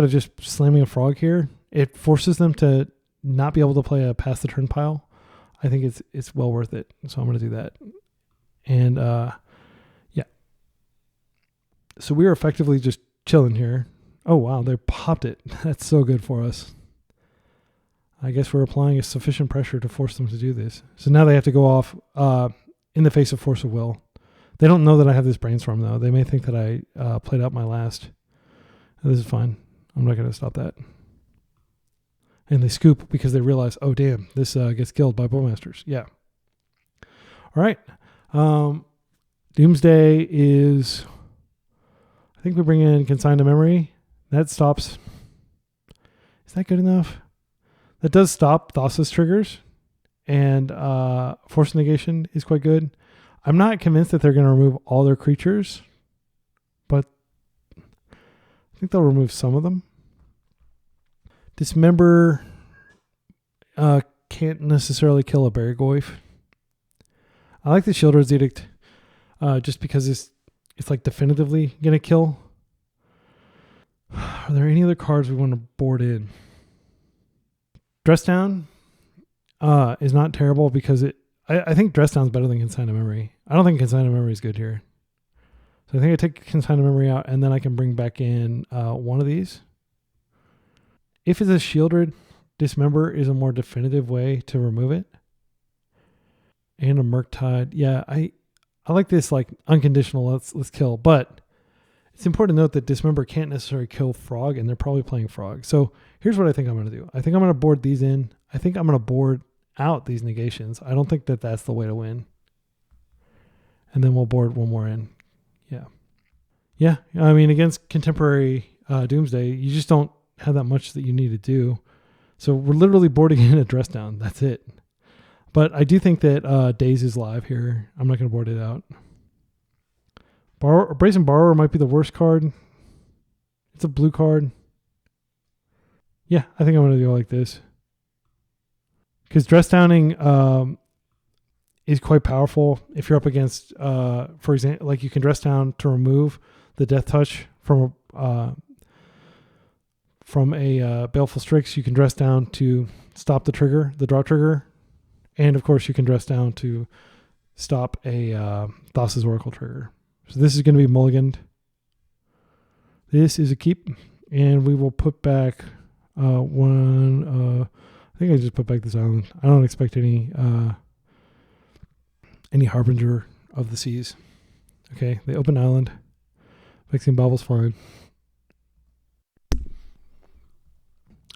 of just slamming a frog here, it forces them to not be able to play a pass the turn pile. I think it's well worth it. So I'm going to do that. And yeah. So we're effectively just chilling here. Oh, wow. They popped it. That's so good for us. I guess we're applying a sufficient pressure to force them to do this. So now they have to go off in the face of force of will. They don't know that I have this brainstorm, though. They may think that I played out my last. This is fine. I'm not going to stop that. And they scoop because they realize, oh, damn, this gets killed by Bowmasters. Yeah. All right. Doomsday is, I think we bring in Consign to Memory. That stops. Is that good enough? That does stop Thassa's triggers. And Force Negation is quite good. I'm not convinced that they're going to remove all their creatures, but I think they'll remove some of them. Dismember can't necessarily kill a Berrygoyf. I like the Shieldred's Edict just because it's like definitively going to kill. Are there any other cards we want to board in? Dress Down is not terrible because I think Dress Down is better than Consign to Memory. I don't think Consign to Memory is good here. So I think I take Consign to Memory out and then I can bring back in one of these. If it's a Shieldred, Dismember is a more definitive way to remove it. And a Murktide. Yeah, I like this like unconditional let's kill, but it's important to note that Dismember can't necessarily kill Frog, and they're probably playing Frog. So here's what I think I'm going to do. I think I'm going to board these in. I think I'm going to board out these negations. I don't think that that's the way to win. And then we'll board one more in. Yeah. Yeah, I mean, against contemporary Doomsday, you just don't have that much that you need to do. So we're literally boarding in a Dress Down. That's it. But I do think that Daze is live here. I'm not going to board it out. Brazen Borrower might be the worst card. It's a blue card. Yeah, I think I'm going to go like this. Because Dress Downing is quite powerful. If you're up against, for example, like you can Dress Down to remove the Death Touch from a Baleful Strix. You can Dress Down to stop the trigger, the draw trigger. And of course, you can Dress Down to stop a Thassa's Oracle trigger. So this is going to be mulliganed. This is a keep. And we will put back one. I think I just put back this island. I don't expect any Harbinger of the Seas. Okay, the open island. Fixing Bobble's fine.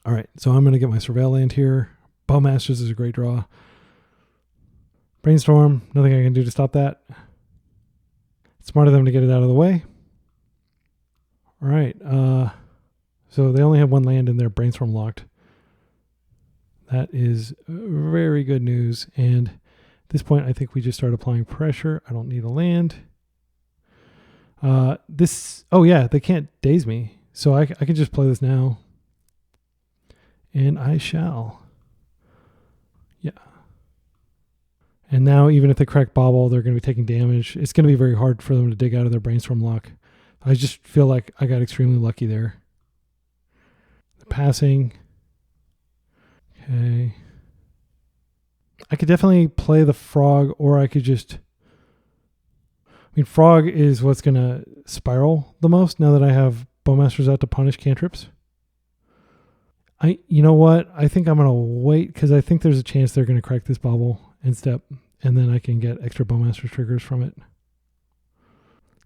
All right, so I'm going to get my Surveil land here. Bowmasters is a great draw. Brainstorm, nothing I can do to stop that. Smart of them to get it out of the way. All right, so they only have one land in their Brainstorm locked. That is very good news. And at this point, I think we just start applying pressure. I don't need a land. Oh yeah, they can't daze me. So I can just play this now. And I shall. Yeah. And now even if they crack Bobble, they're going to be taking damage. It's going to be very hard for them to dig out of their Brainstorm lock. I just feel like I got extremely lucky there. The passing. Okay. I could definitely play the Frog, or I could just... I mean, Frog is what's going to spiral the most now that I have Bowmasters out to punish cantrips. You know what? I think I'm going to wait because I think there's a chance they're going to crack this Bobble and step. and then I can get extra Bowmasters triggers from it.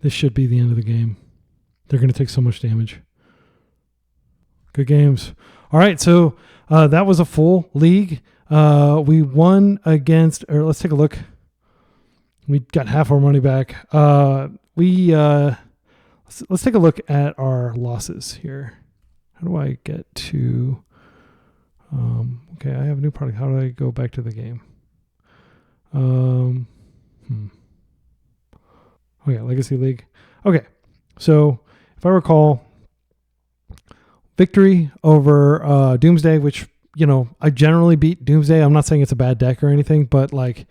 This should be the end of the game. They're going to take so much damage. Good games. All right, so that was a full league. We won against, or let's take a look. We got half our money back. Let's take a look at our losses here. How do I get to... okay, I have a new product. How do I go back to the game? Okay, Legacy League. Okay, so if I recall, victory over Doomsday, which, you know, I generally beat Doomsday. I'm not saying it's a bad deck or anything, but like,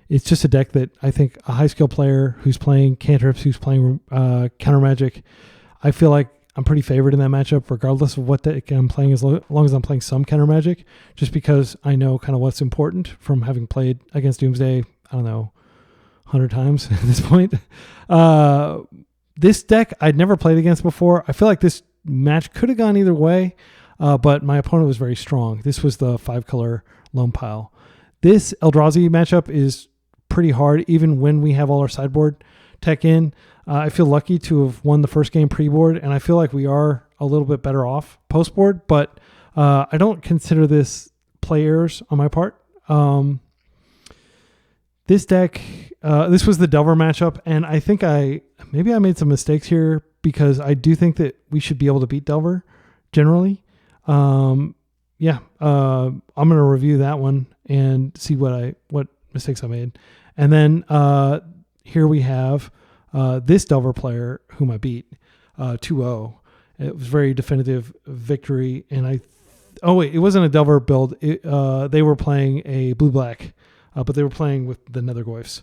it's just a deck that I think a high skill player who's playing cantrips, who's playing counter magic, I feel like I'm pretty favored in that matchup, regardless of what deck I'm playing, as long as I'm playing some counter magic, just because I know kind of what's important from having played against Doomsday, I don't know, 100 times at this point. This deck I'd never played against before. I feel like this match could have gone either way, but my opponent was very strong. This was the 5-color loam pile. This Eldrazi matchup is pretty hard, even when we have all our sideboard tech in. I feel lucky to have won the first game pre-board, and I feel like we are a little bit better off post-board, but I don't consider this play errors on my part. This deck, this was the Delver matchup, and I think maybe I made some mistakes here, because I do think that we should be able to beat Delver generally. I'm going to review that one and see what mistakes I made. And then here we have this Delver player whom I beat 2-0. It was a very definitive victory. And it wasn't a Delver build. They were playing a blue-black, but they were playing with the Nethergoyfs.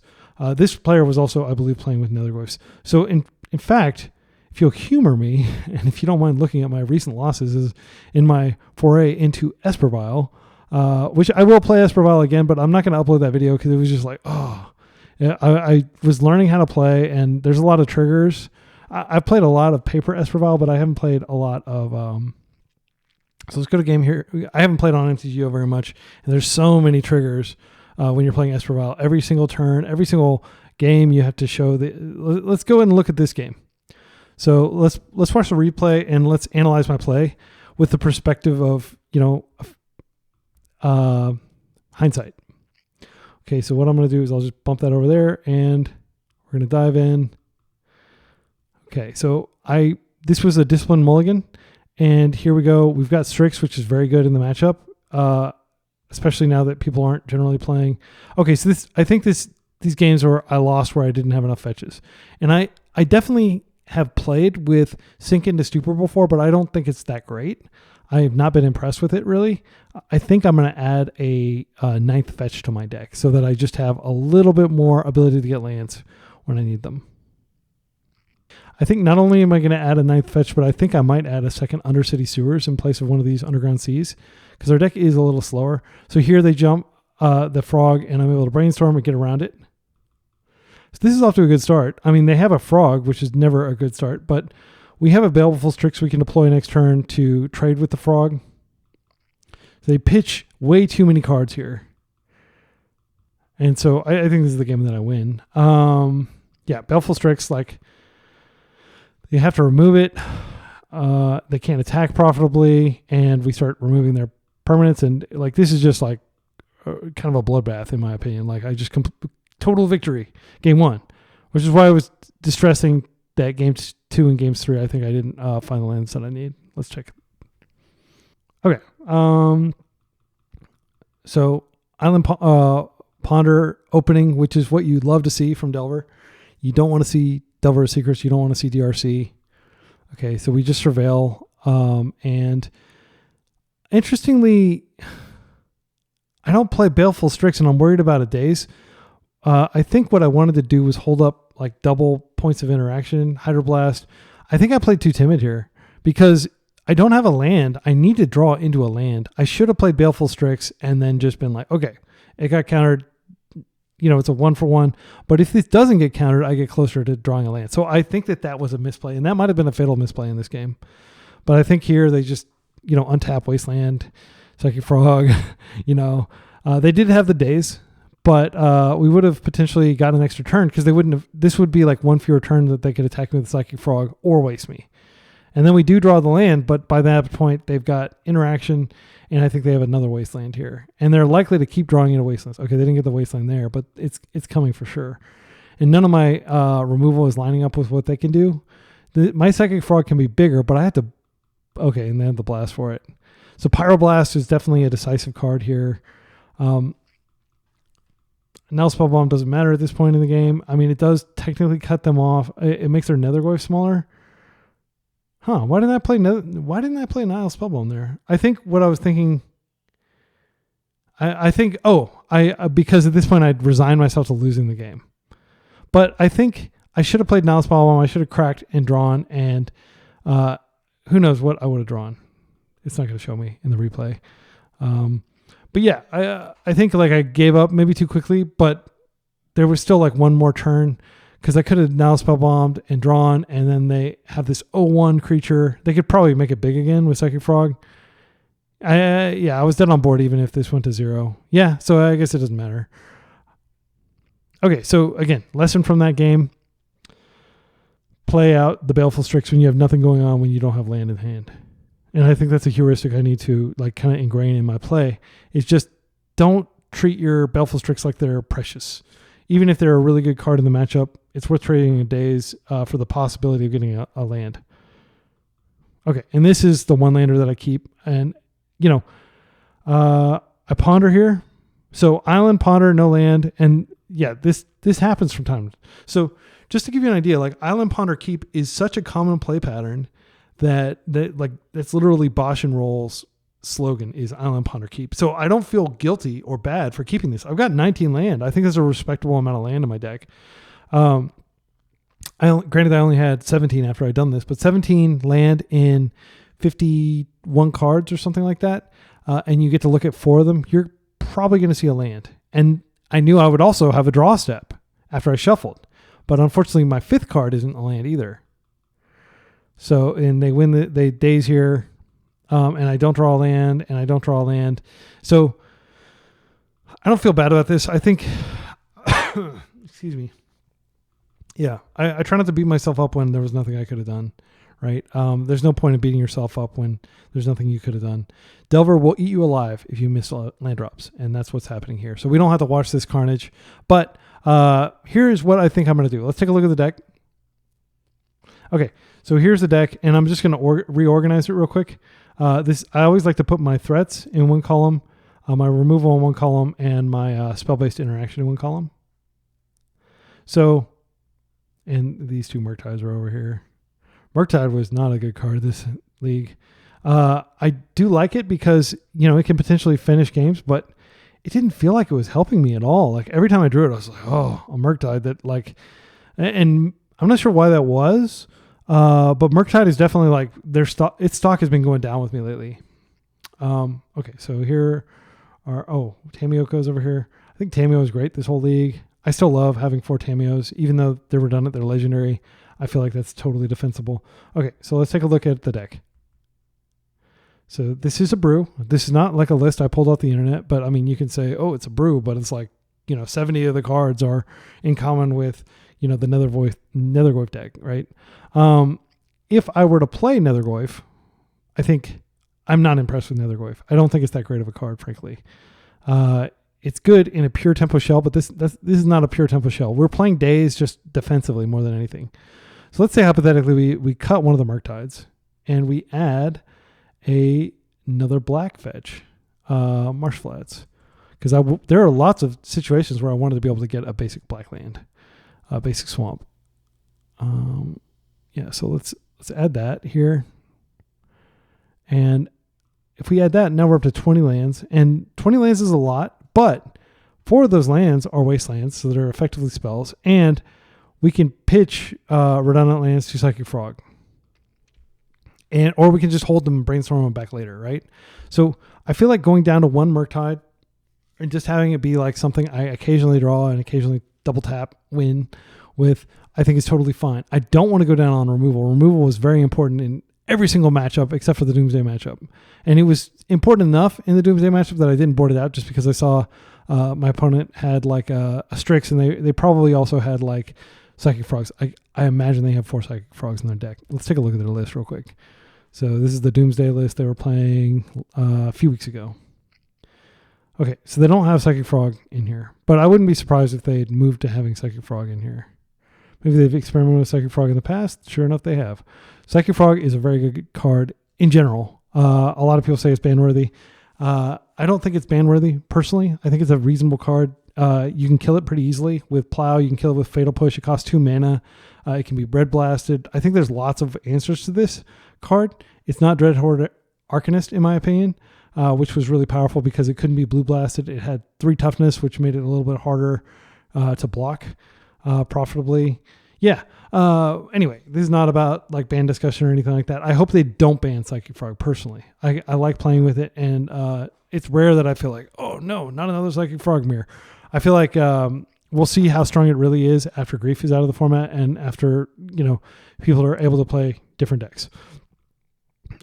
This player was also, I believe, playing with Nethergoyfs. So in fact, if you'll humor me, and if you don't mind looking at my recent losses, is in my foray into Espervile, which I will play Espervile again, but I'm not going to upload that video because it was just like, I was learning how to play, and there's a lot of triggers. I've played a lot of paper Espervile, but I haven't played a lot of... so let's go to game here. I haven't played on MTGO very much, and there's so many triggers when you're playing Espervile. Every single turn, every single game, you have to show the... Let's go ahead and look at this game. So let's watch the replay and let's analyze my play with the perspective of, hindsight. Okay, so what I'm going to do is I'll just bump that over there, and we're going to dive in. Okay, so this was a Discipline Mulligan, and here we go. We've got Strix, which is very good in the matchup, especially now that people aren't generally playing. Okay, so I think these games I lost where I didn't have enough fetches, and I definitely have played with Sink into Stupor before, but I don't think it's that great. I have not been impressed with it, really. I think I'm going to add a 9th fetch to my deck so that I just have a little bit more ability to get lands when I need them. I think not only am I going to add a 9th fetch, but I think I might add a second Undercity Sewers in place of one of these Underground Seas, because our deck is a little slower. So here they jump the Frog, and I'm able to Brainstorm and get around it. So this is off to a good start. I mean, they have a Frog, which is never a good start, but we have a Baleful Strix we can deploy next turn to trade with the Frog. So they pitch way too many cards here. And so I think this is the game that I win. Baleful Strix, like, you have to remove it. They can't attack profitably, and we start removing their permanents, and like this is just like kind of a bloodbath in my opinion. Like I just total victory game 1, which is why I was distressing that games 2 and games 3. I think I didn't find the lands that I need. Let's check. Okay. So Island Ponder opening, which is what you'd love to see from Delver. You don't want to see Delver Secrets. You don't want to see DRC. Okay. So we just surveil. And interestingly, I don't play Baleful Strix, and I'm worried about a Daze. I think what I wanted to do was hold up like double points of interaction, Hydroblast. I think I played too timid here because I don't have a land. I need to draw into a land. I should have played Baleful Strix and then just been like, okay, it got countered. It's a 1-for-1. But if this doesn't get countered, I get closer to drawing a land. So I think that was a misplay, and that might have been a fatal misplay in this game. But I think here they just, untap Wasteland, Psychic Frog. They did have the Daze, but we would have potentially gotten an extra turn because they wouldn't have. This would be like one fewer turn that they could attack me with Psychic Frog or waste me. And then we do draw the land, but by that point they've got interaction, and I think they have another wasteland here, and they're likely to keep drawing into wastelands. Okay, they didn't get the wasteland there, but it's coming for sure. And none of my removal is lining up with what they can do. My Psychic Frog can be bigger, but I have to. Okay, and they have the blast for it. So Pyroblast is definitely a decisive card here. Now Spellbomb doesn't matter at this point in the game. I mean, it does technically cut them off. It makes their Nethergoyf smaller. Huh? Why didn't I play Nile Spellbomb there? I think what I was thinking. I think because at this point I'd resigned myself to losing the game. But I think I should have played Nile Spellbomb. I should have cracked and drawn, and who knows what I would have drawn. It's not going to show me in the replay. But yeah, I think like I gave up maybe too quickly, but there was still like one more turn because I could have now Spellbombed and drawn, and then they have this 0/1 creature. They could probably make it big again with Psychic Frog. I was dead on board even if this went to 0. Yeah, so I guess it doesn't matter. Okay, so again, lesson from that game. Play out the Baleful Strix when you have nothing going on, when you don't have land in hand. And I think that's a heuristic I need to like kind of ingrain in my play, is just don't treat your Baleful Strix like they're precious. Even if they're a really good card in the matchup, it's worth trading in days for the possibility of getting a land. Okay, and this is the one lander that I keep. And, I ponder here. So Island, Ponder, no land. And yeah, this happens from time. So just to give you an idea, like Island, Ponder, Keep is such a common play pattern that that's literally Bosch and Roll's slogan is Island, Ponder, Keep. So I don't feel guilty or bad for keeping this. I've got 19 land. I think that's a respectable amount of land in my deck. Granted, I only had 17 after I'd done this, but 17 land in 51 cards or something like that. And you get to look at 4 of them. You're probably going to see a land. And I knew I would also have a draw step after I shuffled. But unfortunately, my 5th card isn't a land either. So, and they win the days here, and I don't draw a land, and I don't draw a land. So, I don't feel bad about this. I think, excuse me. Yeah, I try not to beat myself up when there was nothing I could have done, right? There's no point in beating yourself up when there's nothing you could have done. Delver will eat you alive if you miss land drops, and that's what's happening here. So, we don't have to watch this carnage, but here's what I think I'm going to do. Let's take a look at the deck. Okay, so here's the deck, and I'm just going to reorganize it real quick. I always like to put my threats in one column, my removal in one column, and my spell-based interaction in one column. So, and these 2 Murktides are over here. Murktide was not a good card this league. I do like it because, it can potentially finish games, but it didn't feel like it was helping me at all. Like every time I drew it, I was like, oh, a Murktide that like, and I'm not sure why that was. But Murktide is definitely like its stock has been going down with me lately. Okay, so here are Tamiyo goes over here. I think Tamiyo is great this whole league. I still love having 4 Tamiyos, even though they're redundant, they're legendary. I feel like that's totally defensible. Okay, so let's take a look at the deck. So this is a brew. This is not like a list I pulled off the internet, but I mean you can say, oh, it's a brew, but it's like 70 of the cards are in common with the Nethergoyf deck, right? If I were to play Nethergoyf, I think I'm not impressed with Nethergoyf. I don't think it's that great of a card, frankly. It's good in a pure tempo shell, but this is not a pure tempo shell. We're playing days just defensively more than anything. So let's say hypothetically we cut one of the Murktides and we add another black fetch, Marsh Flats, because there are lots of situations where I wanted to be able to get a basic black land, a basic swamp. So let's add that here. And if we add that, now we're up to 20 lands. And 20 lands is a lot, but 4 of those lands are wastelands, so they're effectively spells. And we can pitch redundant lands to Psychic Frog. Or we can just hold them and brainstorm them back later, right? So I feel like going down to 1 Murktide and just having it be like something I occasionally draw and occasionally double tap win with, I think is totally fine. I don't want to go down on removal. Removal was very important in every single matchup except for the Doomsday matchup. And it was important enough in the Doomsday matchup that I didn't board it out just because I saw My opponent had like a Strix, and they probably also had like Psychic Frogs. I imagine they have 4 Psychic Frogs in their deck. Let's take a look at their list real quick. So this is the Doomsday list they were playing a few weeks ago. Okay, so they don't have Psychic Frog in here, but I wouldn't be surprised if they'd moved to having Psychic Frog in here. Maybe they've experimented with Psychic Frog in the past. Sure enough, they have. Psychic Frog is a very good card in general. A lot of people say it's ban-worthy. I don't think it's ban-worthy, personally. I think it's a reasonable card. You can kill it pretty easily with Plow. You can kill it with Fatal Push. It costs 2 mana. It can be Red Blasted. I think there's lots of answers to this card. It's not Dreadhorde Arcanist, in my opinion, which was really powerful because it couldn't be Blue Blasted. It had 3 toughness, which made it a little bit harder to block profitably. Yeah. Anyway, this is not about like ban discussion or anything like that. I hope they don't ban Psychic Frog personally. I like playing with it, and it's rare that I feel like, oh no, not another Psychic Frog mirror. I feel like we'll see how strong it really is after Grief is out of the format and after, people are able to play different decks.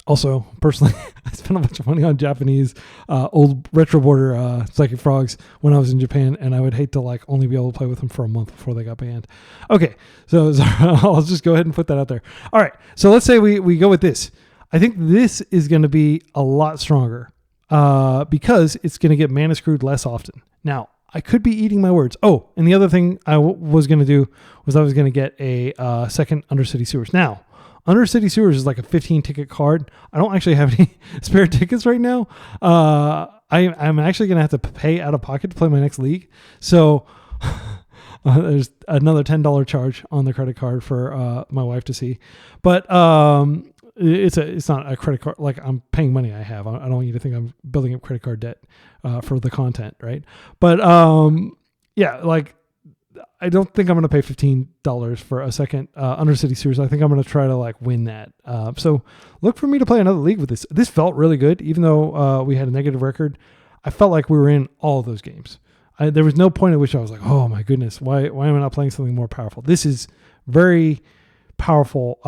Also, personally, I spent a bunch of money on Japanese old retro border Psychic Frogs when I was in Japan, and I would hate to like only be able to play with them for a month before they got banned. Okay, so I'll just go ahead and put that out there. All right, so let's say we go with this. I think this is going to be a lot stronger because it's going to get mana screwed less often. Now, I could be eating my words. Oh, and the other thing I was going to do was I was going to get a second Undercity Sewers. Now, Undercity Sewers is like a 15-ticket card. I don't actually have any spare tickets right now. I'm actually going to have to pay out of pocket to play my next league. So there's another $10 charge on the credit card for my wife to see. But it's not a credit card. Like, I'm paying money I have. I don't want you to think I'm building up credit card debt for the content, right? But yeah, like, I don't think I'm going to pay $15 for a second Undercity Sewers. I think I'm going to try to like win that. So look for me to play another league with this. This felt really good, even though we had a negative record. I felt like we were in all of those games. There was no point at which I was like, oh my goodness, why am I not playing something more powerful? This is very powerful.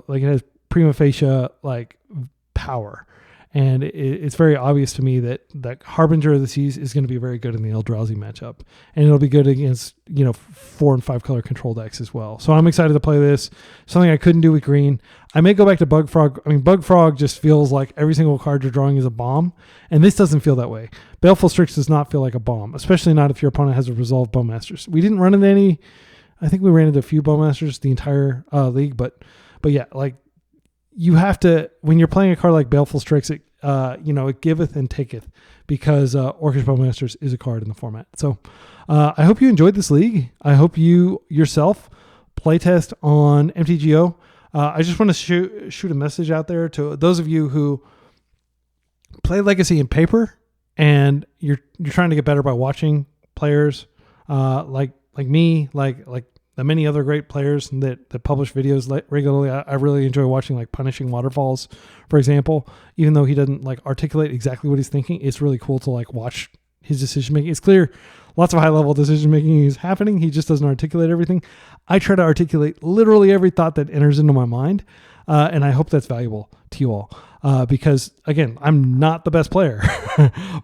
Like it has prima facie like power. And it's very obvious to me that Harbinger of the Seas is going to be very good in the Eldrazi matchup. And it'll be good against, 4 and 5 color control decks as well. So I'm excited to play this. Something I couldn't do with green. I may go back to Bug Frog. I mean, Bug Frog just feels like every single card you're drawing is a bomb. And this doesn't feel that way. Baleful Strix does not feel like a bomb, especially not if your opponent has a resolved Bowmasters. We didn't run into any. I think we ran into a few Bowmasters the entire league. But yeah, like, you have to, when you're playing a card like Baleful Strix, it giveth and taketh, because Orcish Bowmasters is a card in the format. So I hope you enjoyed this league. I hope you yourself playtest on MTGO. I just want to shoot a message out there to those of you who play Legacy in paper and you're trying to get better by watching players like me, like the many other great players that publish videos regularly. I really enjoy watching like Punishing Waterfalls, for example. Even though he doesn't like articulate exactly what he's thinking, it's really cool to like watch his decision making. It's clear lots of high level decision making is happening. He just doesn't articulate everything. I try to articulate literally every thought that enters into my mind, and I hope that's valuable to you all. Because again, I'm not the best player,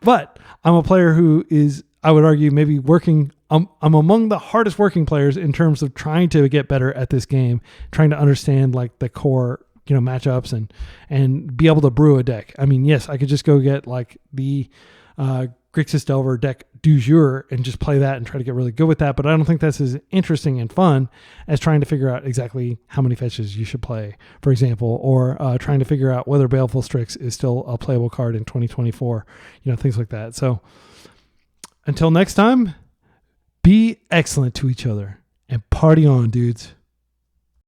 but I'm a player who is, I would argue, maybe working. I'm among the hardest working players in terms of trying to get better at this game, trying to understand like the core, matchups and be able to brew a deck. I mean, yes, I could just go get like the Grixis Delver deck du jour and just play that and try to get really good with that. But I don't think that's as interesting and fun as trying to figure out exactly how many fetches you should play, for example, or trying to figure out whether Baleful Strix is still a playable card in 2024, things like that. So until next time, be excellent to each other and party on, dudes.